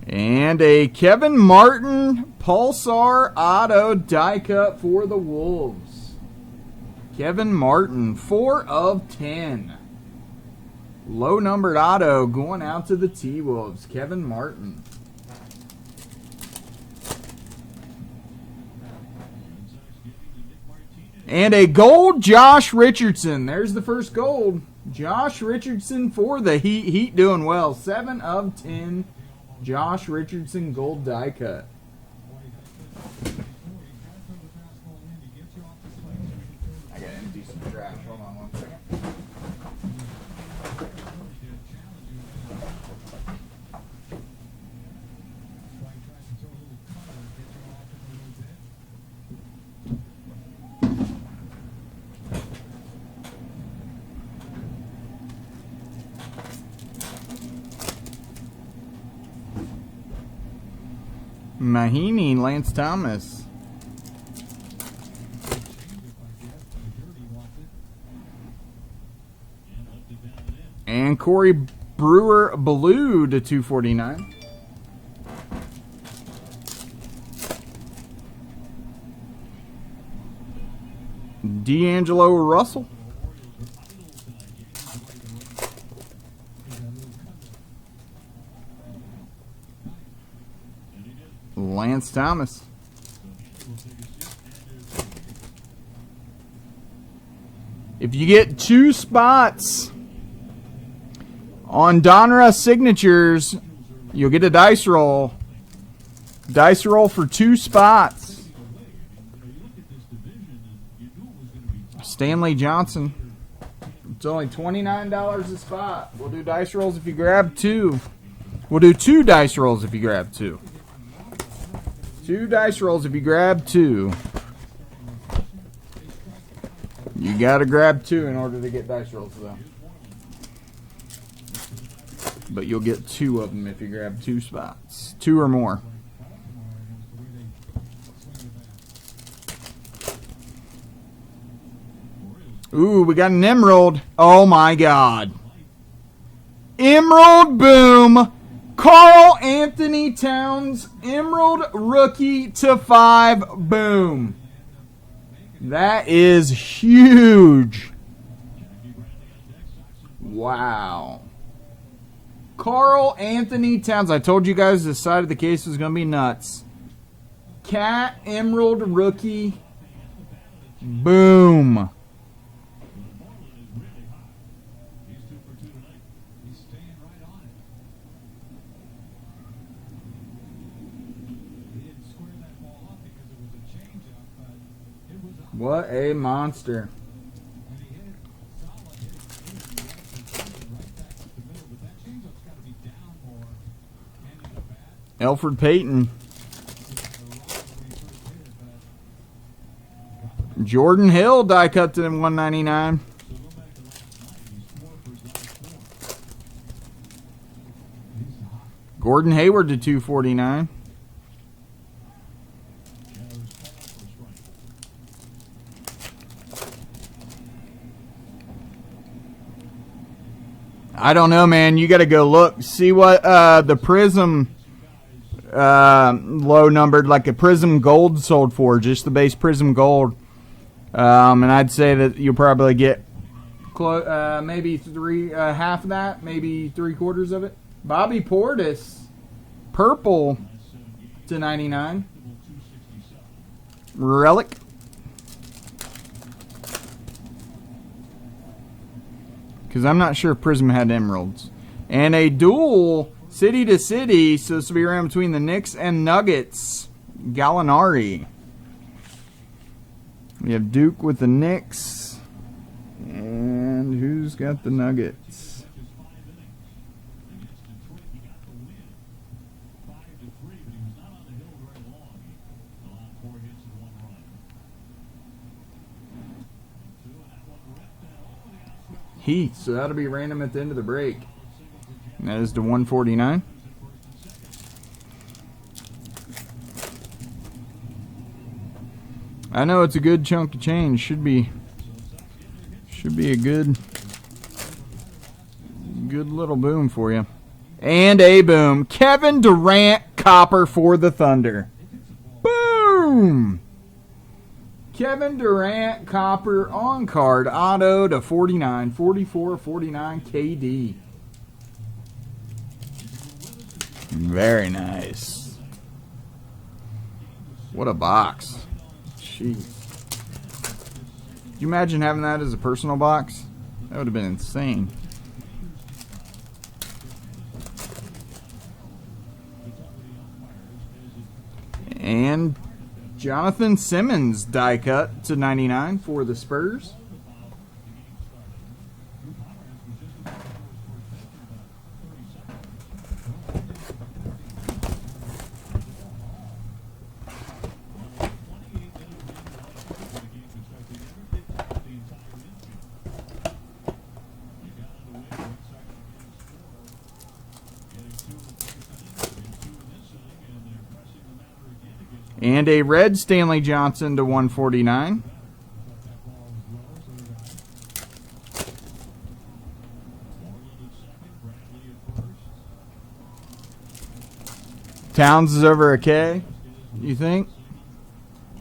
And a Kevin Martin Pulsar Auto die cut for the Wolves. Kevin Martin, 4 of 10. Low numbered auto going out to the T-Wolves. Kevin Martin. And a gold Josh Richardson. There's the first gold. Josh Richardson for the Heat. Heat doing well. 7 of 10. Josh Richardson gold die cut. I gotta empty some trash. Hold on one second. Mahinmi, Lance Thomas. And Corey Brewer blue to 249. D'Angelo Russell. Lance Thomas. If you get 2 spots on Donruss signatures, you'll get a dice roll. Dice roll for 2 spots. Stanley Johnson. It's only $29 a spot. We'll do dice rolls if you grab 2. We'll do 2 dice rolls if you grab 2. 2 dice rolls if you grab 2. You gotta grab 2 in order to get dice rolls though. But you'll get 2 of them if you grab 2 spots. 2 or more. Ooh, we got an emerald. Oh my God. Emerald boom. Karl Anthony Towns, Emerald rookie to 5, boom. That is huge. Wow. Karl Anthony Towns. I told you guys this side of the case was going to be nuts. Cat Emerald rookie, boom. What a monster. Elfrid Payton. Jordan Hill die cut to them 199. Gordon Hayward to 249. I don't know, man. You got to go look. See what the Prism low numbered, like a Prism Gold sold for. Just the base Prism Gold. And I'd say that you'll probably get maybe half of that, maybe 3/4 of it. Bobby Portis, purple to 99. Relic. Because I'm not sure if Prism had emeralds. And a dual city to city, so this will be around between the Knicks and Nuggets. Gallinari. We have Duke with the Knicks. And who's got the Nuggets? Heat, so that'll be random at the end of the break. And that is to 149. I know it's a good chunk of change. Should be a good little boom for you. And a boom. Kevin Durant copper for the Thunder. Boom! Kevin Durant copper on card auto to 49, 44, 49 KD. Very nice. What a box. Jeez. Could you imagine having that as a personal box? That would have been insane. And Jonathan Simmons die cut to 99 for the Spurs. And a red Stanley Johnson to 149. Towns is over a K, you think?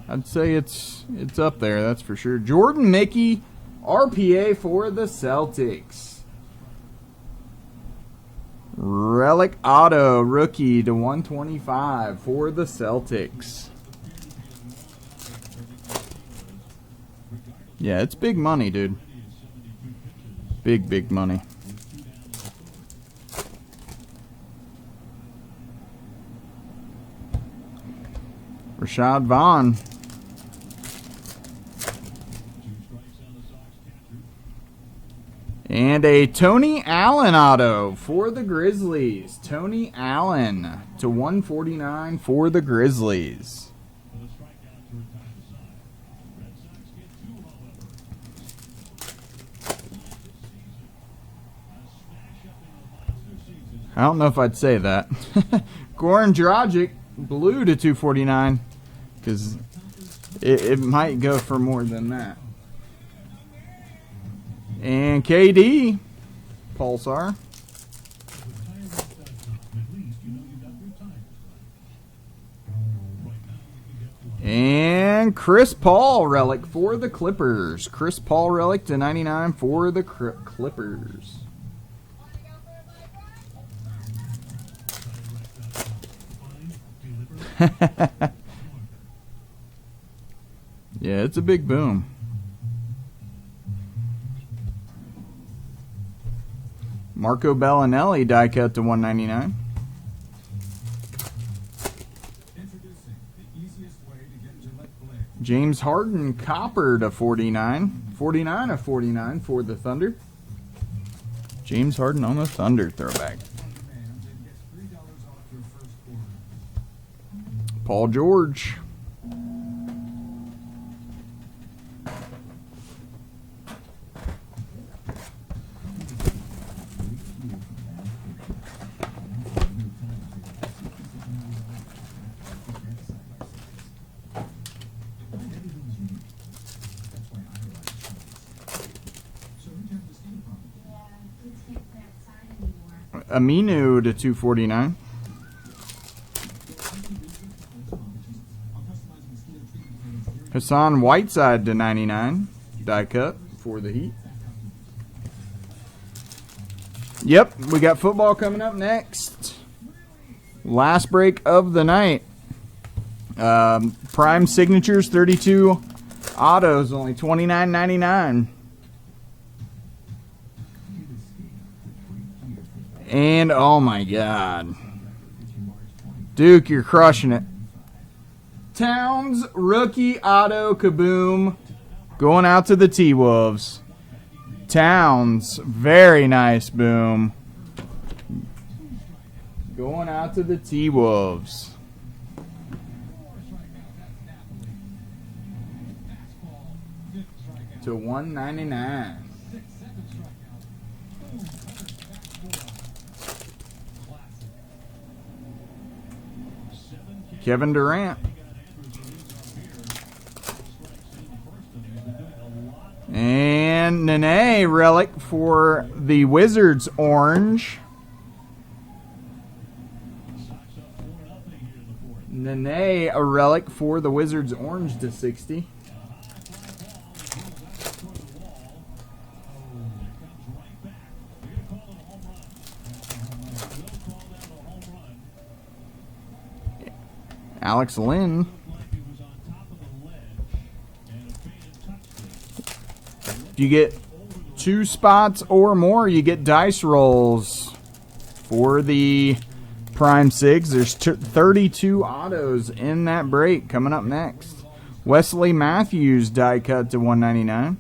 I'd say it's up there, that's for sure. Jordan Mickey, RPA for the Celtics. Relic auto rookie to 125 for the Celtics. Yeah, it's big money, dude. Big money. Rashad Vaughn. And a Tony Allen auto for the Grizzlies. Tony Allen to 149 for the Grizzlies. I don't know if I'd say that. Goran Dragic, blue to 249. Because it might go for more than that. And KD, Pulsar. And Chris Paul relic for the Clippers. Chris Paul relic to 99 for the Clippers. Yeah, it's a big boom. Marco Bellinelli die cut to 199. James Harden copper to 49. 49 of 49 for the Thunder. James Harden on the Thunder throwback. Paul George. Aminu to 249. Hassan Whiteside to 99. Die cut for the Heat. Yep, we got football coming up next. Last break of the night. Prime Signatures 32 autos, only $29.99. And oh my God, Duke, you're crushing it. Towns rookie auto kaboom, going out to the T-Wolves. Towns, very nice boom. Going out to the T-Wolves. To $199. Kevin Durant. And Nene relic for the Wizards orange. Nene a relic for the Wizards orange to 60. Alex Lynn. If you get 2 spots or more, you get dice rolls for the Prime Sigs. There's 32 autos in that break coming up next. Wesley Matthews die cut to $199.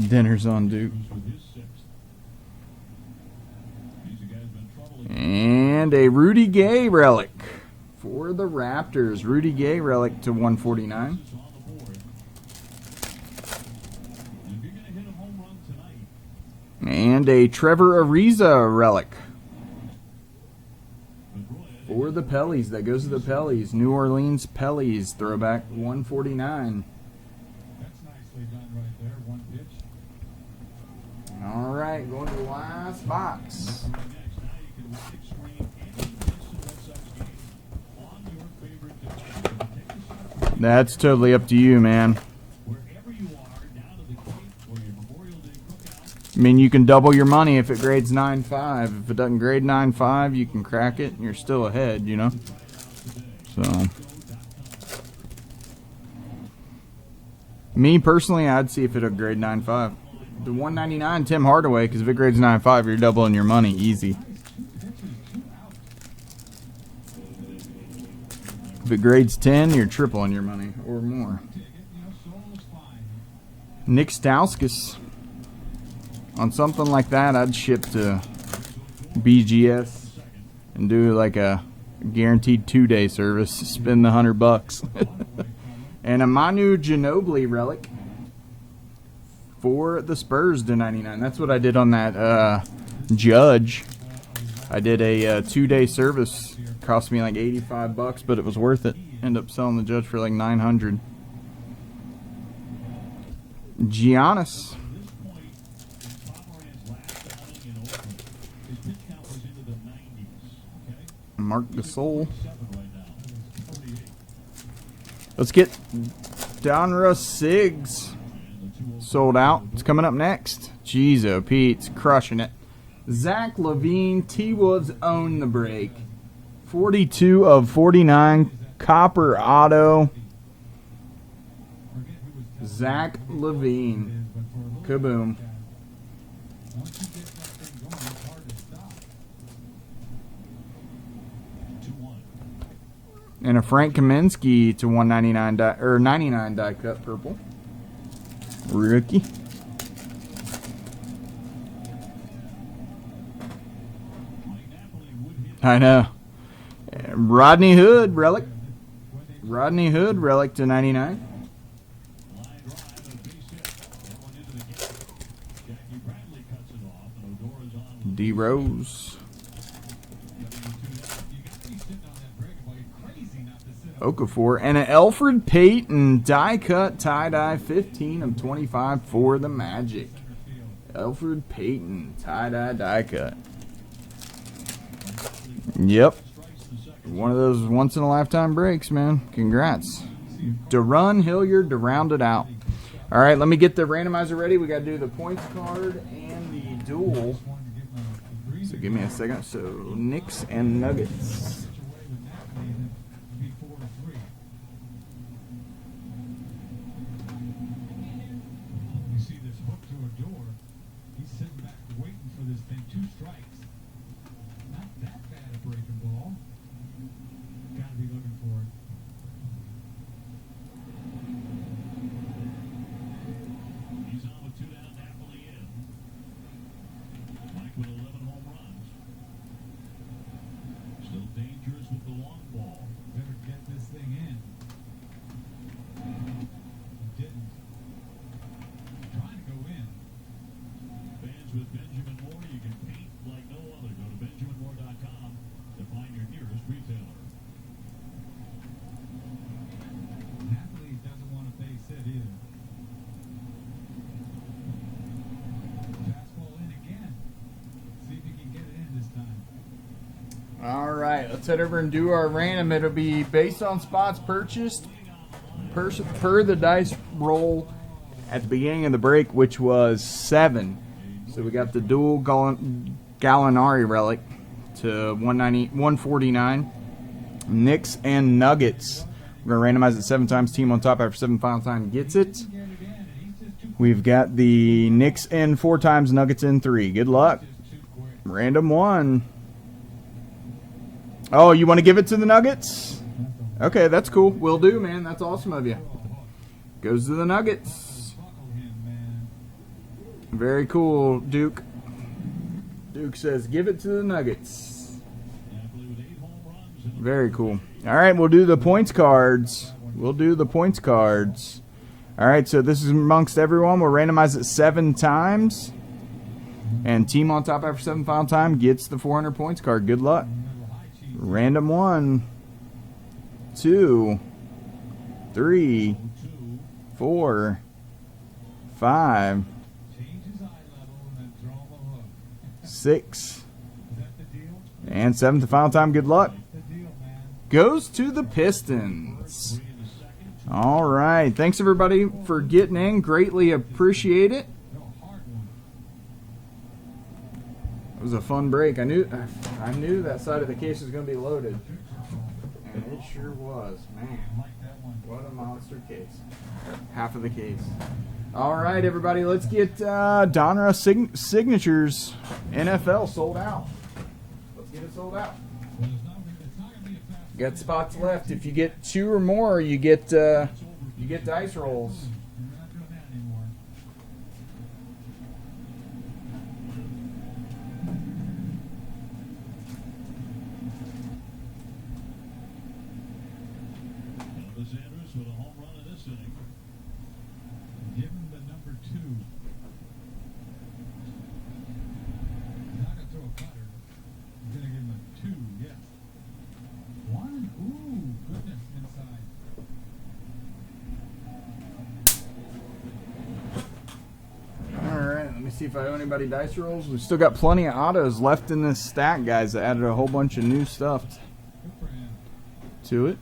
Dinner's on Duke. And a Rudy Gay relic for the Raptors. Rudy Gay relic to $149. And a Trevor Ariza relic for the Pellies. That goes to the Pellies. New Orleans Pellies throwback, $149. That's nicely done right there. One pitch. All right, going to the last box. That's totally up to you, man. I mean, you can double your money if it grades 9.5. If it doesn't grade 9.5, you can crack it and you're still ahead, you know? So, me personally, I'd see if it'll grade 9.5. The $199 Tim Hardaway, because if it grades 9.5, you're doubling your money easy. If it grades 10, you're tripling your money or more. Nick Stauskas. On something like that, I'd ship to BGS and do like a guaranteed 2-day service. Spend the $100. And a Manu Ginobili relic for the Spurs to $99. That's what I did on that Judge. I did a 2-day service. Cost me like $85, but it was worth it. Ended up selling the Judge for like $900. Giannis. Mark Gasol. Let's get Donruss Siggs sold out. It's coming up next. Jeez, oh, Pete's crushing it. Zach LaVine. T-Woods own the break. 42 of 49. Copper auto. Zach LaVine. Kaboom. And a Frank Kaminsky to 199 die, or 99 die cut purple. Rookie. I know. Rodney Hood relic. Rodney Hood relic to 99. D Rose. Okafor, and an Elfrid Payton die cut tie-dye 15 of 25 for the Magic. Elfrid Payton tie-dye die cut. Yep. One of those once-in-a-lifetime breaks, man. Congrats. Darun Hilliard to round it out. All right, let me get the randomizer ready. We got to do the points card and the duel. So give me a second. So Knicks and Nuggets. You see this hook to a door. He's sitting back waiting for this thing. 2 strikes. Not that bad a breaking ball. Gotta be looking for it. He's on with 2 down, Napoli in. Mike with 11 home runs. Still dangerous with the long ball. Better get this thing in. He didn't. Trying to go in. Fans with Benjamin Moore, you can paint like no other. Go to BenjaminMoore.com to find your nearest retailer. Napoli doesn't want to face it either. Fastball in again. See if he can get it in this time. All right, let's head over and do our random. It'll be based on spots purchased per the dice roll at the beginning of the break, which was 7. So we got the dual Gallinari relic to 149. Knicks and Nuggets. We're going to randomize it 7 times. Team on top after 7 final time gets it. We've got the Knicks in 4 times, Nuggets in 3. Good luck. Random 1. Oh, you want to give it to the Nuggets? Okay, that's cool. Will do, man. That's awesome of you. Goes to the Nuggets. Very cool, Duke. Duke says, give it to the Nuggets. Very cool. All right, we'll do the points cards. All right, so this is amongst everyone. We'll randomize it 7 times. And team on top after 7 final time gets the 400 points card. Good luck. Random 1, 2, 3, 4, 5, 6, and 7th final time. Good luck. Goes to the Pistons. All right. Thanks, everybody, for getting in. Greatly appreciate it. It was a fun break. I knew that side of the case was going to be loaded. And it sure was. Man, what a monster case. Half of the case. All right, everybody, let's get Donruss signatures. NFL sold out. Let's get it sold out. Got spots left. If you get 2 or more, you get dice rolls. Sanders with a home run in this inning. Give him the number 2. He's not going to throw a cutter. He's going to give him a 2, yes. 1, ooh, goodness, inside. All right, let me see if I owe anybody dice rolls. We've still got plenty of autos left in this stack, guys. I added a whole bunch of new stuff Good for him. to it.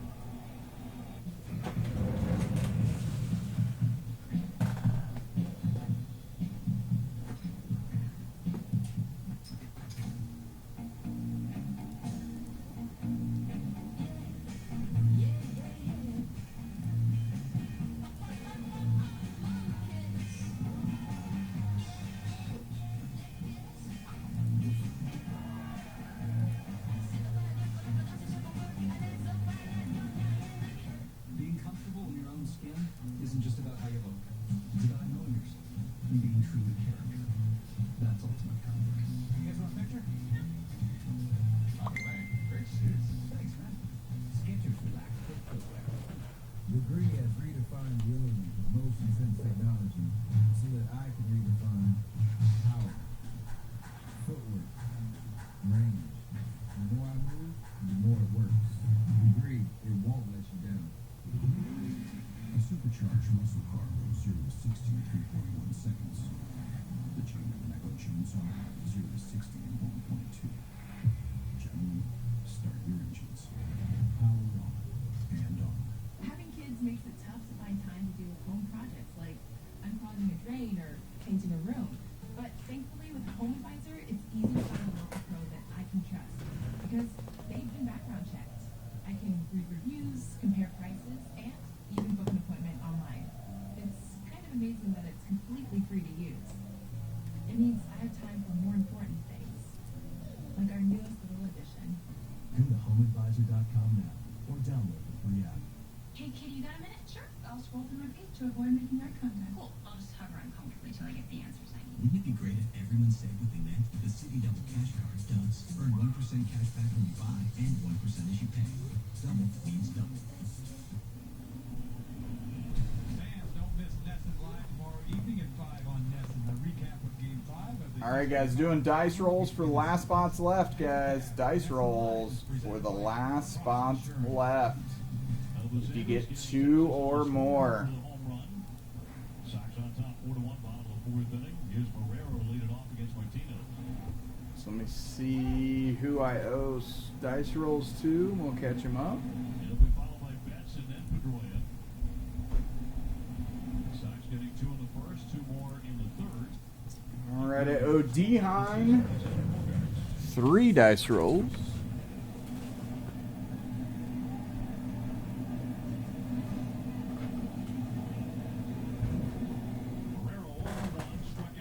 City Double Cash Card does. Earn 1% cash back when you buy and 1% as you pay. Double means double. Fans, don't miss Nesson Live tomorrow evening at 5 on Nesson. A recap of Game 5 of the... All right, guys, doing dice rolls for the last spots left, guys. Dice rolls for the last spots left. If you get 2 or more. Sox on top, 4-1, bottom of the 4th inning. Here's Marrero leading off against Martinez. So let me see who I owe dice rolls to. We'll catch him up. It'll be followed by Betts and then Pedroia. Sox getting 2 in the first, 2 more in the third. All right, I owe D. Hine 3 dice rolls.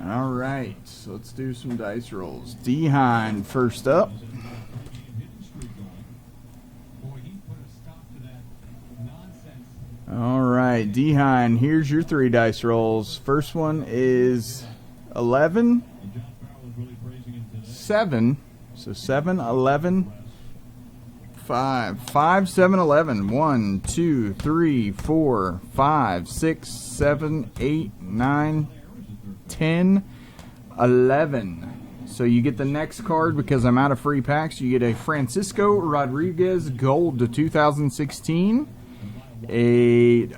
All right, so let's do some dice rolls. D. Hine first up. All right, D. Hine, here's your 3 dice rolls. First one is 11, 7. So 7, 11, 5. 5, 7, 11. 1, 2, 3, 4, 5, 6, 7, 8, 9, 10, 11. So you get the next card because I'm out of free packs. You get a Francisco Rodriguez Gold to 2016, a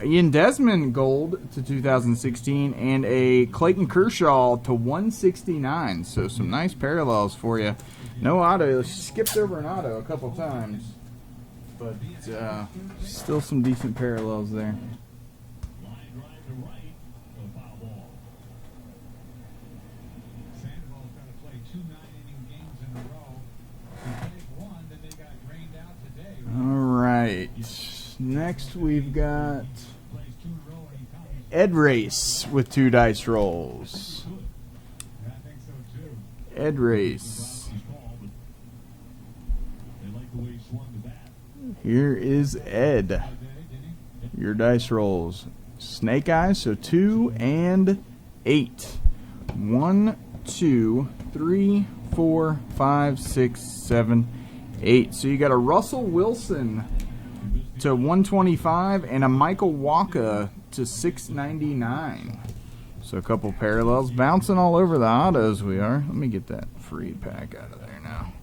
Ian Desmond Gold to 2016, and a Clayton Kershaw to 169. So some nice parallels for you. No auto. Skipped over an auto a couple times, but still some decent parallels there. All right. Next we've got Ed Race with 2 dice rolls. Ed Race. Here is Ed. Your dice rolls. Snake Eyes, so 2 and 8. 1, 2, 3, 4, 5, 6, 7, 8. So you got a Russell Wilson to 125 and a Michael Wacha to 699. So a couple parallels. Bouncing all over the autos we are. Let me get that free pack out of there now.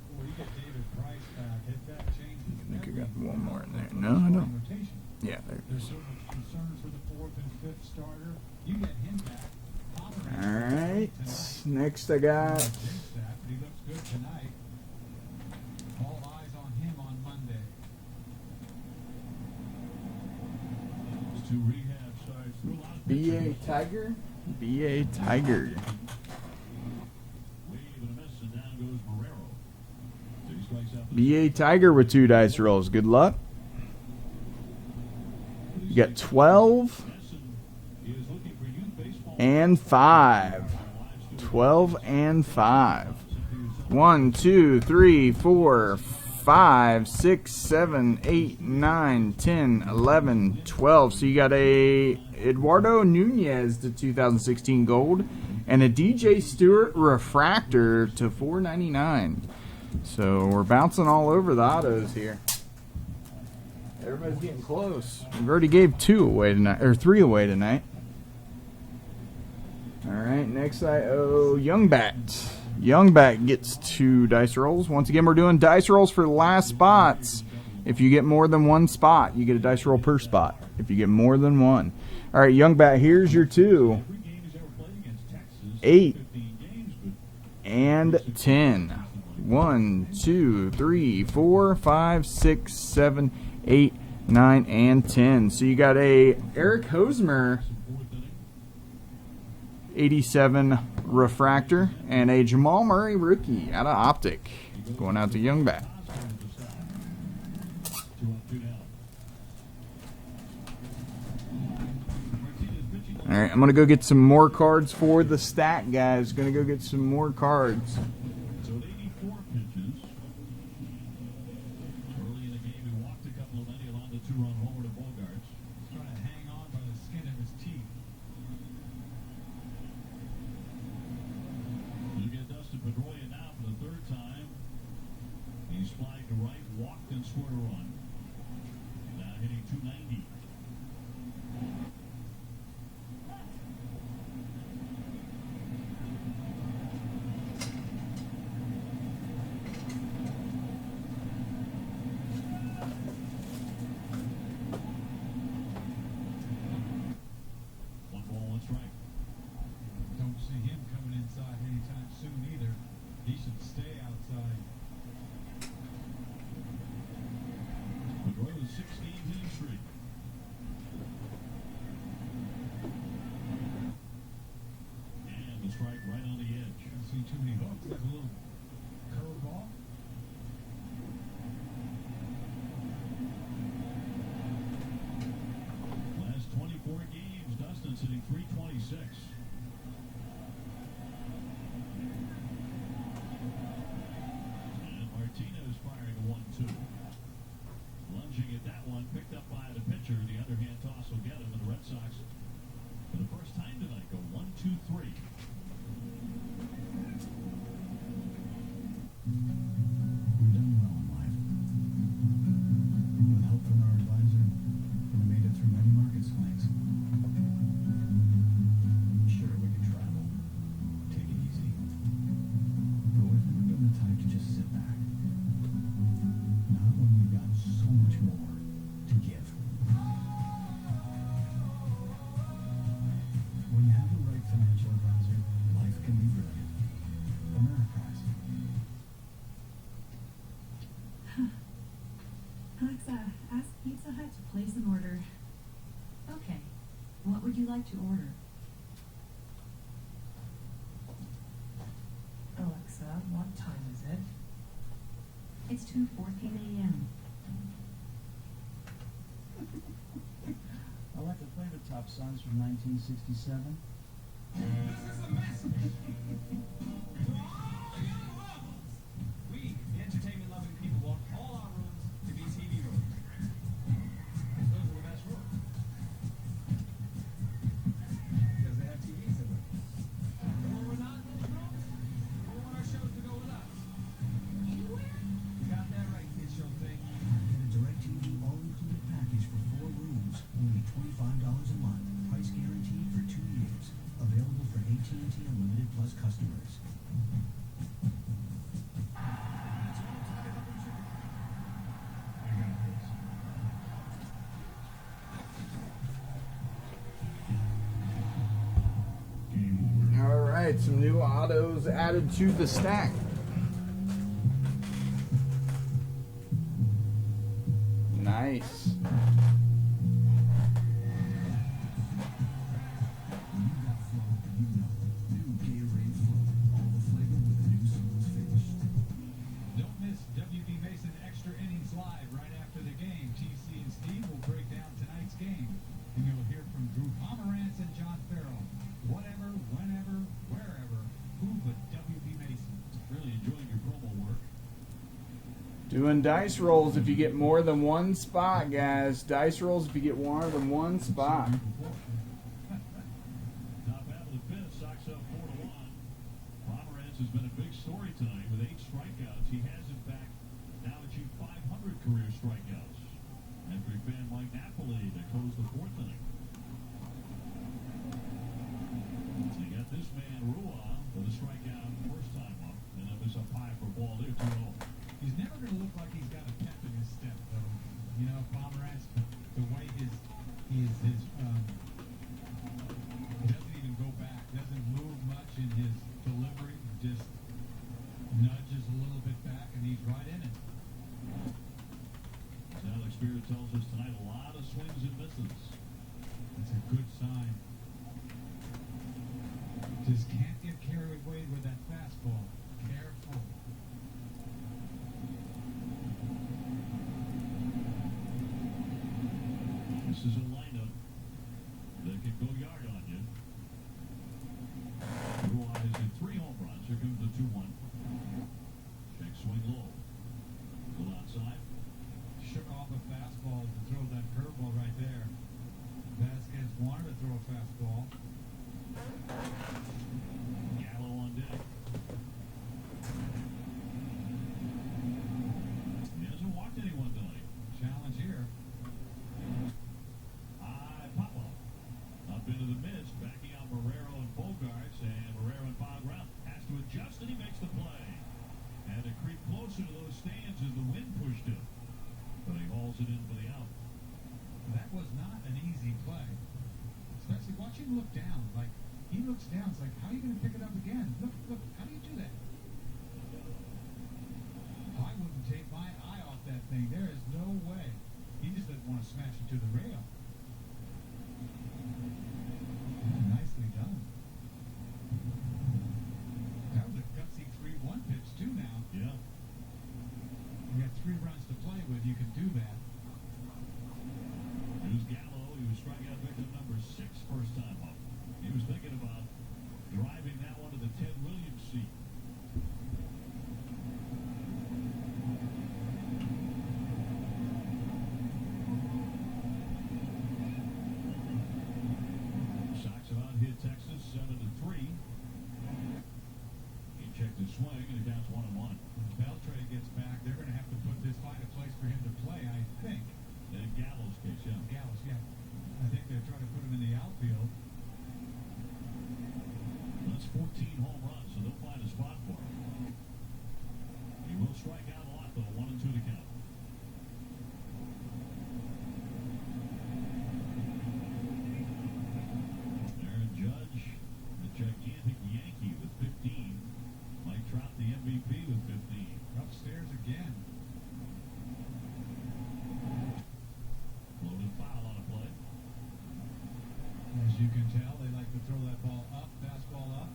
I think I got one more in there. No, I don't. Yeah, there it is. Alright. Next I got B.A. Tiger. B.A. Tiger. B.A. Tiger with 2 dice rolls. Good luck. You got 12 and 5. 12 and 5. 1, 2, 3, 4, 5, 6, 7, 8, 9, 10, 11, 12. So you got a Eduardo Nunez to 2016 Gold and a DJ Stewart Refractor to 499. So we're bouncing all over the autos here. Everybody's getting close. We've already gave 2 away tonight, or 3 away tonight. All right, next I owe Youngbat. Youngbat gets 2 dice rolls. Once again, we're doing dice rolls for the last spots. If you get more than 1 spot, you get a dice roll per spot. If you get more than 1. All right, Youngbat, here's your 2. 8 and 10. 1, 2, 3, 4, 5, 6, 7, 8, 9, and 10. So you got a Eric Hosmer 87 Refractor and a Jamal Murray rookie out of Optic going out to Youngbat. All right, I'm going to go get some more cards for the stack, guys. Going to go get some more cards. So 84 pitches. Early in the game, he walked a couple of many along the 2-run homer to Bogarts. He's trying to hang on by the skin of his teeth. You get Dustin Pedroia now for the scored a run. Now hitting .290. One ball, one strike. Don't see him coming inside anytime soon either. He should stay outside. Pedroia's 16-game streak. And the strike right on the edge. Don't see too many hooks. That's a little curveball. Last 24 games, Dustin's hitting .326. And Martinez firing a 1-2. Lunging at that one, picked up by the pitcher. The underhand toss will get him, and the Red Sox, for the first time tonight, go 1-2-3. We've done well in life. With help from our advisor, we made it through many market swings. Sure, we could travel, take it easy, but we've never been the type to just sit back. Not when we've got so much more to give. When you have the right financial advisor, life can be brilliant. Ameriprise. Alexa, ask Pizza Hut to place an order. Okay. What would you like to order? Alexa, what time is it? It's 2:14 a.m. I like to play the Top Sons from 1967. This is a message to all the young lovers. We, the entertainment-loving people, want all our rooms to be TV rooms. Those are the best rooms. Because they have TVs in them. And when we're not in those rooms, we want our shows to go with us. Anywhere? You got that right, kid show thing. Get a DirecTV all-included package for 4 rooms, only $25 a month. Price guaranteed for 2 years. Available for AT&T Unlimited Plus customers. I got this. All right, some new autos added to the stack. Nice. When you got flow, you know. New Gatorade Flow. All the flavor with a new smooth finish. Don't miss WB Mason Extra Innings Live right after the game. TC and Steve will break down tonight's game. And you'll hear from Drew Pomerantz and John Farrell. Whatever, whenever, wherever, who but WB Mason? Really enjoying your promo work. Doing dice rolls if you get more than one spot, guys. Dice rolls if you get more than one spot. Top half of the fifth, Sox up 4-1. Pomerantz has been a big story tonight with 8 strikeouts. He has, in fact, now achieved 500 career strikeouts. After he fanned Mike Napoli to close the 4th inning. So you got this man, Rua, with a strikeout first time up. And it was a pie for ball there, 2-0. He's never going to look like he's got a pep in his step, though. You know, Pomerantz, the way he doesn't even go back, doesn't move much in his delivery, just nudges a little bit back, and he's right in it. As Alex Spear tells us tonight, a lot of swings and misses. That's a good sign. Just can't get carried away with that fastball. Careful. This is a lineup that can go yard on you. Rua has hit 3 home runs. Here comes the 2-1. Check swing low. Go outside. Shook off a fastball to throw that curveball right there. Vasquez wanted to throw a fastball. Gallo on deck. He hasn't walked anyone tonight. it in for the out. That was not an easy play. Especially watch him look down. Like, he looks down. It's like, how are you going to pick it up again? Look, how do you do that? I wouldn't take my eye off that thing. There is no way. He just doesn't want to smash it to the rail. Nicely done. That was a gutsy 3-1 pitch, too, now. Yeah. You got 3 runs to play with. You can do that. Here's Gallo. He was strikeout victim number 6 first time up. He was thinking about driving that one to the Ted Williams seat. Sox have out-hit Texas 7-3. He checked his swing and it counts 1-1. Beltre gets back. They're going to have to find a place for him to play, I think. In Gallo's case, yeah. Gallows, yeah. I think they're trying to put him in the outfield. That's 14 home runs, so they'll find a spot for him. He will strike out a lot, though. 1-2 to count. Aaron Judge, the gigantic Yankee with 15. Mike Trout, the MVP with 15. Upstairs again. Loaded foul on a play. As you can tell, they like to throw that ball up, fastball up.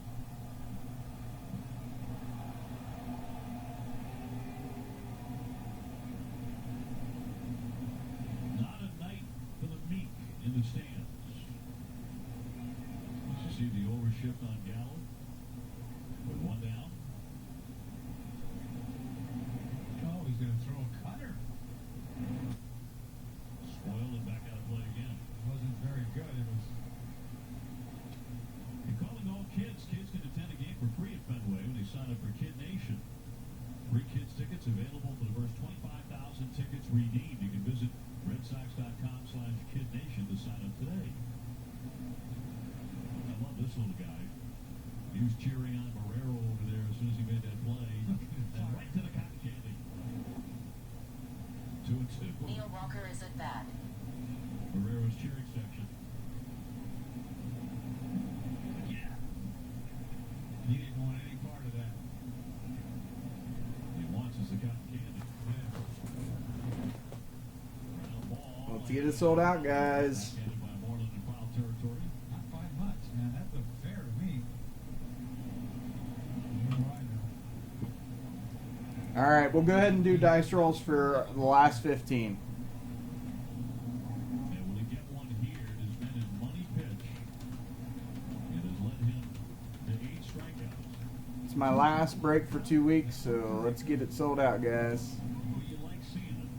Not a night for the meek in the stands. Did you see the overshift on Gallo? With 1 down. Oh, he's going to throw a cutter. Spoiled and back out of play again. Wasn't very good. It was. And calling all kids. Kids can attend a game for free at Fenway when they sign up for Kid Nation. Free kids tickets available for the first 25,000 tickets redeemed. You can visit redsox.com/kidnation to sign up today. I love this little guy. He was cheering on Marrero over there as soon as he made that play. And right to the cotton candy. 2-2. Neil Walker is at bat. Marrero's cheering section. Yeah. He didn't want any part of that. He wants is the cotton candy. Yeah. Ground ball. Let's get it sold out, guys. Backhanded by Moreland in foul territory. Not by much, man. That looked fair to me. You know, I know. All right, we'll go ahead and do dice rolls for the last 15. And will he get one here? It has been his money pitch. It has led him to 8 strikeouts. It's my last break for 2 weeks, so let's get it sold out, guys. Who do you like seeing it?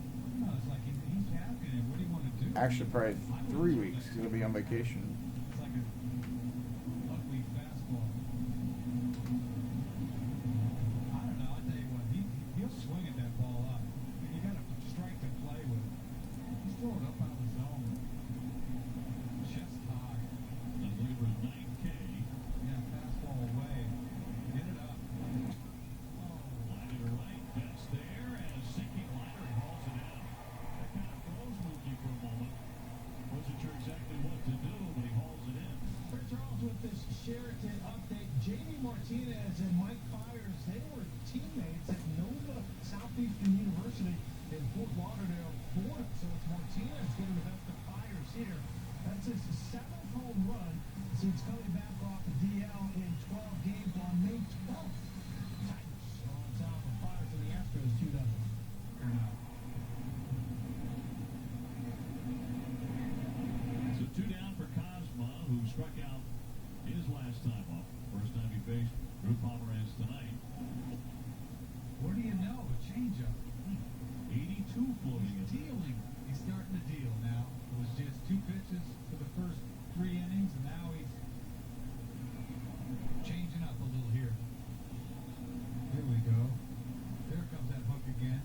No, it's like he's asking him, what do you want to do? Actually, probably 3 weeks. 'Cause he'll be on vacation. It's like a ugly fastball. I don't know. I tell you what, he'll swing at that ball up. You got to strike to play with. He's throwing up out of the zone, chest high. That's looking for his 9K. Yeah, fastball away. Get it up. Line to right. That's there. And a sinking liner. He hauls it in. That kind of froze Mookie for a moment. Wasn't sure exactly what to do, but he hauls it in. For Charles with this Sheraton update, Jamie Martinez and Mike Fiers, they were teammates at Nova Southeastern University in Fort Lauderdale, Florida. So it's Martinez getting the best of Fiers here. That's his 7th home run since coming back off the DL in 12 games on May 12th. Tigers are on top of Fiers and the Astros 2-0. So 2 down for Cosma, who struck out his last time up. First time he faced Drew Pomeranz tonight. What do you know? A changeup. 82 floating He's in. dealing. He's starting to deal now. It was just 2 pitches for the first 3 innings, and now he's changing up a little here. Here we go. There comes that hook again.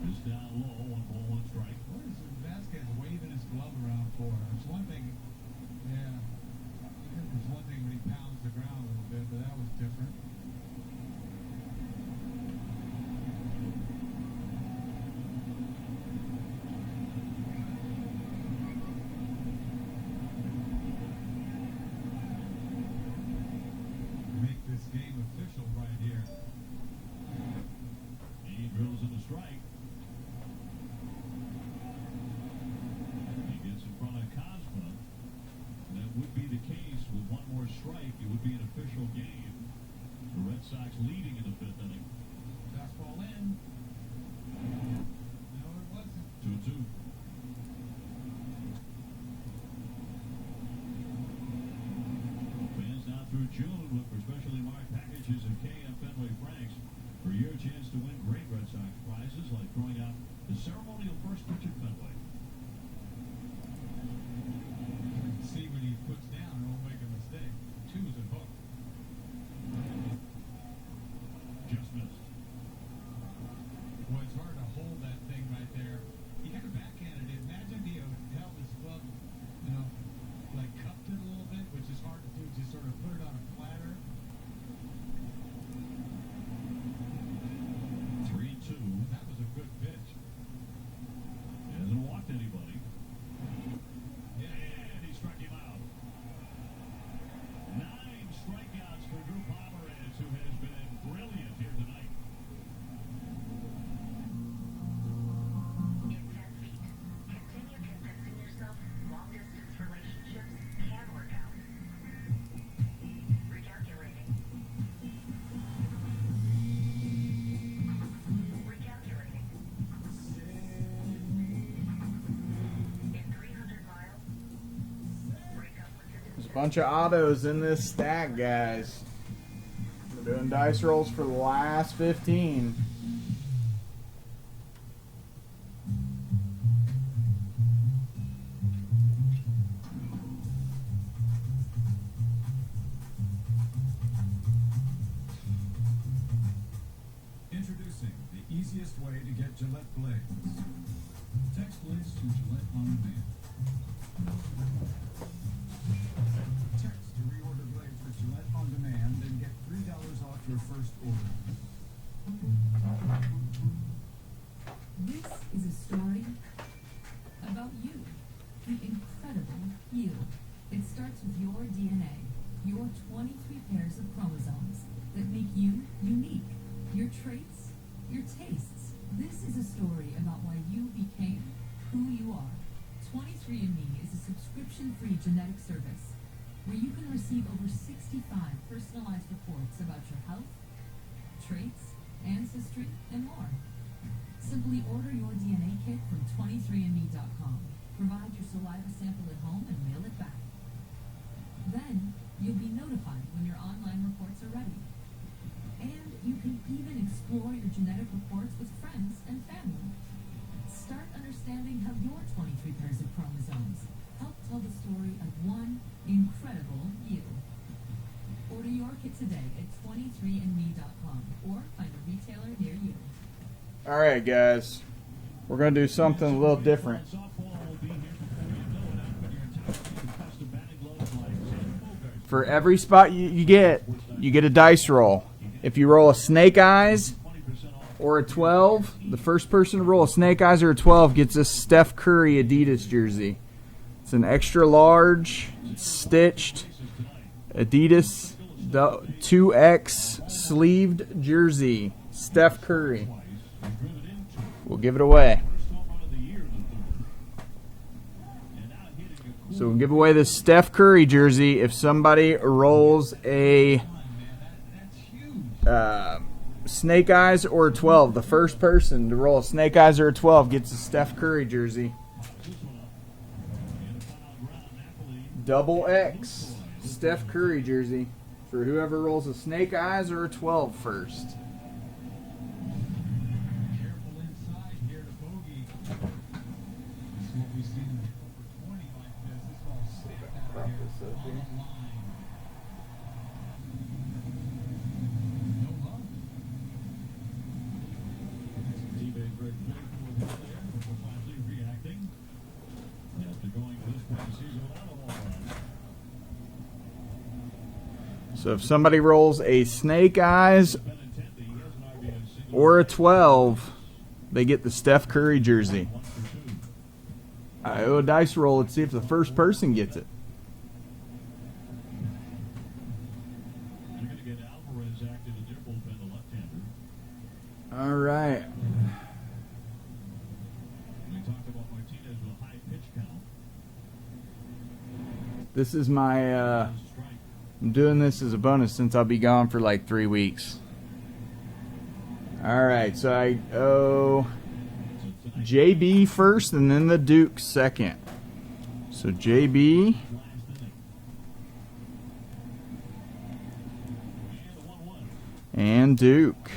Just down low, 1-1 strike. What is Vasquez waving his glove around for? It's one thing, yeah. It's one thing when he pounds the ground a little bit, but that was different. Sox leading in the fifth inning. Fastball in. No, it wasn't. 2-2. Fans now through June look for specially marked packages of KM Fenway Franks for your chance to win great Red Sox prizes like throwing out the ceremonial first pitch at Fenway. See when he puts down, he won't make a mistake. 2 is a hook. Just missed. Well, it's hard to hold that thing right there. He kind of backhanded it. Imagine he held his glove, like cupped it a little bit, which is hard to do. Just sort of put it on a platter. 3-2. That was a good pitch. He hasn't walked anybody. And he struck him out. 9 strikeouts for Drew Pomeranz, who has been brilliant here tonight. In 10 feet, continue convincing yourself long-distance relationships can work out. Recalculating. Recalculating. In 300 miles, break up with your There's a bunch of autos in this stack, guys. We're doing dice rolls for the last 15. Introducing the easiest way to get Gillette blades. Text blades to Gillette on demand. Text to reorder blades with Gillette on demand and get $3 off your first order. This is a story about you, the incredible you. It starts with your DNA, your 23 pairs of chromosomes that make you unique, your traits, your tastes. This is a story about why you became who you are. 23andMe is a subscription-free genetic service where you can receive over 65 personalized reports about your health, traits, ancestry, and more. Simply order your DNA kit from 23andme.com. Provide your saliva sample at home and mail it back. Then, you'll be notified when your online reports are ready. And you can even explore your genetic reports with friends and family. Start understanding how your 23 pairs of chromosomes help tell the story of one incredible you. Order your kit today at 23andme.com or find a retailer near you. All right, guys. We're going to do something a little different. For every spot you get a dice roll. If you roll a snake eyes or a 12, the first person to roll a snake eyes or a 12 gets a Steph Curry Adidas jersey. It's an extra large, stitched Adidas 2X sleeved jersey. Steph Curry. We'll give it away. So we'll give away this Steph Curry jersey if somebody rolls a snake eyes or a 12. The first person to roll a snake eyes or a 12 gets a Steph Curry jersey. Double X Steph Curry jersey for whoever rolls a snake eyes or a 12 first. Careful inside here to Bogey. This is what we've seen in over 20 like this. This ball snapped out of here on the line. No love. Teammate Greg Blake was there before finally reacting. After going to this point of the season without a home run. So if somebody rolls a snake eyes or a 12, they get the Steph Curry jersey. I owe a dice roll. Let's see if the first person gets it. You're going to get Alvarez active in their bullpen, the left-hander. All right. We talked about Martinez with a high pitch count. This is my I'm doing this as a bonus since I'll be gone for like 3 weeks. Alright, so I owe JB first and then the Duke second. So JB and Duke.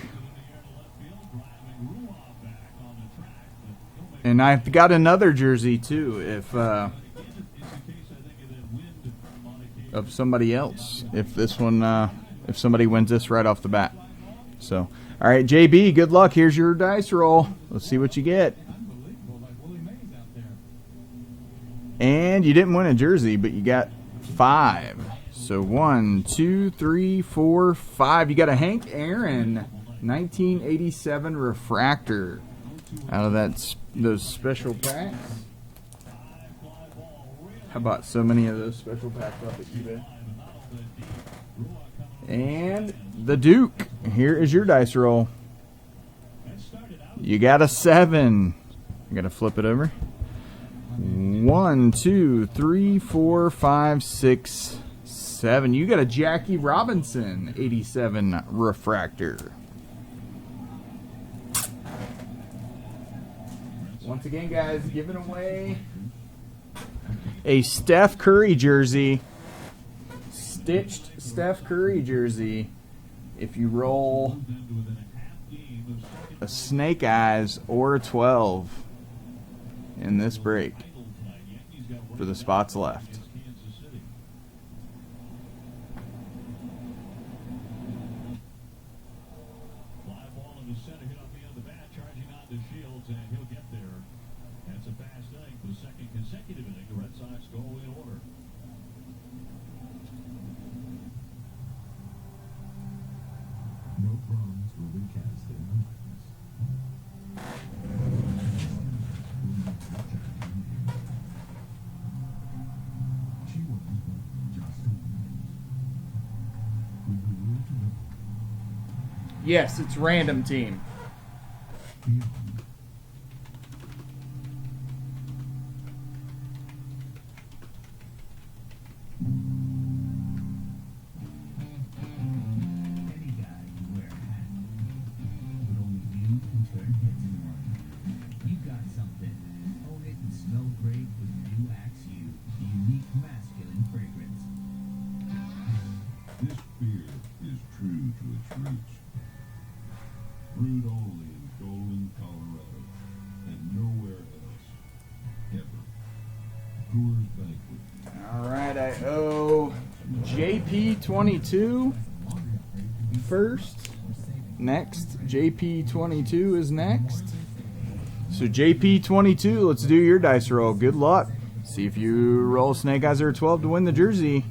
And I've got another jersey too if of somebody else. If this one if somebody wins this right off the bat. So, all right, JB, good luck. Here's your dice roll. Let's see what you get. And you didn't win a jersey, but you got 5. So 1, 2, 3, 4, 5. You got a Hank Aaron 1987 refractor out of those special packs. How about so many of those special packs up at eBay? And the Duke. Here is your dice roll. You got a 7. I gotta flip it over. 1, 2, 3, 4, 5, 6, 7. You got a Jackie Robinson 87 refractor. Once again, guys, giving away a Steph Curry jersey. Stitched Steph Curry jersey. If you roll a Snake Eyes or a 12 in this break for the spots left. No prongs will be cast in the She was just a woman. With the will to know Yes, it's random team. beyond. Any guy can wear a hat, but only you can turn heads in one. You got something. Own it and smell great with new Axe U, the unique masculine fragrance. This beer is true to its roots. Brewed only in Golden, Colorado, and nowhere else. Ever. Coors Banquet. All right, I owe JP22 first. Next, JP22 is next. So JP22, let's do your dice roll. Good luck. See if you roll Snake Eyes or a 12 to win the jersey.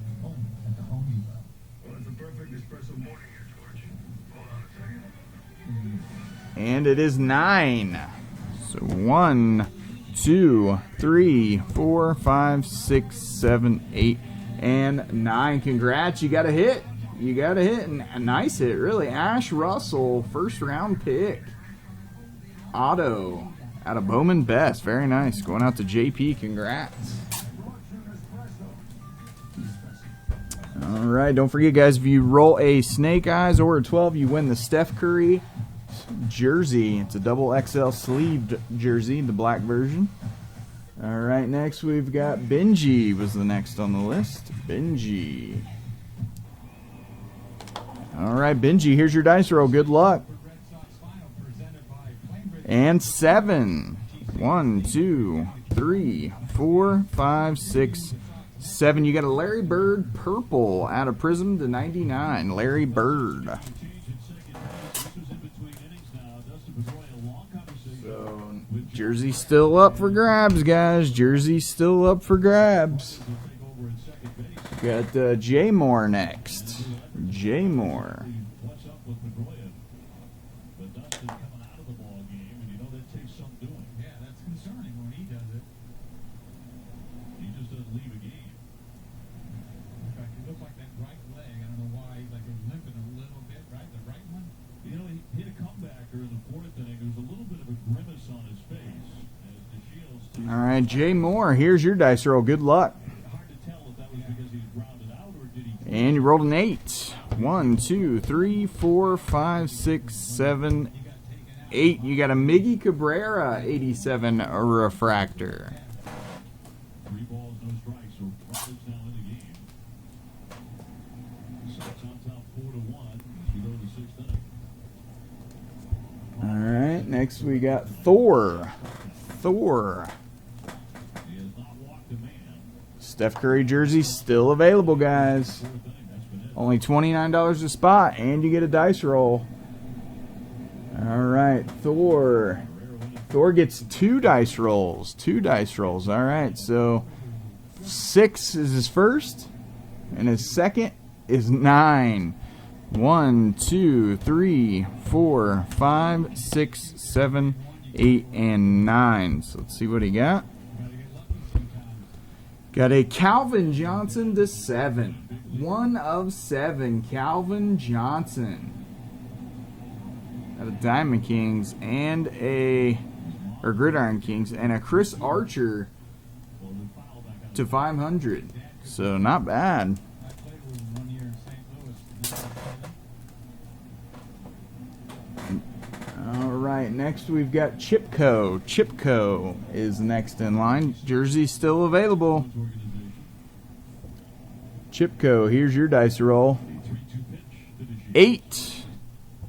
And it is 9. So 1, 2, 3, 4, 5, 6, 7, 8, and 9. Congrats, you got a hit. You got a hit, and a nice hit, really. Ash Russell, first round pick. Auto out of Bowman Best. Very nice. Going out to JP. Congrats. All right, don't forget, guys, if you roll a Snake Eyes or a 12, you win the Steph Curry jersey. It's a double XL sleeved jersey, the black version. All right, next we've got Benji was the next on the list. Benji. All right, Benji, here's your dice roll. Good luck. And 7. 1, 2, 3, 4, 5, 6, 7. You got a Larry Bird purple out of Prism to 99. Larry Bird. So, jersey's still up for grabs, guys. Jersey's still up for grabs. Got Jay Moore next. Jay Moore. Yeah, that's concerning when he does it. He just doesn't leave a game. In fact, it looked like that right leg. I don't know why. Like it was limping a little bit, right? The right one. You know, he hit a comebacker in the fourth inning. There was a little bit of a grimace on his face as the Shields. All right, Jay Moore, here's your dice roll. Good luck. Hard to tell if that was because he was grounded out or did he. And you rolled an 8. 1, 2, 3, 4, 5, 6, 7, 8. You got a Miggy Cabrera 87 refractor. 3 balls, no strikes, so Roberts now in the game. Sox on top 4-1 as we go to the 6th inning. All right, next we got Thor. Thor. He has not walked a man. Steph Curry jersey still available, guys. 4th inning, that's been it. Only $29 a spot, and you get a dice roll. All right, Thor. Thor gets 2 dice rolls. 2 dice rolls. All right, so 6 is his first, and his second is 9. 1, 2, 3, 4, 5, 6, 7, 8, and 9. So let's see what he got. Got a Calvin Johnson to 7. 1 of 7. Calvin Johnson. Got a Diamond Kings and or Gridiron Kings and a Chris Archer to 500. So not bad. I played with him 1 year in St. Louis. All right, next we've got Chipco. Chipco is next in line. Jersey still available. Chipco, here's your dice roll. 8.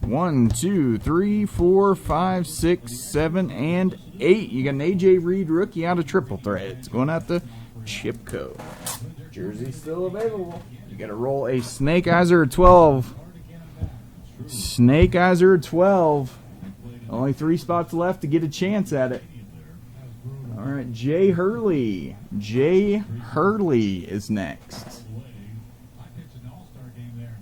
1, 2, 3, 4, 5, 6, 7, and 8. You got an AJ Reed rookie out of Triple Threads. Going out to Chipco. Jersey still available. You got to roll a Snake Eyes or a 12. Snake Eyes or a 12. Only 3 spots left to get a chance at it. All right, Jay Hurley. Jay Hurley is next. I pitched an all-star game there.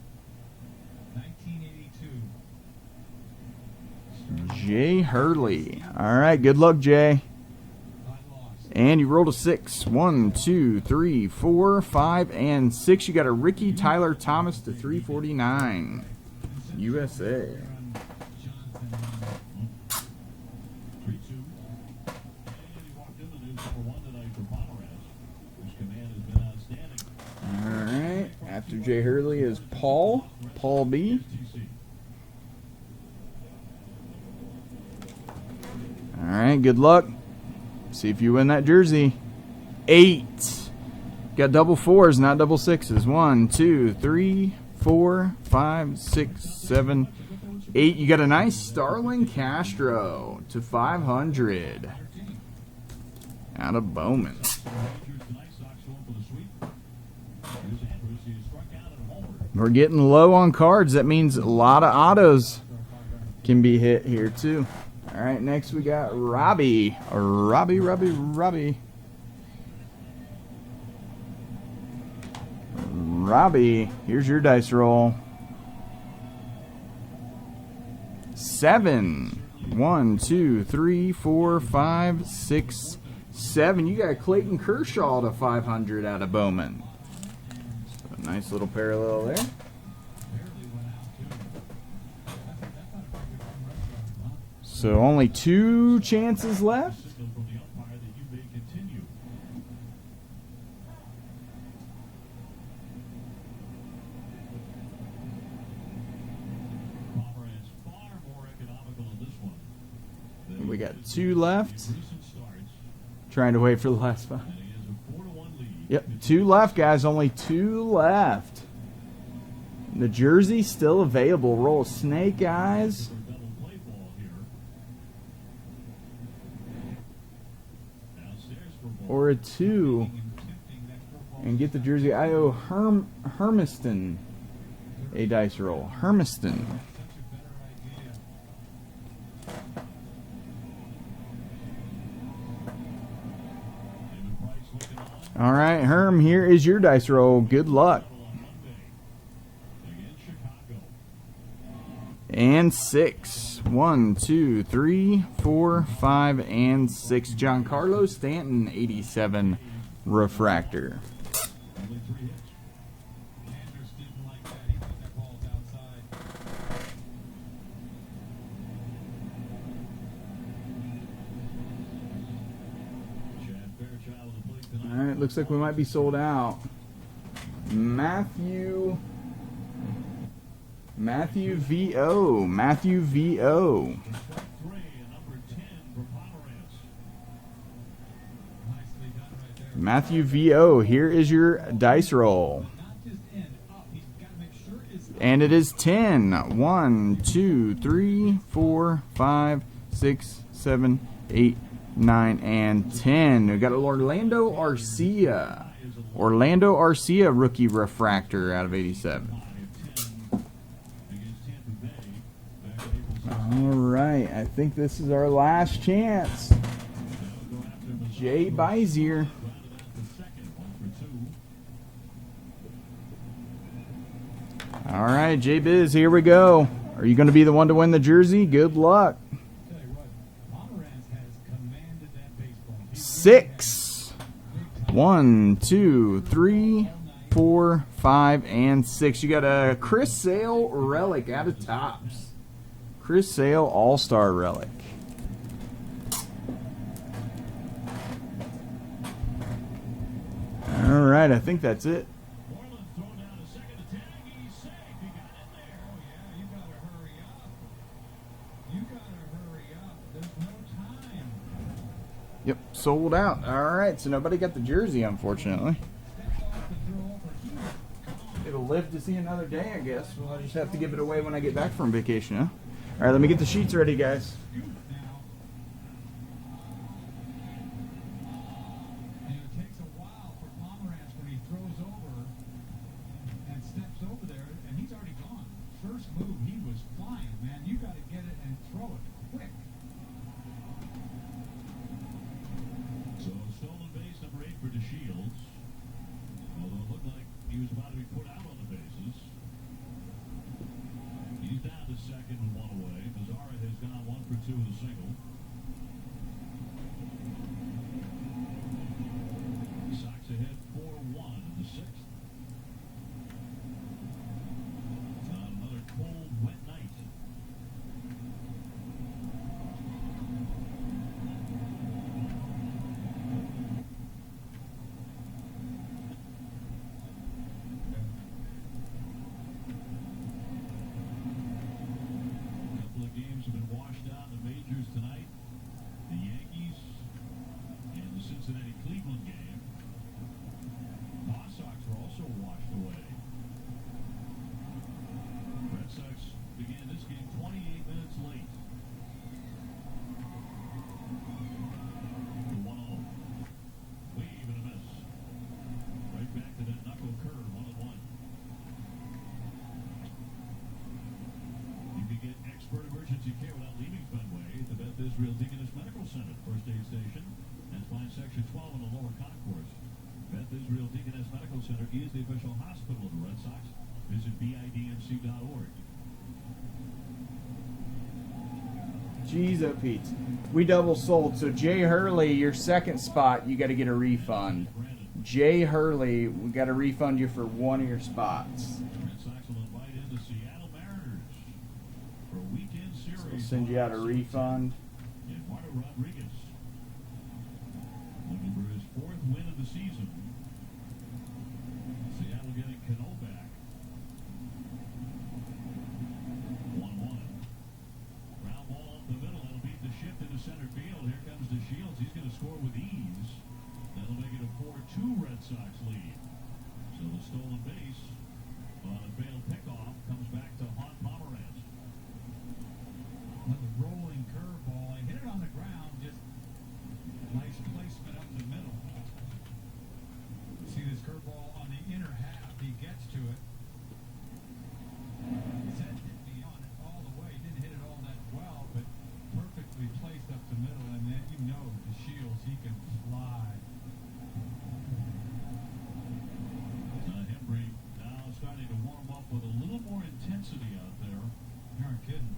1982. Jay Hurley. All right, good luck, Jay. And you rolled a 6. 1, 2, 3, 4, 5, and 6. You got a Ricky Tyler Thomas to 349. USA. 3-2. And he walked in the news number 1 tonight for Pomerantz, whose command has been outstanding. All right. After Jay Hurley is Paul B. All right, good luck. See if you win that jersey. 8. Got double 4s, not double 6s. 1, 2, 3, 4, 5, 6, 7, 8. You got a nice Starlin Castro to 500. Out of Bowman. We're getting low on cards. That means a lot of autos can be hit here too. All right, next we got Robbie. Robbie. Robbie, here's your dice roll. 7. 1, 2, 3, 4, 5, 6, 7. You got Clayton Kershaw to 500 out of Bowman. So a nice little parallel there. So only 2 chances left. We got 2 left. Trying to wait for the last 5. Yep, 2 left, guys. Only 2 left. The jersey's still available. Roll Snake Eyes. Or a 2. And get the jersey. I owe Hermiston a dice roll. Hermiston. All right, Herm, here is your dice roll. Good luck. And 6. 1, 2, 3, 4, 5, and 6. Giancarlo Stanton, 87 refractor. All right, looks like we might be sold out. Matthew Matthew V.O. Matthew V.O. Strike 3 and number 10 for Pomerantz. Nicely done right there. Matthew V.O. Here is your dice roll. Not just in, up. He's got to make sure it's up. And it is 10. 1, 2, 3, 4, 5, 6, 7, 8, 9, and 10. We've got Orlando Arcia. Orlando Arcia rookie refractor out of 87. All right, I think this is our last chance. Jay Bizier. All right, Jay Biz, here we go. Are you going to be the one to win the jersey? Good luck. Tell you what, Pomerantz has commanded that baseball. 6. 1, 2, 3, 4, 5, and 6. You got a Chris Sale relic out of Topps. Chris Sale All-Star relic. All right, I think that's it. Moreland's thrown down a second to tag. He's safe. He got in there. Oh, yeah, you got to hurry up. You got to hurry up. There's no time. Yep, sold out. All right, so nobody got the jersey, unfortunately. Steps off the throw for Hughes. Come on. It'll live to see another day, I guess. Well, I'll just have to give it away when I get back from vacation, huh? All right, let me get the sheets ready, guys. Now. And it takes a while for Pomerantz when he throws over and steps over there, and he's already gone. First move, he was flying, man. You got to get it and throw it quick. So stolen base number 8 for DeShields. Although it looked like he was about to be put out on the bases. He's down to second with one away. Mazzara has gone 1 for 2 with a single. Sox ahead 4-1 in the 6th. On another cold, wet night. A couple of games have been washed out in the majors tonight. The Yankees and the Cincinnati-Cleveland game. Paw Sox were also washed away. Red Sox began this game 28 minutes late. The 1-0. Wave and a miss. Right back to that knuckle curve, 1-1. You can get expert emergency care without leaving Fenway at the Beth Israel Deaconess Medical Center, first aid station, and find section 12 in the lower concourse. Beth Israel Deaconess Medical Center is the official hospital of the Red Sox. Visit bidmc.org. Jeez, oh Pete. We double sold. So Jay Hurley, your second spot, you got to get a refund. Jay Hurley, we got to refund you for one of your spots. Red Sox will invite in the Seattle Mariners for a weekend series. So we'll send you out a refund. Eduardo Rodriguez looking for his 4th win of the season. Seattle getting Cano back. 1-1. Ground ball up the middle. That'll beat the shift into center field. Here comes DeShields. He's going to score with ease. That'll make it a 4-2 Red Sox lead. So the stolen base on a failed pickoff comes back to haunt Pomerantz. Another rolling curveball. He hit it on the ground. Just nice placement up the middle. See this curveball on the inner half. He gets to it. His head didn't be on it all the way. He didn't hit it all that well, but perfectly placed up the middle. And then you know DeShields, he can fly. Hembry now starting to warm up with a little more intensity out there. You aren't kidding.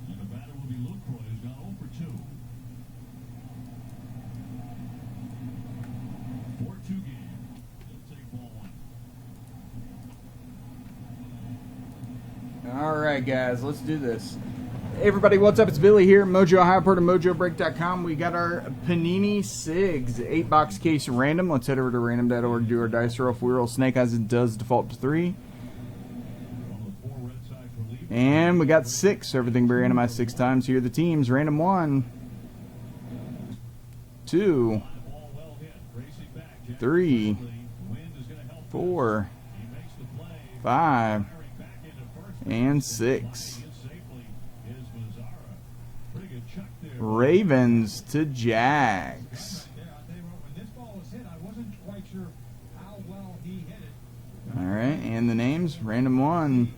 And the batter will be Lucroy, who's gone 0 for 2. 4-2 game. He'll take ball 1. All right, guys, let's do this. Hey, everybody, what's up? It's Billy here, Mojo Ohio, part of MojoBreak.com. We got our Panini Sigs 8-box case random. Let's head over to random.org, do our dice roll. If we roll snake eyes, it does default to 3. One of the 4 Red Sox relievers And we got 6. Everything be randomized 6 times. Here are the teams. Random 1, 2, 3, 4, 5, and 6. Ravens to Jags. All right, and the names. Random 1,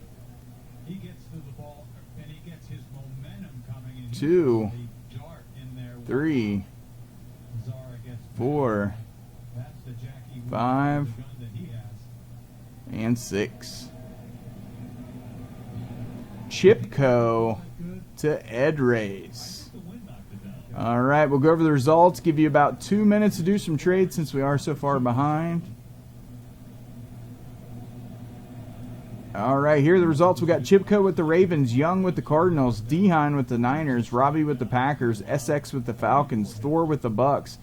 2, 3, 4, 5, and 6. Chipco to Ed Race. All right, we'll go over the results. Give you about 2 minutes to do some trades since we are so far behind. All right, here are the results. We got Chipco with the Ravens, Young with the Cardinals, Dehan with the Niners, Robbie with the Packers, SX with the Falcons, Thor with the Bucks,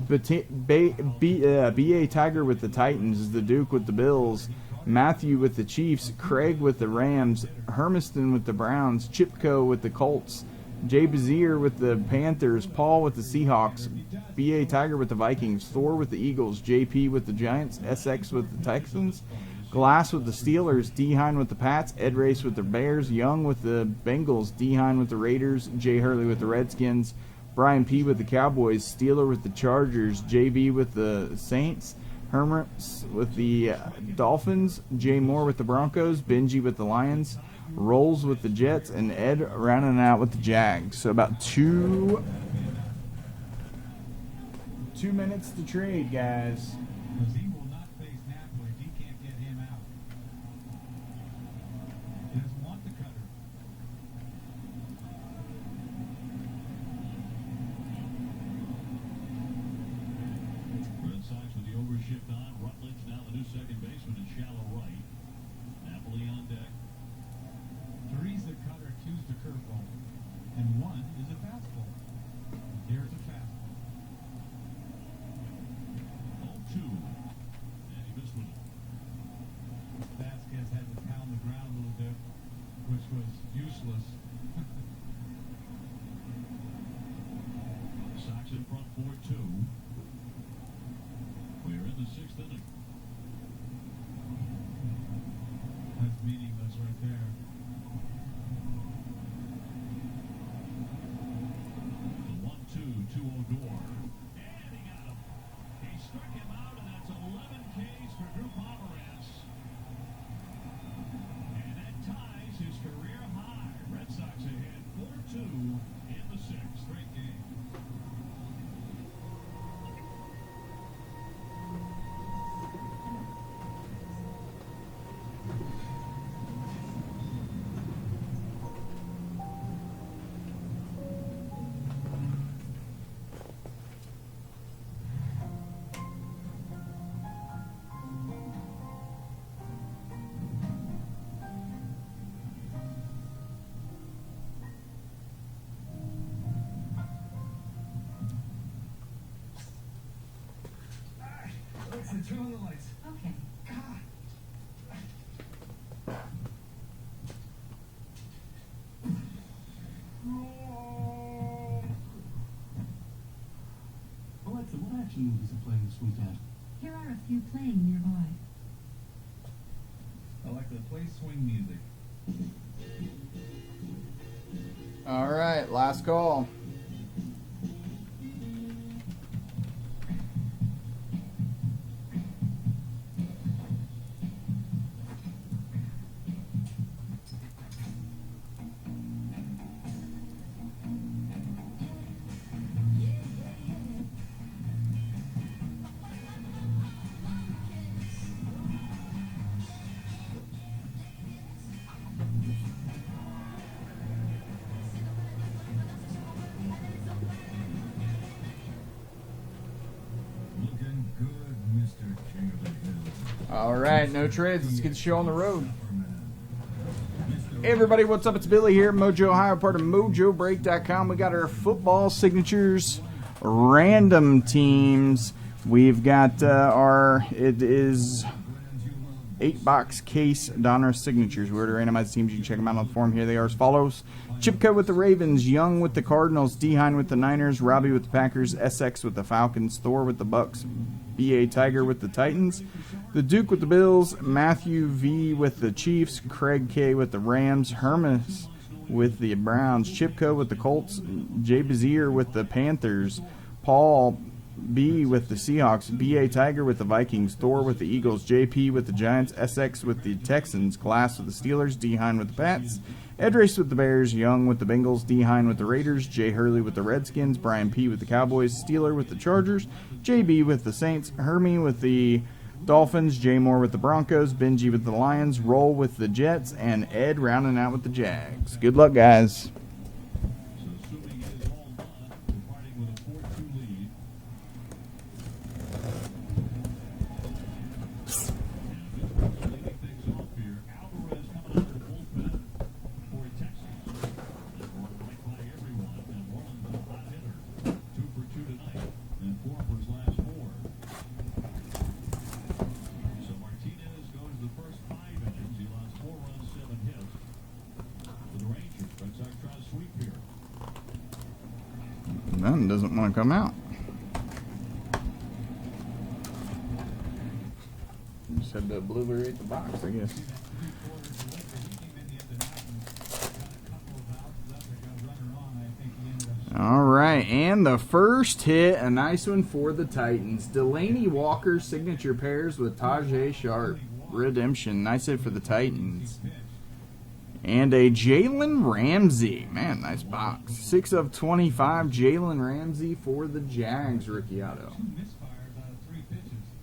B.A. Tiger with the Titans, the Duke with the Bills, Matthew with the Chiefs, Craig with the Rams, Hermiston with the Browns, Chipco with the Colts, Jay Bazier with the Panthers, Paul with the Seahawks, B.A. Tiger with the Vikings, Thor with the Eagles, JP with the Giants, SX with the Texans, Glass with the Steelers, Dehan with the Pats, Ed Race with the Bears, Young with the Bengals, Dehan with the Raiders, Jay Hurley with the Redskins, Brian P. with the Cowboys, Steeler with the Chargers, JV with the Saints, Hermits with the Dolphins, Jay Moore with the Broncos, Benji with the Lions, Rolls with the Jets, and Ed rounding out with the Jags. So about 2 minutes to trade, guys. He will not face Napoli if he can't get him out. He doesn't want the cutter. Red Sox with the overshift on. Rutledge now the new second baseman in shallow right. Napoli on deck. 3's the cutter, 2's the curveball, and 1 is a fastball. Here's a fastball. 0-2. And he missed with it. Vasquez had to pound the ground a little bit, which was useless. Sox in front 4-2. We're in the 6th inning. That's meaningless right there. The 1-2 to Odor. And he got him. He struck him out, and that's 11 Ks for Drew Pomeranz. And that ties his career high. Red Sox ahead 4-2 in the 6th. Great game. Alexa, turn on the lights. Okay. Alexa, what action movies are playing this weekend? Here are a few playing nearby. Alexa, play swing music. All right, last call. Looking good, Mr. King of the Hill. All right, no trades. Let's get the show on the road. Hey everybody, what's up? It's Billy here, Mojo Ohio, part of MojoBreak.com. We got our football signatures, random teams. We've got it is 8-box case Donruss signatures. We order randomized teams. You can check them out on the forum. Here they are as follows. Chipko with the Ravens, Young with the Cardinals, Dehine with the Niners, Robbie with the Packers, SX with the Falcons, Thor with the Bucks, B.A. Tiger with the Titans, the Duke with the Bills, Matthew V with the Chiefs, Craig K with the Rams, Hermes with the Browns, Chipko with the Colts, Jay Bazier with the Panthers, Paul B with the Seahawks, B.A. Tiger with the Vikings, Thor with the Eagles, JP with the Giants, SX with the Texans, Glass with the Steelers, Dehine with the Pats, Ed Race with the Bears, Young with the Bengals, Dehine with the Raiders, Jay Hurley with the Redskins, Brian P with the Cowboys, Steeler with the Chargers, JB with the Saints, Hermie with the Dolphins, Jay Moore with the Broncos, Benji with the Lions, Roll with the Jets, and Ed rounding out with the Jags. Good luck, guys. So assuming it is all done, departing with a 4-2 lead. And leading things off here, Alvarez coming out of the bullpen for Texas. And one right by everyone, and Rollins a hot hitter. 2 for 2 tonight, and 4 for his last 4. So Martinez goes the first 5 innings. He lost 4 runs, 7 hits. For the Rangers, Red Sox try to sweep here. None doesn't want to come out. Just had to obliterate the box, I guess. All right, and the first hit, a nice one for the Titans. Delaney Walker signature pairs with Tajay Sharp. Redemption, nice hit for the Titans. And a Jalen Ramsey. Man, nice box. 6 of 25, Jalen Ramsey for the Jags rookie auto.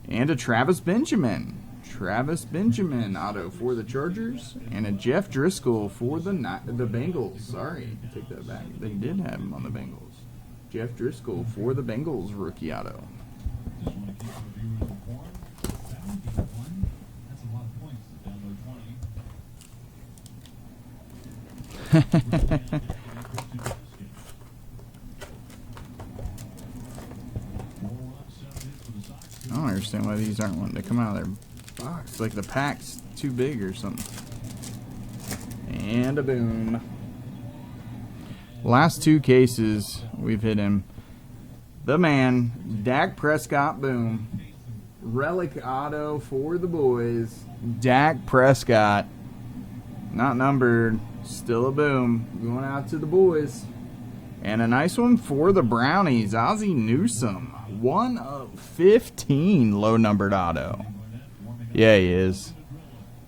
And a Travis Benjamin. Travis Benjamin auto for the Chargers. And a Jeff Driscoll for the Bengals. Sorry, take that back. They did have him on the Bengals. Jeff Driscoll for the Bengals rookie auto. Just want to keep our viewers informed. 71. That's a lot of points. Down to 20. I don't understand why these aren't wanting to come out of their box. Like the pack's too big or something. And a boom. Last 2 cases, we've hit him. The man, Dak Prescott, boom. Relic auto for the boys. Dak Prescott. Not numbered. Still a boom. Going out to the boys. And a nice one for the Brownies. Ozzie Newsome. 1 of 15 low numbered auto. Yeah, he is.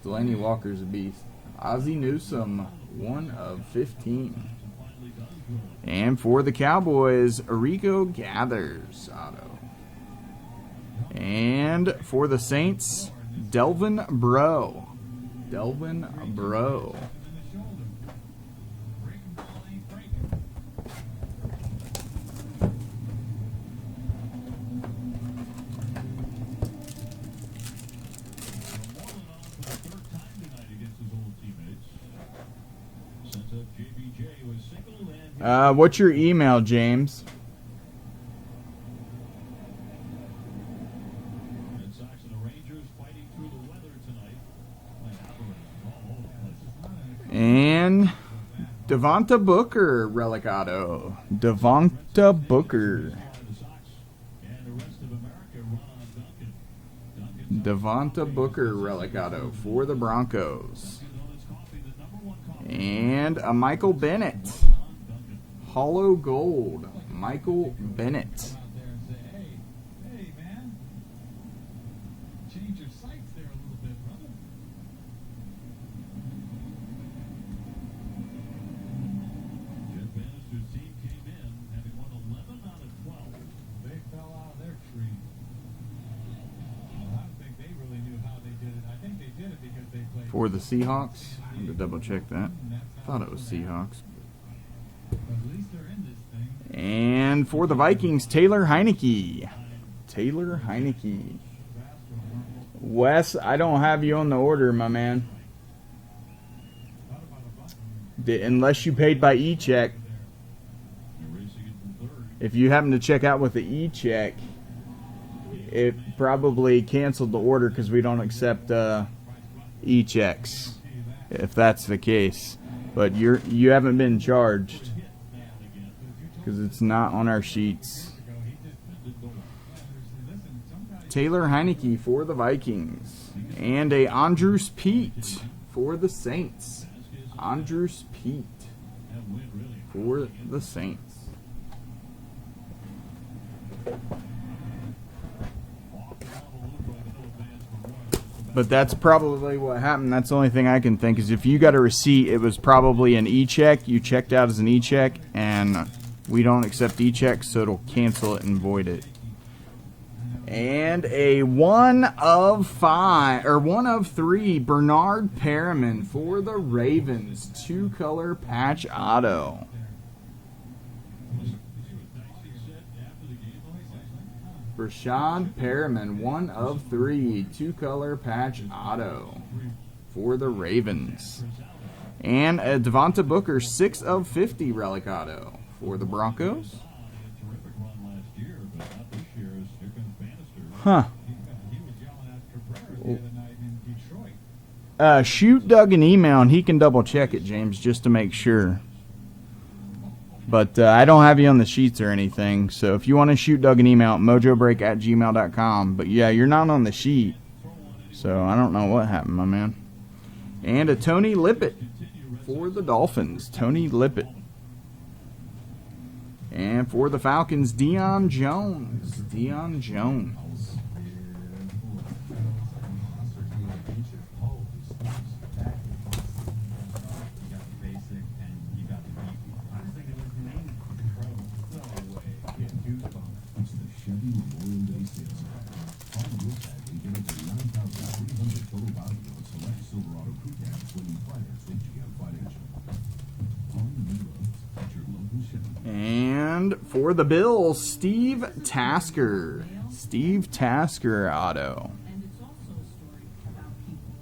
Delaney Walker's a beast. Ozzie Newsome. 1 of 15. And for the Cowboys, Rico Gathers auto. And for the Saints, Delvin Breaux. Delvin Breaux. What's your email, James? Red Sox and the Rangers fighting through the weather tonight. And Devonta Booker relic auto. Devonta Booker. Devonta Booker relic auto for the Broncos. And a Michael Bennett. Hollow gold. Michael Bennett. Hey, man. Change your sights there a little bit, brother. Jeff Bannister's team came in having won 11 out of 12. They fell out of their tree. I don't think they really knew how they did it. I think they did it because they played For the Seahawks. I have to double check that. Thought it was Seahawks. At least they're in this thing. And for the Vikings, Taylor Heineke. Taylor Heineke. Wes, I don't have you on the order, my man. Unless you paid by e-check. If you happen to check out with the e-check, it probably canceled the order because we don't accept e-checks, if that's the case. But you haven't been charged because it's not on our sheets. Taylor Heineke for the Vikings. And a Andrews Pete for the Saints. Andrews Pete for the Saints. But that's probably what happened. That's the only thing I can think is if you got a receipt, it was probably an e-check. You checked out as an e-check, and we don't accept e-checks, so it'll cancel it and void it. And a 1 of 3 Bernard Perriman for the Ravens, 2-color patch auto. Rashad Perriman, 1 of 3, 2-color patch auto for the Ravens. And a Devonta Booker, 6 of 50 relic auto for the Broncos. Huh. Shoot Doug an email and he can double check it, James, just to make sure. But I don't have you on the sheets or anything. So if you want to shoot Doug an email, mojobreak@gmail.com. But yeah, you're not on the sheet. So I don't know what happened, my man. And a Tony Lippett for the Dolphins. Tony Lippett. And for the Falcons, Deion Jones. Deion Jones. And for the Bills, Steve Tasker. Steve Tasker auto.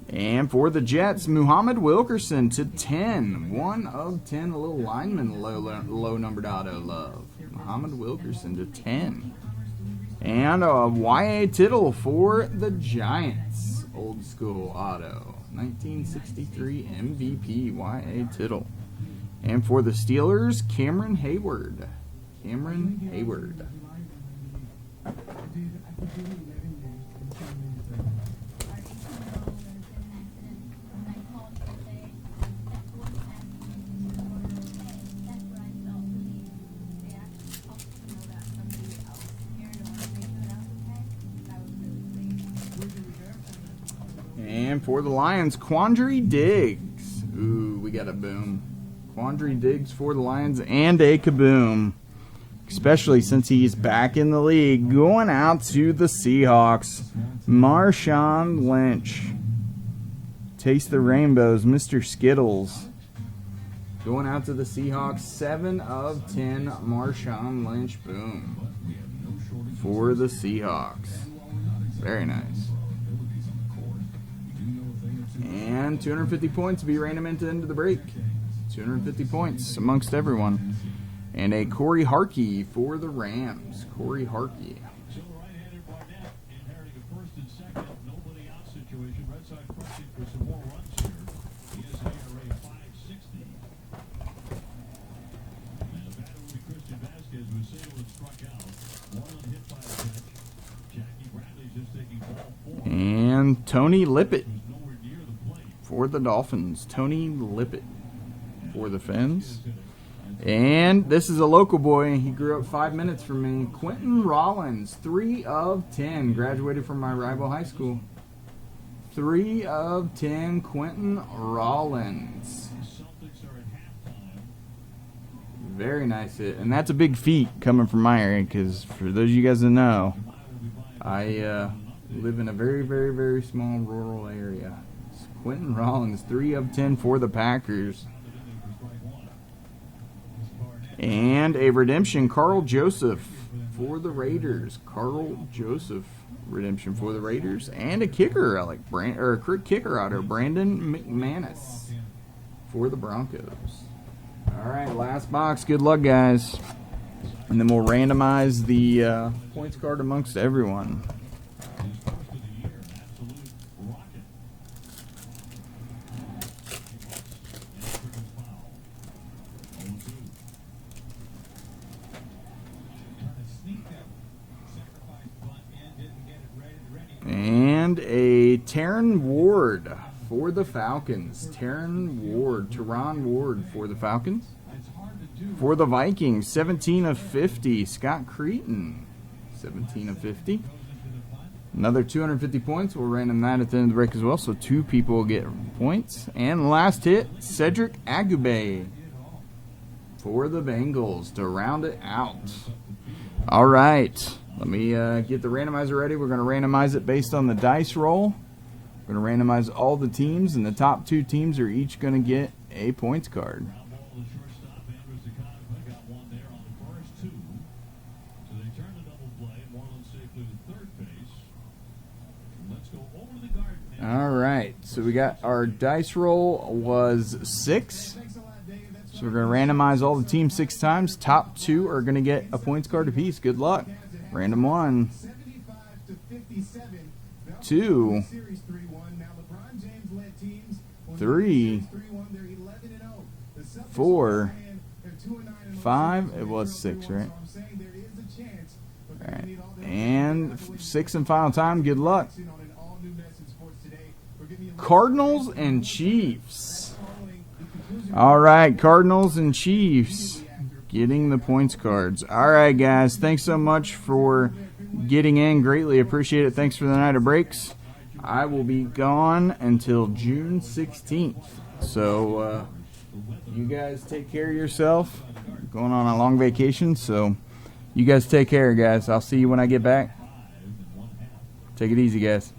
And for the Jets, Muhammad Wilkerson /10. 1 of 10, a little lineman low numbered auto love. Muhammad Wilkerson /10. And a Y.A. Tittle for the Giants. Old school auto. 1963 MVP Y.A. Tittle. And for the Steelers, Cameron Hayward. Cameron Hayward. And for the Lions, Quandre Diggs. Ooh, we got a boom. Quandre Diggs for the Lions and a kaboom. Especially since he's back in the league. Going out to the Seahawks, Marshawn Lynch. Taste the rainbows, Mr. Skittles. Going out to the Seahawks, 7 of 10, Marshawn Lynch. Boom. For the Seahawks. Very nice. And 250 points to be random into the break. 250 points amongst everyone. And a Corey Harkey for the Rams. Corey Harkey. Still right-handed Barnett, inheriting a first and second, nobody out situation. Red Sox pushing for some more runs here. He has an ERA of 5.60. And the batter will be Christian Vasquez, who was singled and struck out. One hit by a pitch. Jackie Bradley's just taking ball 4. And Tony Lippett for the Dolphins. Tony Lippett for the Fins. And this is a local boy. He grew up 5 minutes from me. Quentin Rollins, 3 of 10. Graduated from my rival high school. 3 of 10, Quentin Rollins. Very nice hit. And that's a big feat coming from my area because for those of you guys that know, I live in a very, very, very small rural area. It's Quentin Rollins, 3 of 10 for the Packers. And a redemption, Carl Joseph for the Raiders. Carl Joseph redemption for the Raiders. And a kicker, kicker out there, Brandon McManus for the Broncos. All right, last box. Good luck, guys. And then we'll randomize the points card amongst everyone. Teron Ward for the Falcons. Teron Ward for the Falcons. For the Vikings, 17 of 50. Scott Creighton, 17 of 50. Another 250 points. We'll random that at the end of the break as well, so 2 people will get points. And last hit, Cedric Agube for the Bengals to round it out. All right, let me get the randomizer ready. We're going to randomize it based on the dice roll. We're going to randomize all the teams, and the top 2 teams are each going to get a points card. All right, so we got our dice roll was 6. So we're going to randomize all the teams 6 times. Top 2 are going to get a points card apiece. Good luck. Random 1, 2, 3, 4, 5. It was 6, right? All right. And 6th and final time. Good luck. Cardinals and Chiefs. All right, Cardinals and Chiefs getting the points cards. All right, guys, thanks so much for getting in. Greatly appreciate it. Thanks for the night of breaks. I will be gone until June 16th. So you guys take care of yourself. I'm going on a long vacation, so you guys take care, guys. I'll see you when I get back. Take it easy, guys.